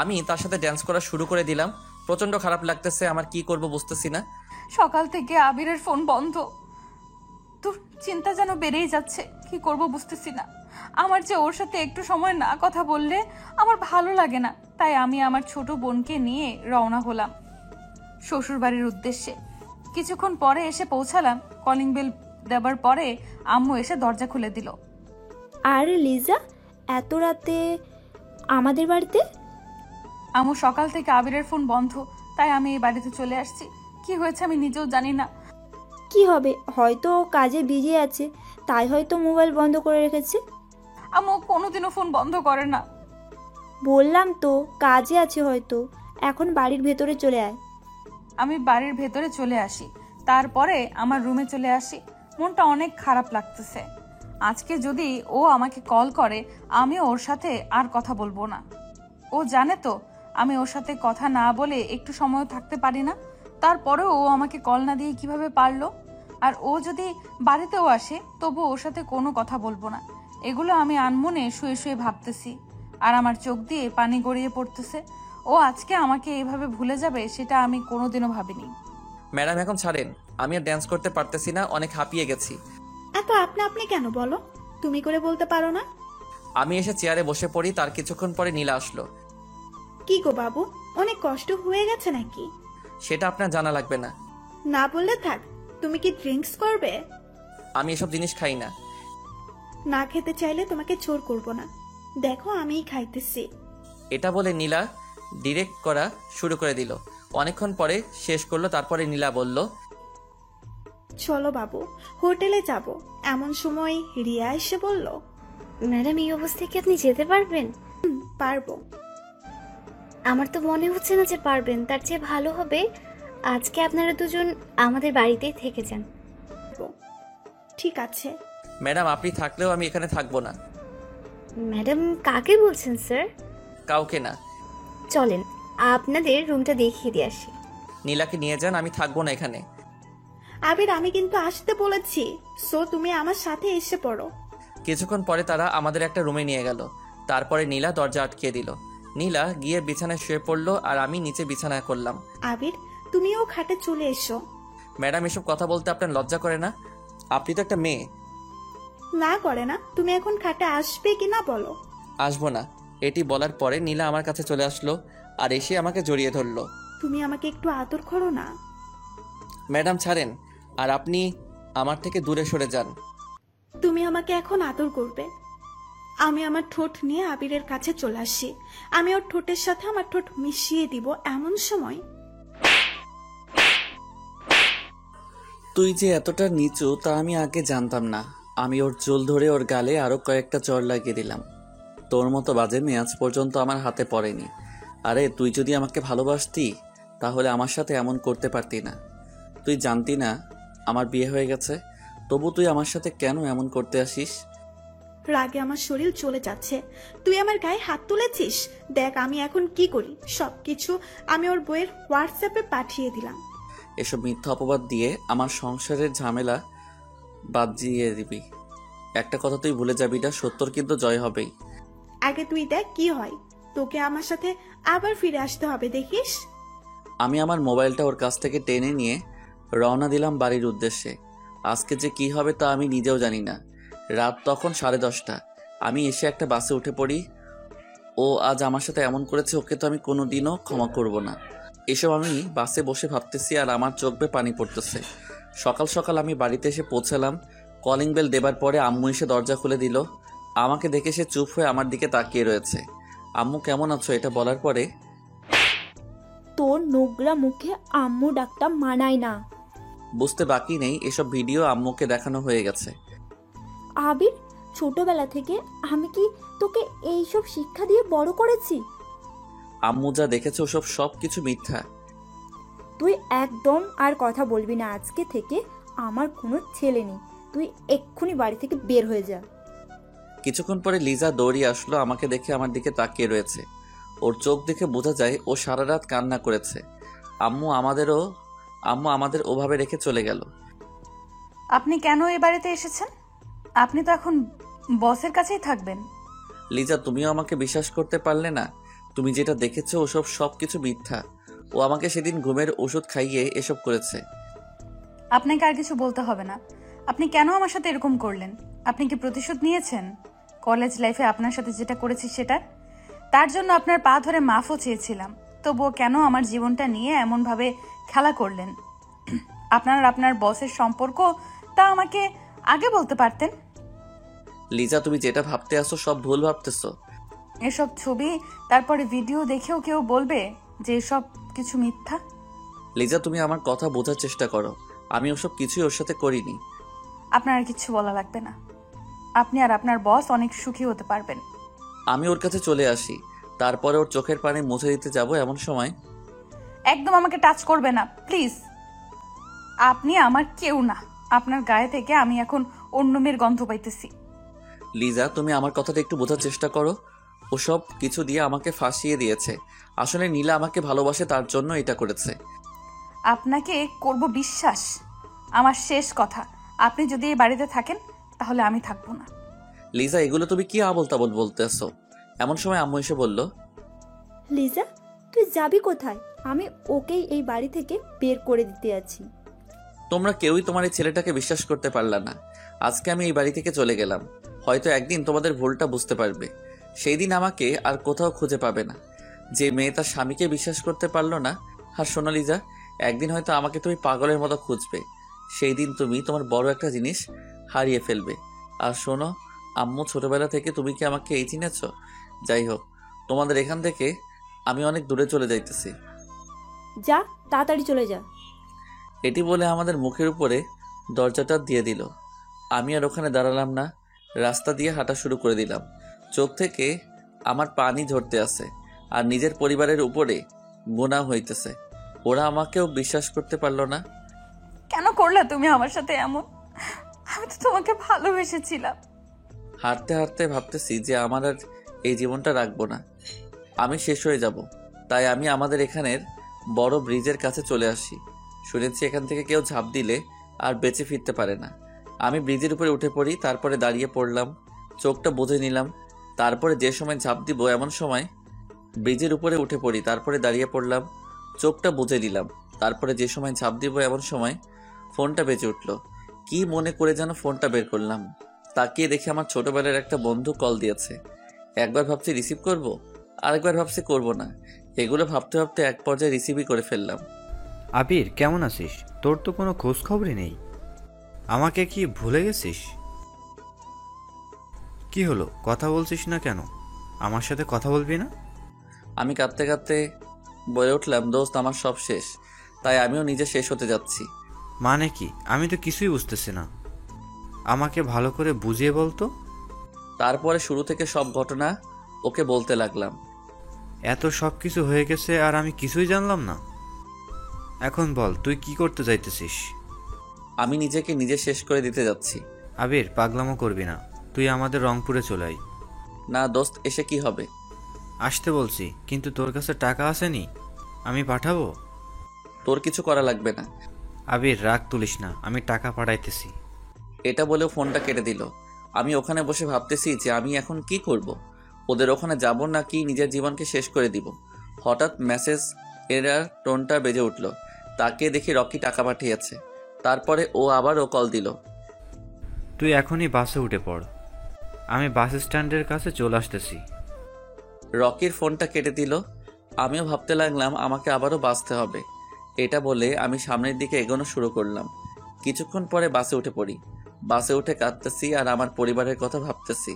আমি তার সাথে ডান্স করা শুরু করে দিলাম। প্রচন্ড খারাপ লাগতেছে, আমার কি করব বুঝতেছি না। সকাল থেকে আবিরের ফোন বন্ধ, তোর চিন্তা যেন বেড়েই যাচ্ছে। কি করব বুঝতেছি না। আমার যে ওর সাথে একটু সময় না কথা বললে আমার ভালো লাগে না, তাই আমি আমার ছোট বোনকে নিয়ে রওনা হলাম শ্বশুর বাড়ির উদ্দেশ্যে। কিছুক্ষণ পরে এসে পৌঁছালাম, কলিং বেল দেবার পরে আম্মু এসে দরজা খুলে দিল। আর লিজা এত রাতে আমাদের বাড়িতে? আম্মু সকাল থেকে আবিরের ফোন বন্ধ, তাই আমি এই বাড়িতে চলে আসছি। কি হয়েছে আমি নিজেও জানি না। কি হবে, হয়তো ও কাজে বিজি আছে, তাই হয়তো মোবাইল বন্ধ করে রেখেছে। আম্মু কোনোদিনও ফোন বন্ধ করে না। বললাম তো কাজে আছে হয়তো। এখন বাড়ির ভেতরে চলে আয়। আমি বাড়ির ভেতরে চলে আসি, তারপরে আমার রুমে চলে আসি। মনটা অনেক খারাপ লাগতেছে। আজকে যদি ও আমাকে কল করে, আমি ওর সাথে আর কথা বলবো না। ও জানে তো আমি ওর সাথে কথা না বলে একটু সময় থাকতে পারি না। তারপরেও ও আমাকে কল না দিয়ে কিভাবে পারলো? আর ও যদি বাড়িতেও আসে, তবু ওর সাথে কোনো কথা বলবো না। এগুলো আমি আনমনে শুয়ে শুয়ে ভাবতেছি, আর আমার চোখ দিয়ে পানি গড়িয়ে পড়তেছে। ও আজকে আমাকে এভাবে ভুলে যাবে, সেটা আমি কোনোদিনও ভাবিনি। ম্যাডাম এখন ছাড়েন, আমি আর ড্যান্স করতে পারতেছি না, অনেক হাঁপিয়ে গেছি। এত আপনি আপনি কেন বলো? তুমি করে বলতে পারো না? আমি এসে চেয়ারে বসে পড়ি, তার কিছুক্ষণ পরে নীলা আসলো। কি গো বাবু, অনেক কষ্ট হয়ে গেছে নাকি? সেটা আপনার জানা লাগবে না। না বললে থাক। তুমি কি ড্রিঙ্কস করবে? আমি এসব জিনিস খাই না। না খেতে চাইলে তোমাকে জোর করব না। দেখো আমিই খাইতেছি। এটা বলে নীলা ডিরেক্ট করা শুরু করে দিল। অনেকক্ষণ পরে শেষ করলো, তারপরে নীলা বলল, চলো বাবু, হোটেলে যাব। এমন সময় রিয়া এসে বলল, ম্যাডাম এই অবস্থায় কি আপনি যেতে পারবেন? পারবো। আমার তো মনে হচ্ছে না যে পারবেন। তার চেয়ে ভালো হবে আজকে আপনারা দুজন আমাদের বাড়িতেই থেকে যান। ঠিক আছে। ম্যাডাম আপনি থাকলেও আমি এখানে থাকবো না। ম্যাডাম কাকে বলছেন স্যার? কাউকে না। চলেন আপনাদের রুমটা দেখিয়ে দিয়ে আসি। নীলাকে নিয়ে যান, আমি থাকবো না এখানে। আবির আমি কিন্তু আসতে বলেছি, সো তুমি আমার সাথে এসে পড়ো। কিছুক্ষণ পরে তারা আমাদের একটা রুমে নিয়ে গেল। তারপরে নীলা দরজা আটকে দিল। নীলা গিয়ে বিছানায় শুয়ে পড়লো, আর আমি নিচে বিছানায় করলাম। আবির তুমিও খাটে চলে এসো। ম্যাডাম এসব কথা বলতে আপনার লজ্জা করে না? আপনি তো একটা মেয়ে। না করে না। তুমি এখন খাটে আসবে কিনা বলো? আসবো না। এটি বলার পরে নীলা আমার কাছে চলে আসলো আর এসে আমাকে জড়িয়ে ধরলো। তুমি আমাকে একটু আদর করো না। ম্যাডাম ছাড়েন, আর আপনি আমার থেকে দূরে সরে যান। তুমি আমাকে এখন আদর করবে। আমি আমার ঠোঁট নিয়ে আবিরের কাছে চলে আসি। আমি ওর ঠোঁটের সাথে আমার ঠোঁট মিশিয়ে দিব। এমন সময় তুই যে এতটা নিচু তা আমি আগে জানতাম না। আমি ওর চুল ধরে ওর গালে আরো কয়েকটা চড় লাগিয়ে দিলাম। তোর মতো বাজে মেয়ে আজ পর্যন্ত আমার হাতে পড়েনি। আরে তুই যদি আমাকে ভালোবাসতি তাহলে আমার সাথে এমন করতে পারতি না। তুই জানতি না আমার বিয়ে হয়ে গেছে, তবু তুই আমার সাথে কেন এমন করতে আসিস? রাগে আমার শরীর চলে যাচ্ছে। তুই আমার গায়ে হাত তুলেছিস। দেখ আমি এখন কি করি। সবকিছু আমি ওর বইয়ের হোয়াটসঅ্যাপে পাঠিয়ে দিলাম। এসব মিথ্যা অপবাদ দিয়ে আমার সংসারের ঝামেলা বাজিয়ে দিবি। একটা কথা তুই ভুলে যাবি না, সত্যর কিন্তু জয় হবেই। আগে তুই দেখ কি হয়। তোকে আমার সাথে আবার ফিরে আসতে হবে, দেখিস। আমি আমার মোবাইলটা ওর কাছ থেকে টেনে নিয়ে রওনা দিলাম বাড়ির উদ্দেশ্যে। আজকে যে কি হবে তা আমি নিজেও জানি না। রাত তখন 10:30। আমি এসে একটা বাসে উঠে পড়ি। ও আজ আমার সাথে এমন করেছে, ওকে তো আমি কোনোদিনও ক্ষমা করব না। এসব আমি বাসে বসে ভাবতেছি আর আমার চোখ বেয়ে পানি পড়তেছে। সকাল সকাল আমি বাড়িতে এসে পৌঁছালাম। কলিং বেল দেবার পরে আম্মু এসে দরজা খুলে দিল। আমাকে দেখে সে চুপ হয়ে আমার দিকে তাকিয়ে রয়েছে। আম্মু কেমন আছো এটা বলার পরে, তোর নোংরা মুখে আম্মু ডাকটা মানায় না। বুঝতে বাকি নেই এসব ভিডিও আম্মুকে দেখানো হয়ে গেছে। আবির, ছোটবেলা থেকে আমি কি তোকে এইসব শিক্ষা দিয়ে বড় করেছি? আম্মু যা দেখেছে ওসব সব কিছু মিথ্যা। তুই একদম আর কথা বলবি না। আজকে থেকে আমার কোনো ছেলে নেই। তুই এক্ষুনি বাড়ি থেকে বের হয়ে যা। কিছুক্ষণ পরে লিজা দৌড়িয়ে আসলো। আমাকে দেখে আমার দিকে তাকিয়ে রয়েছে। ওর চোখ দেখে বোঝা যায় ও সারা রাত কান্না করেছে। আম্মু আমাদের ওভাবে রেখে চলে গেল। আপনি কেন এই বাড়িতে এসেছেন? আপনি তো এখন বসের কাছেই থাকবেন। লিজা তুমিও আমাকে বিশ্বাস করতে পারলে না? তুমি যেটা দেখেছো ওসব সব কিছু মিথ্যা। ও আমাকে সেদিন ঘুমের ওষুধ খাইয়ে এসব করেছে। আপনাকে আর কিছু বলতে হবে না। আপনি কেন আমার সাথে এরকম করলেন? আপনি কি প্রতিশোধ নিয়েছেন কলেজ লাইফে আপনার সাথে যেটা করেছি সেটা? তার জন্য আপনার পা ধরে মাফও চেয়েছিলাম, তবুও কেন আমার জীবনটা নিয়ে এমনভাবে খেলা করলেন? আপনার বসের সম্পর্ক তা আমাকে আগে বলতে পারতেন। লিজা, তুমি যেটা ভাবতে আসো সব ভুল ভাবতেছো। এসব ছবি তারপরে ভিডিও দেখেও কেউ বলবে যে এসব কিছু মিথ্যা। লিজা, তুমি আমার কথা বোঝার চেষ্টা করো। আমি ওসব কিছুই ওর সাথে করিনি। আপনার আর কিছু বলা লাগবে না। আপনি আর আপনার বস অনেক সুখী হতে পারবেন। আমি ওর কাছে চলে আসি, তারপরে ওর চোখের পানি মুছে দিতে যাব, এমন সময় একদম আমাকে টাচ করবে না প্লিজ। আপনি আমার কেউ না। আপনার গায়ে থেকে আমি এখন অন্য মেয়ের গন্ধ পাইতেছি। লিজা, তুমি আমার কথাটা একটু বোঝার চেষ্টা করো। ওসব কিছু দিয়ে আমাকে ফাঁসিয়ে দিয়েছে। আসলে নীলা আমাকে ভালোবাসে, তার জন্য এটা করেছে। আপনাকে করব বিশ্বাস। আমার শেষ কথা, আপনি যদি এই বাড়িতে থাকেন তাহলে আমি থাকবো না। লিজা, এগুলো তুমি কি আবোল তাবোল বলতেছো? এমন সময় আম্মু এসে বলল, লিজা, তুই যাবি কোথায়? আমি ওকেই এই বাড়ি থেকে বের করে দিতে আছি। তোমরা কেউই তোমার এই ছেলেটাকে বিশ্বাস করতে পারলা না। আজকে আমি এই বাড়ি থেকে চলে গেলাম। হয়তো একদিন তোমাদের ভুলটা বুঝতে পারবে। সেই দিন আমাকে আর কোথাও খুঁজে পাবে না। যে মেয়ে তার স্বামীকে বিশ্বাস করতে পারলো না। আর শোনো লিজা, একদিন হয়তো আমাকে তুমি পাগলের মতো খুঁজবে। সেই দিন তুমি তোমার বড় একটা জিনিস হারিয়ে ফেলবে। আর শোনো আম্মু, ছোটবেলা থেকে তুমি কি আমাকে এই চিনেছ? যাই হোক, তোমাদের এখান থেকে আমি অনেক দূরে চলে যাইতেছি। যা, তাড়াতাড়ি চলে যা। এটি বলে আমাদের মুখের উপরে দরজাটা দিয়ে দিল। আমি আর ওখানে দাঁড়ালাম না, রাস্তা দিয়ে হাঁটা শুরু করে দিলাম। চোখ থেকে আমার পানি ঝরতে আছে, আর নিজের পরিবারের উপরে গুনাহ হইতেছে। ওরা আমাকেও বিশ্বাস করতে পারলো না। কেন করলে তুমি আমার সাথে এমন? আমি তো তোমাকে ভালোবেসেছিলাম। হাঁটতে হাঁটতে ভাবতেছি যে আমার আর এই জীবনটা রাখবো না, আমি শেষ হয়ে যাব। তাই আমি আমাদের এখানের বড় ব্রিজের কাছে চলে আসি। শুনেছি এখান থেকে কেউ ঝাঁপ দিলে আর বেঁচে ফিরতে পারে না। আমি ব্রিজের উপরে উঠে পড়ি, তারপরে দাঁড়িয়ে পড়লাম, চোখটা বুজে নিলাম। তারপরে যে সময় ঝাঁপ দিব এমন সময় ব্রিজের উপরে উঠে পড়ি, তারপরে দাঁড়িয়ে পড়লাম, চোখটা বুজে নিলাম। তারপরে যে সময় ঝাঁপ দিব এমন সময় ফোনটা বেজে উঠল। কি মনে করে যেন ফোনটা বের করলাম, তাকিয়ে দেখি আমার ছোটবেলার একটা বন্ধু কল দিয়েছে। একবার ভাবছি রিসিভ করব, আরেকবার ভাবছি করব না। এগুলো ভাবতে ভাবতে এক পর্যায়ে রিসিভই করে ফেললাম। আবির, কেমন আছিস? তোর তো কোনো খোঁজ খবরই নেই। আমাকে কি ভুলে গেছিস? কি হলো, কথা বলছিস না কেন? আমার সাথে কথা বলবি না? আমি কাঁদতে কাঁদতে বলে উঠলাম, দোস্ত আমার সব শেষ, তাই আমিও নিজে শেষ হতে যাচ্ছি। মানে কি? আমি তো কিছুই বুঝতেছি না। আমাকে ভালো করে বুঝিয়ে বলতো। তারপরে শুরু থেকে সব ঘটনা ওকে বলতে লাগলাম। এত সব কিছু হয়ে গেছে আর আমি কিছুই জানলাম না। এখন বল, তুই কি করতে চাইতেছিস? আমি নিজেকে নিজে শেষ করে দিতে যাচ্ছি। আবির, পাগলামো করবি না। তুই আমাদের রংপুরে চলে আয়। না দোস্ত, এসে কি হবে? আসতে বলছি, কিন্তু তোর কাছে টাকা আসেনি, আমি পাঠাবো। তোর কিছু করা লাগবে না। আবির, রাগ তুলিস না, আমি টাকা পাঠাইতেছি। এটা বলেও ফোনটা কেটে দিল। আমি ওখানে বসে ভাবতেছি যে আমি এখন কি করব। ওদের ওখানে যাব নাকি নিজের জীবনকে শেষ করে দিব। হঠাৎ মেসেজ এর টোনটা বেজে উঠল। তাকে দেখি রকি টাকা পাঠিয়েছে। তারপরে ও আবারও কল দিল। তুই এখনই বাসে উঠে পড়, আমি বাস স্ট্যান্ডের কাছে চলে আসতেছি। রকির ফোনটা কেটে দিল। আমিও ভাবতে লাগলাম আমাকে আবারও বাঁচতে হবে। এটা বলে আমি সামনের দিকে এগোনো শুরু করলাম। কিছুক্ষণ পরে বাসে উঠে পড়ি। বাসে উঠে কাঁদতেছি আর আমার পরিবারের কথা ভাবতেছি।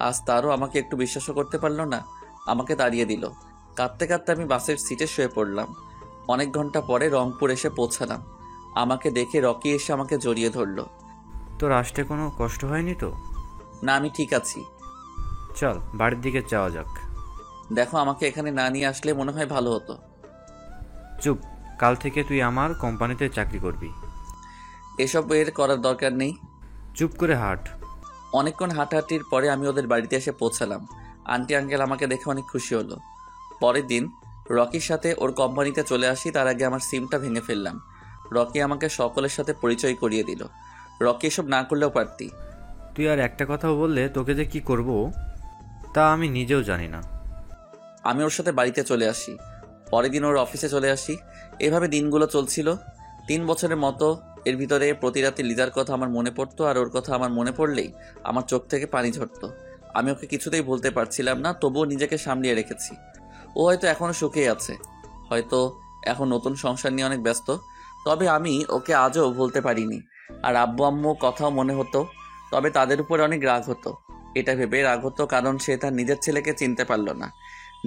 আজ তারও আমাকে একটু বিশ্বাসও করতে পারলো না, আমাকে তাড়িয়ে দিল। কাঁদতে কাঁদতে আমি বাসের সিটে শুয়ে পড়লাম। অনেক ঘন্টা পরে রংপুর এসে পৌঁছালাম। আমাকে দেখে রকি এসে আমাকে জড়িয়ে ধরলো। তোর আসতে কোনো কষ্ট হয়নি তো? না, আমি ঠিক আছি। চল বাড়ির দিকে যাওয়া যাক। দেখো, আমাকে এখানে না নিয়ে আসলে মনে হয় ভালো হতো। চুপ, কাল থেকে তুই আমার কোম্পানিতে চাকরি করবি। এসব এর করার দরকার নেই। চুপ করে হাঁট। অনেকক্ষণ হাঁটাহাঁটির পরে আমি ওদের বাড়িতে এসে পৌঁছালাম। আন্টি আঙ্কেল আমাকে দেখে অনেক খুশি হলো। পরের দিন রকির সাথে ওর কোম্পানিতে চলে আসি। তার আগে আমার সিমটা ভেঙে ফেললাম। রকি আমাকে সকলের সাথে পরিচয় করিয়ে দিল। রকি এসব না করলেও পারতি। তুই আর একটা কথাও বললে তোকে যে কি করব তা আমি নিজেও জানি না। আমি ওর সাথে বাড়িতে চলে আসি। পরের দিন ওর অফিসে চলে আসি। এভাবে দিনগুলো চলছিল 3 বছরের মতো। এর ভিতরে প্রতি রাতে লিজার কথা আমার মনে পড়তো, আর ওর কথা আমার মনে পড়লেই আমার চোখ থেকে পানি ঝরতো। আমি ওকে কিছুতেই ভুলতে পারছিলাম না, তবুও নিজেকে সামলিয়ে রেখেছি। ও হয়তো এখনো সুখেই আছে, হয়তো এখন নতুন সংসার নিয়ে অনেক ব্যস্ত, তবে আমি ওকে আজও ভুলতে পারিনি। আর আব্বু আম্মু কথাও মনে হতো, তবে তাদের উপর অনেক রাগ হতো। এটা ভেবে রাগ হতো কারণ সে তার নিজের ছেলেকে চিনতে পারল না।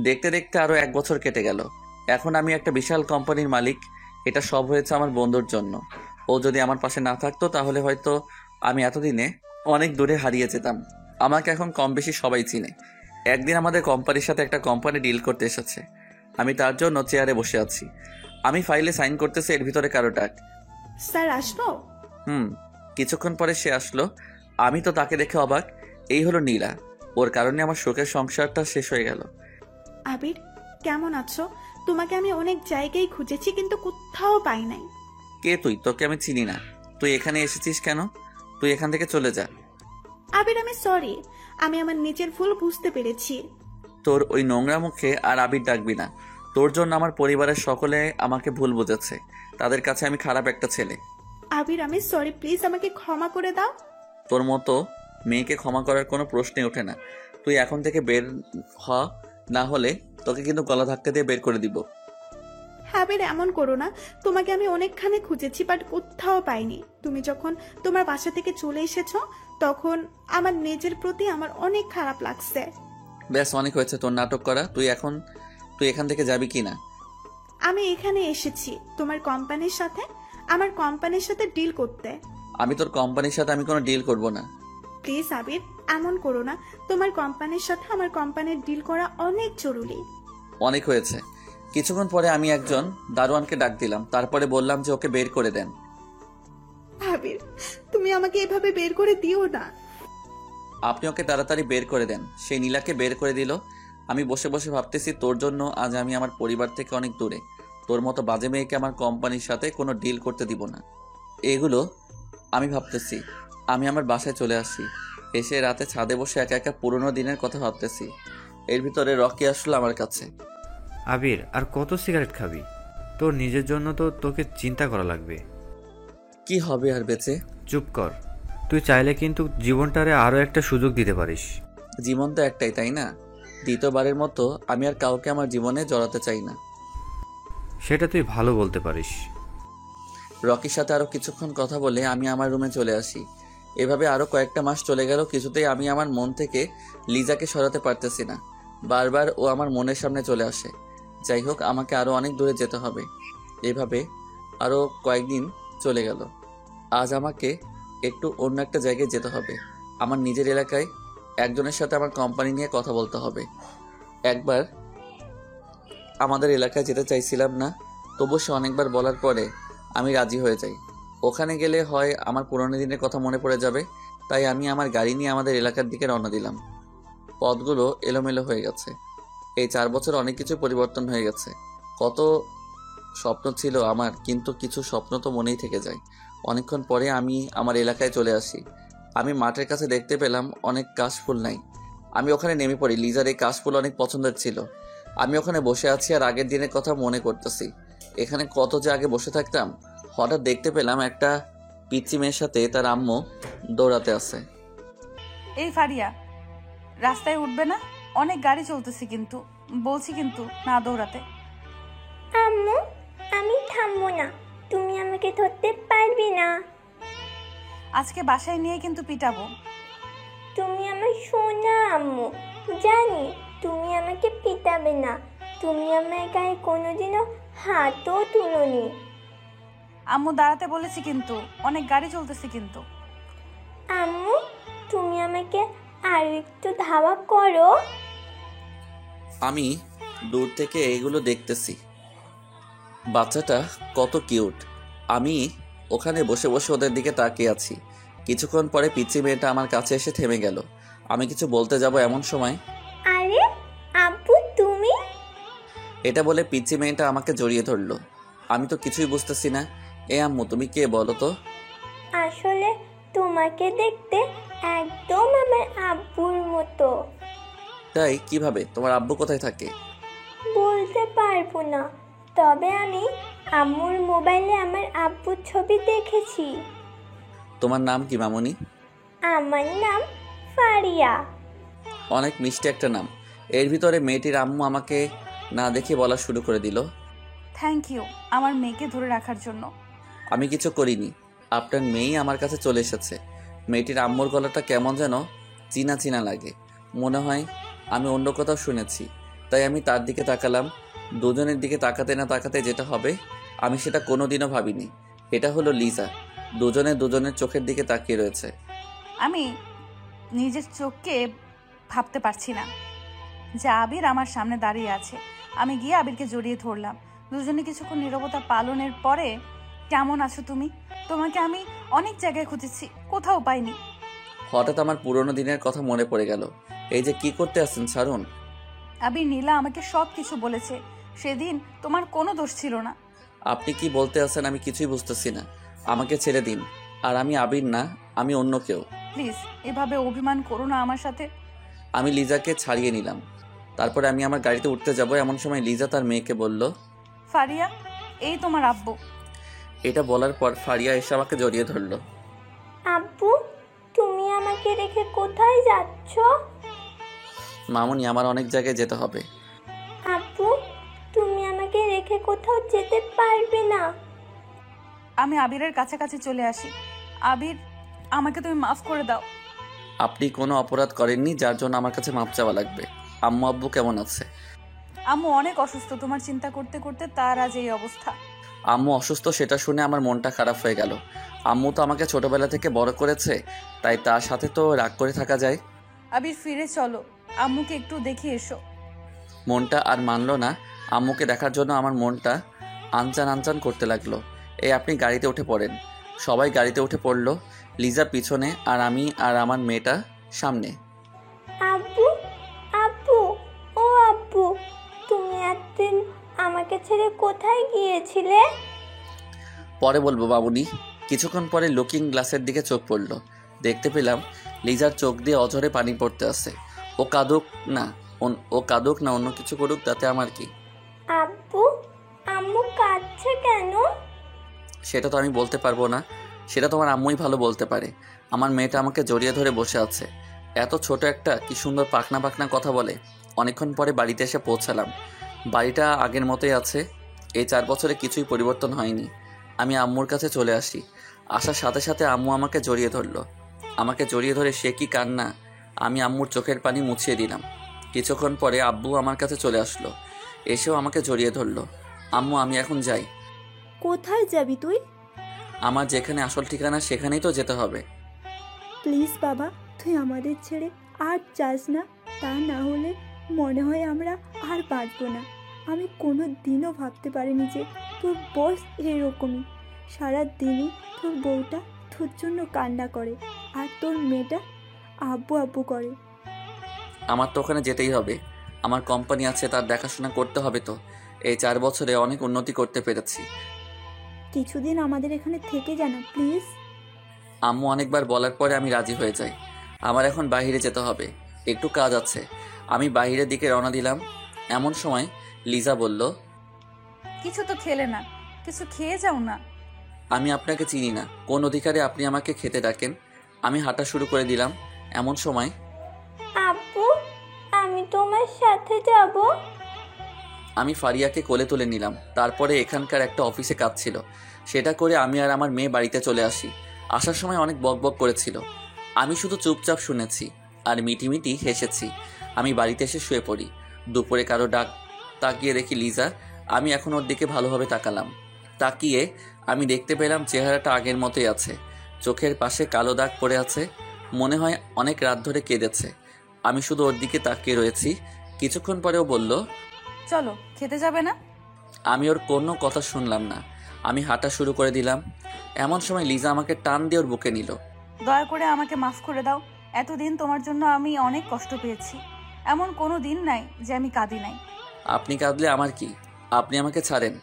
দেখতে দেখতে আরও 1 বছর কেটে গেল। এখন আমি একটা বিশাল কোম্পানির মালিক। এটা সব হয়েছে আমার বন্ধুর জন্য। ও যদি আমার পাশে না থাকতো তাহলে হয়তো আমি এতদিনে অনেক দূরে হারিয়ে যেতাম। আমাকে এখন কম বেশি সবাই চিনে। একদিন আমাদের কোম্পানির সাথে একটা কোম্পানি ডিল করতে এসেছে। আমি তার জন্য চেয়ারে বসে আছি। আমি ফাইলে সাইন করতেছি, এর ভিতরে কারো ডাক। স্যার আসবো? কিছুক্ষণ পরে সে আসলো। আমি তো তাকে দেখে অবাক। এই হলো নীলা। ওর কারণে আমার শোকের সংসারটা শেষ হয়ে গেল। আবির, কেমন আছো? তোমাকে আমি অনেক জায়গায় খুঁজেছি কিন্তু কোথাও পাই নাই। কে তুই? তোকে আমি চিনি না। তুই এখানে এসেছিস কেন? তুই এখান থেকে চলে যা। আবির, আমি সরি। আমি আমার নিজের ভুল বুঝতে পেরেছি। তোর ওই নোংরা মুখে আর আবির ডাকবি না। তোর জন্য আমার পরিবারের সকলে আমাকে ভুল বুঝেছে। তাদের কাছে আমি খারাপ একটা ছেলে। আবির, আমি সরি, প্লিজ আমাকে ক্ষমা করে দাও। তোর মতো মেয়েকে ক্ষমা করার কোনো প্রশ্নই ওঠে না। তুই এখন থেকে বের হ, না হলে তোকে কিন্তু গলা ধাক্কা দিয়ে বের করে দিব। আবির, এমন করো না। তোমাকে আমি অনেকখানি খুঁজেছি বাট কোথাও পাইনি। তুমি যখন তোমার বাসা থেকে চলে এসেছো তখন আমার নিজের প্রতি আমার অনেক খারাপ লাগছে। ব্যাস, অনেক হয়েছে তোর নাটক করা। তুই এখান থেকে যাবি কি না? আমি এখানে এসেছি তোমার কোম্পানির সাথে, আমার কোম্পানির সাথে ডিল করতে। আমি তোর কোম্পানির সাথে আমি কোনো ডিল করব না। প্লিজ আবির, এমন করো না। তোমার কোম্পানির সাথে আমার কোম্পানির ডিল করা অনেক জরুরি। অনেক হয়েছে। কিছুক্ষণ পরে আমি একজন দারোয়ানকে ডাক দিলাম। তারপরে বললাম যে ওকে বের করে দেন। আবির, তুমি আমাকে এভাবে বের করে দিও না। আপনি ওকে তাড়াতাড়ি বের করে দেন। সেই নীলাকে বের করে দিল। আমি বসে বসে ভাবতেছি, তোর জন্য আজ আমি আমার পরিবার থেকে অনেক দূরে। তোর মতো বাজে মেয়েকে আমার কোম্পানির সাথে কোনো ডিল করতে দিব না। এগুলো আমি ভাবতেছি। আমি আমার বাসায় চলে আসি। এসে রাতে ছাদে বসে একা একা পুরোনো দিনের কথা ভাবতেছি। এর ভিতরে রকি আসলো আমার কাছে। আবির, আর কত সিগারেট খাবি? তোর নিজের জন্য তো তোকে চিন্তা করা লাগবে। কি হবে আর বেঁচে? চুপ কর। তুই চাইলে কিন্তু জীবনটারে আরও একটা সুযোগ দিতে পারিস। জীবন তো একটাই, তাই না? দ্বিতীয়বারের মতো আমি আর কাউকে আমার জীবনে জড়াতে চাই না। সেটা তুই ভালো বলতে পারিস। রকির সাথে আরো কিছুক্ষণ কথা বলে আমি আমার রুমে চলে আসি। এভাবে আরো কয়েকটা মাস চলে গেল। কিছুতেই আমি আমার মন থেকে লিজাকে সরাতে পারতেছি না। বারবার ও আমার মনের সামনে চলে আসে। যাই হোক, আমাকে আরো অনেক দূরে যেতে হবে। এভাবে আরো কয়েকদিন চলে গেল। আজ আমাকে একটু অন্য একটা জায়গায় যেতে হবে। আমার নিজের এলাকায় একজনের সাথে আমার কোম্পানি নিয়ে কথা বলতে হবে। একবার আমাদের এলাকায় যেতে চাইছিলাম না, তবু সে অনেকবার বলার পরে আমি রাজি হয়ে যাই। ওখানে গেলে হয় আমার পুরনো দিনের কথা মনে পড়ে যাবে। তাই আমি আমার গাড়ি নিয়ে আমাদের এলাকার দিকে রওনা দিলাম। পথগুলো এলোমেলো হয়ে গেছে। এই 4 বছর অনেক কিছু পরিবর্তন হয়ে গেছে। কত স্বপ্ন ছিল আমার, কিন্তু কিছু স্বপ্ন তো মনেই থেকে যায়। অনেকক্ষণ পরে আমি আমার এলাকায় চলে আসি। আমি মাঠের কাছে দেখতে পেলাম অনেক কাশফুল নাই। আমি ওখানে নেমে পড়ি। লিজার এই কাশফুল অনেক পছন্দের ছিল। আমি ওখানে বসে আছি আর আগের দিনের কথা মনে করতেছি। এখানে কত যে আগে বসে থাকতাম। হঠাৎ দেখতে পেলাম একটা পিচ্চি মেয়ের সাথে তার আম্মু দৌড়াতে আছে। এই ফারিয়া, রাস্তায় উঠবে না? অনেক গাড়ি চলতেছে কিন্তু। বলছি কিন্তু না দৌড়াতে। আম্মু, আমি থামবো না। তুমি আমাকে ধরতে পারবে না। আজকে বাসায় নিয়ে কিন্তু পিটাবো। তুমি আমার সোনা আম্মু। জানি তুমি আমাকে পিটাবে না। তুমি আমার গায়ে কোনোদিনও হাতও তুলোনি। আম্মু দাঁড়াতে বলেছি কিন্তু, অনেক গাড়ি চলতেছে কিন্তু। আম্মু, তুমি আমাকে আরো একটু ধাওয়া করো। আমি দূর থেকে এগুলো দেখতেছি। বাচ্চাটা কত কিউট। আমি ওখানে বসে বসে ওদের দিকে তাকিয়ে আছি। কিছুক্ষণ পরে পিচ্চি মেয়েটা আমার কাছে এসে থেমে গেল। আমি কিছু বলতে যাব এমন সময়, আরে আব্বু, তুমি? এটা বলে পিচ্চি মেয়েটা আমাকে জড়িয়ে ধরলো। আমি তো কিছুই বুঝতেছি না। এ আম্মু, তুমি কে বলো তো? আসলে তোমাকে দেখতে একদম আমার আব্বুর মতো। তাই? কিভাবে? তোমার আব্বু কোথায় থাকে? বলতে পারবো না, তবে আমি আম্মুর মোবাইলে আমার আব্বুর ছবি দেখেছি। তোমার নাম কি মামুনি? আমার নাম ফারিয়া। অনেক মিষ্টি একটা নাম। এর ভিতরে মেয়েটির আম্মু আমাকে না দেখে বলা শুরু করে দিল, থ্যাংক ইউ আমার মেয়েকে ধরে রাখার জন্য। আমি কিছু করিনি। আপনার মেয়েই আমার কাছে চলে এসেছে। মেয়েটির আম্মুর গলাটা কেমন যেন চিনা চিনা লাগে, মনে হয় আমি অন্য কোথাও শুনেছি। তাই আমি তার দিকে তাকালাম। দুজনের দিকে তাকাতে না তাকাতে যেটা হবে আমি সেটা কোনোদিনও ভাবিনি। এটা হলো লিজা। দুজনে দুজনের চোখের দিকে তাকিয়ে রয়েছে। আমি নিজের চোখকে ভাবতে পারছি না যে আবির আমার সামনে দাঁড়িয়ে আছে। আমি গিয়ে আবিরকে জড়িয়ে ধরলাম। দুজনে কিছুক্ষণ নীরবতা পালনের পরে, কেমন আছো তুমি? তোমাকে আমি অনেক জায়গায় খুঁজেছি, কোথাও পাইনি। হঠাৎ আমার পুরনো দিনের কথা মনে পড়ে গেল। এই যে কি করতে আসছেন, ছাড়ুন। আবির নীলা আমাকে সব কিছু বলেছে। সেদিন তোমার কোনো দোষ ছিল না। আপনি কি বলতে আছেন আমি কিছুই বুঝতেছি না। আমাকে ছেড়ে দিন। আর আমি আবির না, আমি অন্য কেউ। প্লিজ এভাবে অভিমান করো না আমার সাথে। আমি লিজাকে ছাড়িয়ে নিলাম। তারপরে আমি আমার গাড়িতে উঠতে যাব, এমন সময় লিজা তার মেয়েকে বলল, ফারিয়া, এই তোমার আব্বু। এটা বলার পর ফারিয়া এসে আমাকে জড়িয়ে ধরলো। আব্বু, তুমি আমাকে রেখে কোথায় যাচ্ছ? মামুনি, আমার অনেক জায়গায় যেতে হবে। আব্বু, তুমি আমাকে রেখে কোথাও যেতে পারবে না। আমি আবিরের কাছাকাছি চলে আসি। আবির, আমাকে তুমি মাফ করে দাও। আপনি কোনো অপরাধ করেননি যার জন্য আমার কাছে মাপ চাওয়া লাগবে। আম্মু আব্বু কেমন আছে? আম্মু অনেক অসুস্থ, তোমার চিন্তা করতে করতে তার আজ এই অবস্থা। আম্মু অসুস্থ সেটা শুনে আমার মনটা খারাপ হয়ে গেল। আম্মু তো আমাকে ছোটবেলা থেকে বড় করেছে, তাই তার সাথে তো রাগ করে থাকা যায়। আবির, ফিরে চলো, আম্মুকে একটু দেখে এসো। মনটা আর মানলো না। আম্মুকে দেখার জন্য আমার মনটা আনচান আনচান করতে লাগলো। এই আপনি গাড়িতে উঠে পড়েন। সবাই গাড়িতে উঠে পড়লো। লিজা পিছনে আর আমি আর আমার মেয়েটা সামনে। আব্বু, আব্বু, ও আব্বু, তুমি একদিন আমাকে ছেড়ে কোথায় গিয়েছিলে? পরে বলবো বাবুনি। কিছুক্ষণ পরে লুকিং গ্লাসের দিকে চোখ পড়লো। দেখতে পেলাম লিজার চোখ দিয়ে অঝরে পানি পড়তে আছে। ও কাঁদুক না অন্য কিছু করুক, তাতে আমার কি? আব্বু, আম্মু কাঁদছে কেন? সেটা তো আমি বলতে পারবো না, সেটা তোমার আম্মুই ভালো বলতে পারে। আমার মেয়েটা আমাকে জড়িয়ে ধরে বসে আছে। এত ছোট একটা কি সুন্দর পাখনা পাখনা কথা বলে। অনেকক্ষণ পরে বাড়িতে এসে পৌঁছালাম। বাড়িটা আগের মতোই আছে। এই 4 বছরে কিছুই পরিবর্তন হয়নি। আমি আম্মুর কাছে চলে আসি। আসার সাথে সাথে আম্মু আমাকে জড়িয়ে ধরলো। আমাকে জড়িয়ে ধরে সে কি কান্না! আমি আম্মুর চোখের পানি মুছিয়ে দিলাম। কিছুক্ষণ পরে আব্বু আমার কাছে চলে আসলো। এসেও আমাকে জড়িয়ে ধরলো। আম্মু, আমি এখন যাই। কোথায় যাবি তুই? আমার যেখানে আসল ঠিকানা সেখানেই তো যেতে হবে। প্লিজ বাবা, তুই আমাদের ছেড়ে আর যাস না। তা না হলে মনে হয় আমরা আর বাঁচবো না। আমি কোনো দিনও ভাবতে পারিনি যে তোর বস এরকমই। সারা দিনই তোর বউটা তোর জন্য কান্না করে আর তোর মেয়েটা আব্বু আব্বু করে। আমার তো ওখানে যেতেই হবে। আমার কোম্পানি আছে, তার দেখাশোনা করতে হবে তো। এই 4 বছরে অনেক উন্নতি করতে পেরেছি। কিছুদিন আমাদের এখানে থেকে জানা প্লিজ। আম্মু অনেকবার বলার পরে আমি রাজি হয়ে যাই। আমার এখন বাইরে যেতে হবে, একটু কাজ আছে। আমি বাইরের দিকে রওনা দিলাম। এমন সময় লিজা বলল, কিছু তো খেলে না, কিছু খেয়ে যাও না। আমি আপনাকে চিনি না, কোন অধিকারে আপনি আমাকে খেতে ডাকেন? আমি হাঁটা শুরু করে দিলাম। এমন সময়, আব্বু, আমি তোমার সাথে যাব। আমি ফারিয়াকে কোলে তুলে নিলাম। তারপরে এখানকার একটা অফিসে কাজ ছিল, সেটা করে আমি আর আমার মেয়ে বাড়িতে চলে আসি। আসার সময় অনেক বকবক করেছিল। আমি শুধু চুপচাপ শুনেছি আর মিটিমিটি হেসেছি। আমি বাড়িতে এসে শুয়ে পড়ি। দুপুরে কারো ডাক তাকিয়ে দেখি লিজা। আমি এখন ওর দিকে ভালোভাবে তাকালাম। তাকিয়ে আমি দেখতে পেলাম চেহারাটা আগের মতোই আছে। চোখের পাশে কালো দাগ পড়ে আছে। মনে হয় অনেক রাত ধরে কেঁদেছে। আমি শুধু ওর দিকে তাকিয়ে রয়েছি। কিছুক্ষণ পরেও বলল, চলো, খেতে যাবে না? আমি ওর কোনো কথা শুনলাম না। আমি হাঁটা শুরু করে দিলাম। এমন সময় লিজা আমাকে টান দিয়ে ওর বুকে নিল। দয়া করে আমাকে মাফ করে দাও। এতদিন তোমার জন্য আমি অনেক কষ্ট পেয়েছি। এমন কোনো দিন নাই যে আমি কাঁদি নাই। আপনি কাঁদলে আমার কি? আপনি আমাকে ছাড়েন,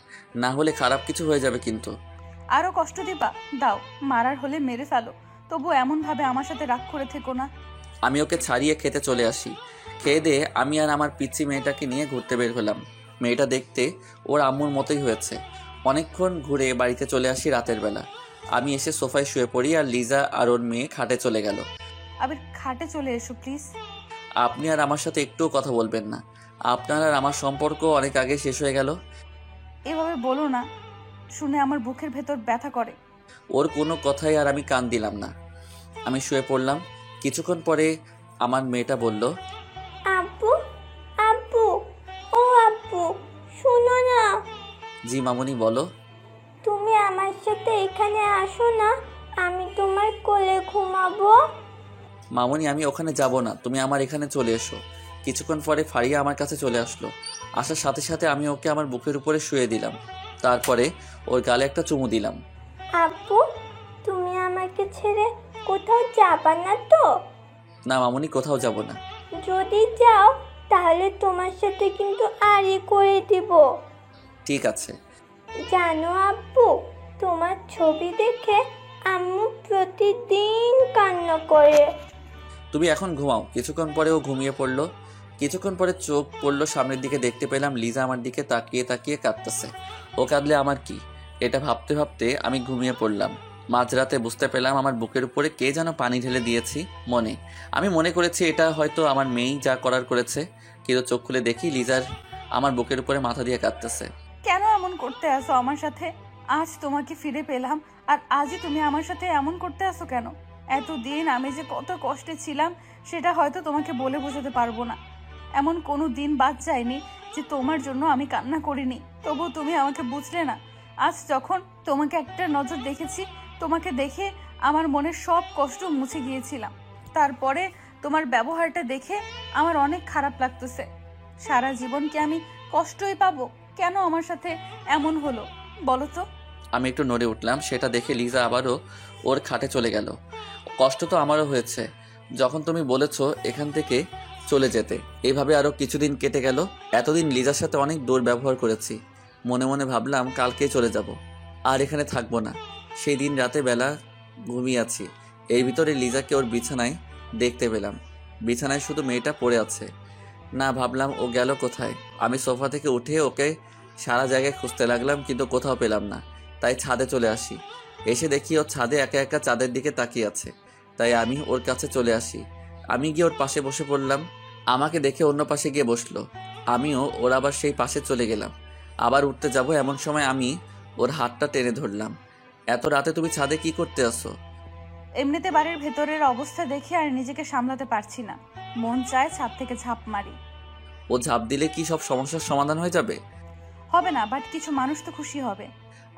না হলে খারাপ কিছু হয়ে যাবে কিন্তু। আরো কষ্ট দিবা? দাও, মারার হলে মেরে ফেলো, তবু এমনভাবে আমার সাথে রাগ করে থেকো না। আমি ওকে ছাড়িয়ে খেতে চলে আসি। খেয়ে দিয়ে আমি আর আমার পিচ্চি মেয়েটাকে নিয়ে ঘুরতে বের হলাম। মেয়েটা দেখতে ওর আম্মুর মতোই হয়েছে। অনেকক্ষণ ঘুরে বাড়িতে চলে আসি রাতের বেলা। আমি এসে সোফায় শুয়ে পড়ি আর লিজা আর ওর মেয়ে খাটে চলে গেল। আবির, খাটে চলে এসো প্লিজ। আপনি আর আমার সাথে একটুও কথা বলবেন না? আপনার আর আমার সম্পর্ক অনেক আগে শেষ হয়ে গেল। এভাবে বলো না, শুনে আমার বুকের ভেতর ব্যথা করে। ওর কোনো কথাই আর আমি কান দিলাম না। আমি শুয়ে পড়লাম। কিছুক্ষণ পরে আমার মেয়েটা বলল, আব্বু আব্বু ও আব্বু শোনো না, জি মামুনি বলো। তুমি আমার সাথে এখানে আসো না, আমি তোমার কোলে ঘুমাবো। মামুনি আমি ওখানে যাব না, তুমি আমার এখানে চলে এসো। কিছুক্ষণ পরে ফারিয়া আমার কাছে চলে আসলো। আসার সাথে সাথে আমি ওকে আমার বুকের উপরে শুয়ে দিলাম। তারপরে ওর গালে একটা চুমু দিলাম। আব্বু তুমি আমাকে ছেড়ে কোথাও যাবা না তো? না মামুনি, কোথাও যাব না। যদি যাও তাহলে তোমার সাথে কিন্তু আড়ি করে দিব। ঠিক আছে। জানো আব্বু, তোমার ছবি দেখে আম্মু প্রতিদিন কান্না করে। তুমি এখন ঘুমাও। কিছুক্ষণ পরে ও ঘুমিয়ে পড়লো। কিছুক্ষণ পরে চোখ পড়লো সামনের দিকে, দেখতে পেলাম লিজা আমার দিকে তাকিয়ে তাকিয়ে কাঁদতেছে। ও কাঁদলে আমার কি, এটা ভাবতে ভাবতে আমি ঘুমিয়ে পড়লাম। মাঝরাতে বুঝতে পেলাম আমার বুকের উপরে কে যেন পানি ঢেলে দিয়েছি। আমি মনে করেছি এটা হয়তো আমার মেয়েই যা করার করেছে, কিন্তু চোখ খুলে দেখি লিজার আমার বুকের উপরে মাথা দিয়ে কাঁদতেছে। কেন এমন করতে আসো আমার সাথে? আজ তোমাকে ফিরে পেলাম আর আজই তুমি আমার সাথে এমন করতে আসো কেন? এতদিন আমি যে কত কষ্টে ছিলাম সেটা হয়তো তোমাকে বলে বোঝাতে পারবো না। এমন কোনো দিন বাদ যায়নি যে তোমার জন্য আমি কান্না করিনি, তবু তুমি আমাকে বুঝলে না। আজ যখন তোমাকে একটা নজর দেখেছি, তোমাকে দেখে আমার মনের সব কষ্ট মুছে গিয়েছিলাম। তারপরে তোমার ব্যবহারটা দেখে আমার অনেক খারাপ লাগতেছে। সারা জীবন কি আমি কষ্টই পাবো? কেন আমার সাথে এমন হলো বলো তো? আমি একটু নড়ে উঠলাম। সেটা দেখে লিজা আবারও ওর খাটে চলে গেল। কষ্ট তো আমারও হয়েছে যখন তুমি বলেছো এখান থেকে চলে যেতে। এইভাবে আরও কিছুদিন কেটে গেল। এতদিন লিজার সাথে অনেক দুর্ব্যবহার করেছি। মনে মনে ভাবলাম কালকেই চলে যাব, আর এখানে থাকবো না। সেই দিন রাতে বেলা ঘুমিয়ে আছি, এর ভিতরে লিজাকে ওর বিছানায় দেখতে পেলাম। বিছানায় শুধু মেয়েটা পড়ে আছে। না, ভাবলাম ও গেল কোথায়। আমি সোফা থেকে উঠে ওকে সারা জায়গায় খুঁজতে লাগলাম, কিন্তু কোথাও পেলাম না। তাই ছাদে চলে আসি। এসে দেখি ও ছাদে একা একা চাঁদের দিকে তাকিয়ে আছে। তাই আমি ওর কাছে চলে আসি। আমি গিয়ে ওর পাশে বসে পড়লাম। আমাকে দেখে অন্য পাশে গিয়ে বসলো। আমিও ওর আবার সেই পাশে চলে গেলাম। আবার উঠতে যাব, এমন সময় আমি ওর হাতটা টেনে ধরলাম। এত রাতে তুমি ছাদে কি করতে আসো? এমনিতে বাড়ির ভেতরের অবস্থা দেখে আর নিজেকে সামলাতে পারছি না, মন চায় ছাদ থেকে ঝাঁপ মারি। ও ঝাঁপ দিলে কি সব সমস্যার সমাধান হয়ে যাবে? হবে না, বাট কিছু মানুষ তো খুশি হবে।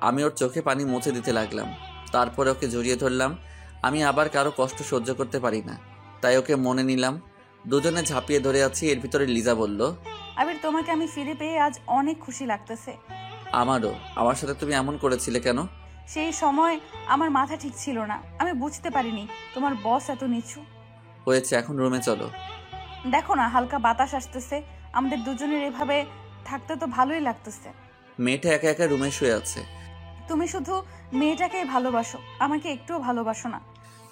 আমি ওর চোখে পানি মুছে দিতে লাগলাম। তারপরে ওকে জড়িয়ে ধরলাম। আমি আবার কারো কষ্ট সহ্য করতে পারি না, তাই ওকে মনে নিলাম। দুজনে ঝাঁপিয়ে ধরে আছি। এর ভিতরে লিজা বলল, আবির তোমাকে আমি ফিরে পেয়ে আজ অনেক খুশি লাগতেছে। আমারও। আমার সাথে তুমি এমন করেছিলে কেন? সেই সময় আমার মাথা ঠিক ছিল না, আমি বুঝতে পারিনি তোমার বস এত নিচু। হয়েছে, এখন রুমে চলো। দেখো না, হালকা বাতাস আসতেছে, আমাদের দুজনের এভাবে থাকতে তো ভালোই লাগতেছে। মেয়েটা একা একা রুমে শুয়ে আছে। তুমি শুধু মেয়েটাকেই ভালোবাসো, আমাকে একটুও ভালোবাসো না।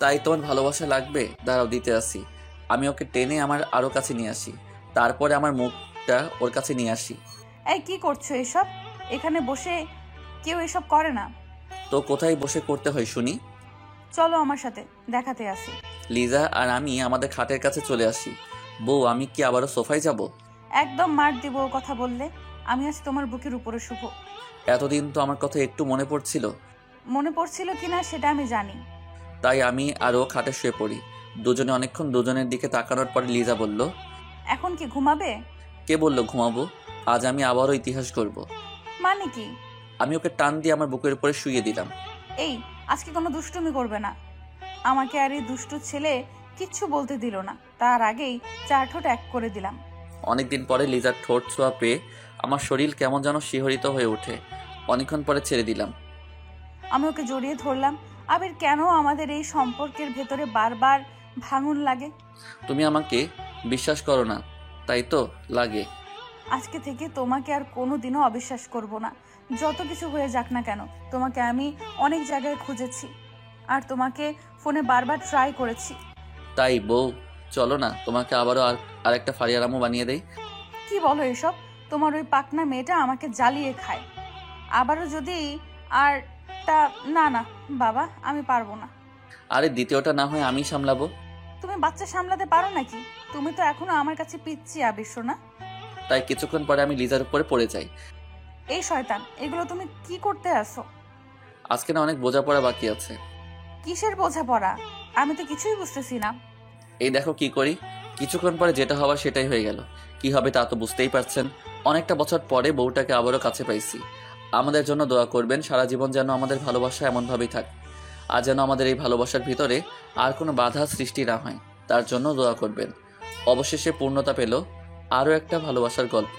তাই তোমার ভালোবাসা লাগবে? দাঁড়াও, দিতে আসি। আমি ওকে টেনে আমার আরো কাছে নিয়ে আসি। তারপরে আমার মুখটা ওর কাছে নিয়ে আসি। এই কি করছো এসব? এখানে বসে কেউ এসব করে না। তো কোথায় বসে করতে হয় শুনি? চলো আমার সাথে, দেখাতে আসি। লিজা আর আমি আমাদের খাটের কাছে চলে আসি। বউ, আমি কি আবারও সোফায় যাব? একদম মার দিব ও কথা বললে। আমি আজ তোমার বুকের উপরে শুভ। এতদিন তো আমার কথা একটু মনে পড়ছিল। মনে পড়ছিল কিনা সেটা আমি জানি। তাই আমি আরও খাটে শুয়ে পড়ি। দুজনে অনেকক্ষণ দুজনের দিকে তাকানোর পরে লিজা বলল, এখন কি ঘুমাবে? কে বললো ঘুমাবো? আজ আমি আবারও ইতিহাস করব। মানে কি? আমি ওকে টান দিয়ে আমার বুকের উপরে শুইয়ে দিলাম। এই, আজকে কোনো দুষ্টুমি করবে না। আমাকে আর এই দুষ্টু ছেলে কিচ্ছু বলতে দিল না, তার আগেই চার ঠোঁট এক করে দিলাম। অনেকদিন পরে লিজার ঠোঁট ছোঁয়া পেয়ে আমার শরীর কেমন যেন শিহরিত হয়ে ওঠে। অনেকক্ষণ পরে ছেড়ে দিলাম। আমি ওকে জড়িয়ে ধরলাম। আবির, কেন আমাদের এই সম্পর্কের ভেতরে বারবার ভাঙন লাগে? তুমি আমাকে বিশ্বাস করো না, তাই তো লাগে। আজকে থেকে তোমাকে আর কোনোদিনও অবিশ্বাস করব না। যত কিছু হয়ে যাক না কেন, তোমাকে আমি অনেক জায়গায় খুঁজেছি আর তোমাকে ফোনে বারবার ট্রাই করেছি। তাই বউ, চলো না, তোমাকে আবারও আরেকটা ফারিয়ার আম্মু বানিয়ে দেই। কি বলো এসব? তোমার ওই পাকনা মেয়েটা আমাকে জ্বালিয়ে খায়। আবারও যদি আর না না বাবা, আমি পারবো না। আরে দ্বিতীয়টা না হয় আমি সামলাবো। তুমি বাচ্চা সামলাতে পারো নাকি? তুমি তো এখনো আমার কাছে পিচ্ছি আবির সোনা। তাই কিছুক্ষণ পরে আমি লিজার উপরে পড়ে যাই। এই শয়তান, এগুলো তুমি কি করতে আসো? আজকে না অনেক বোঝাপড়া বাকি আছে। কিসের বোঝাপড়া? আমি তো কিছুই বুঝতেছি না। এই দেখো কি করি, কিছুক্ষণ পরে যেটা হওয়ার সেটাই হয়ে গেল। কি হবে তা তো বুঝতেই পারছেন। অনেকটা বছর পরে বউটাকে আবারও কাছে পাইছি। আমাদের জন্য দোয়া করবেন, সারা জীবন যেন আমাদের ভালোবাসা এমনভাবেই থাকে, আর যেন আমাদের এই ভালোবাসার ভিতরে আর কোনো বাধা সৃষ্টি না হয়, তার জন্য দোয়া করবেন। অবশেষে পূর্ণতা পেল আরও একটা ভালোবাসার গল্প।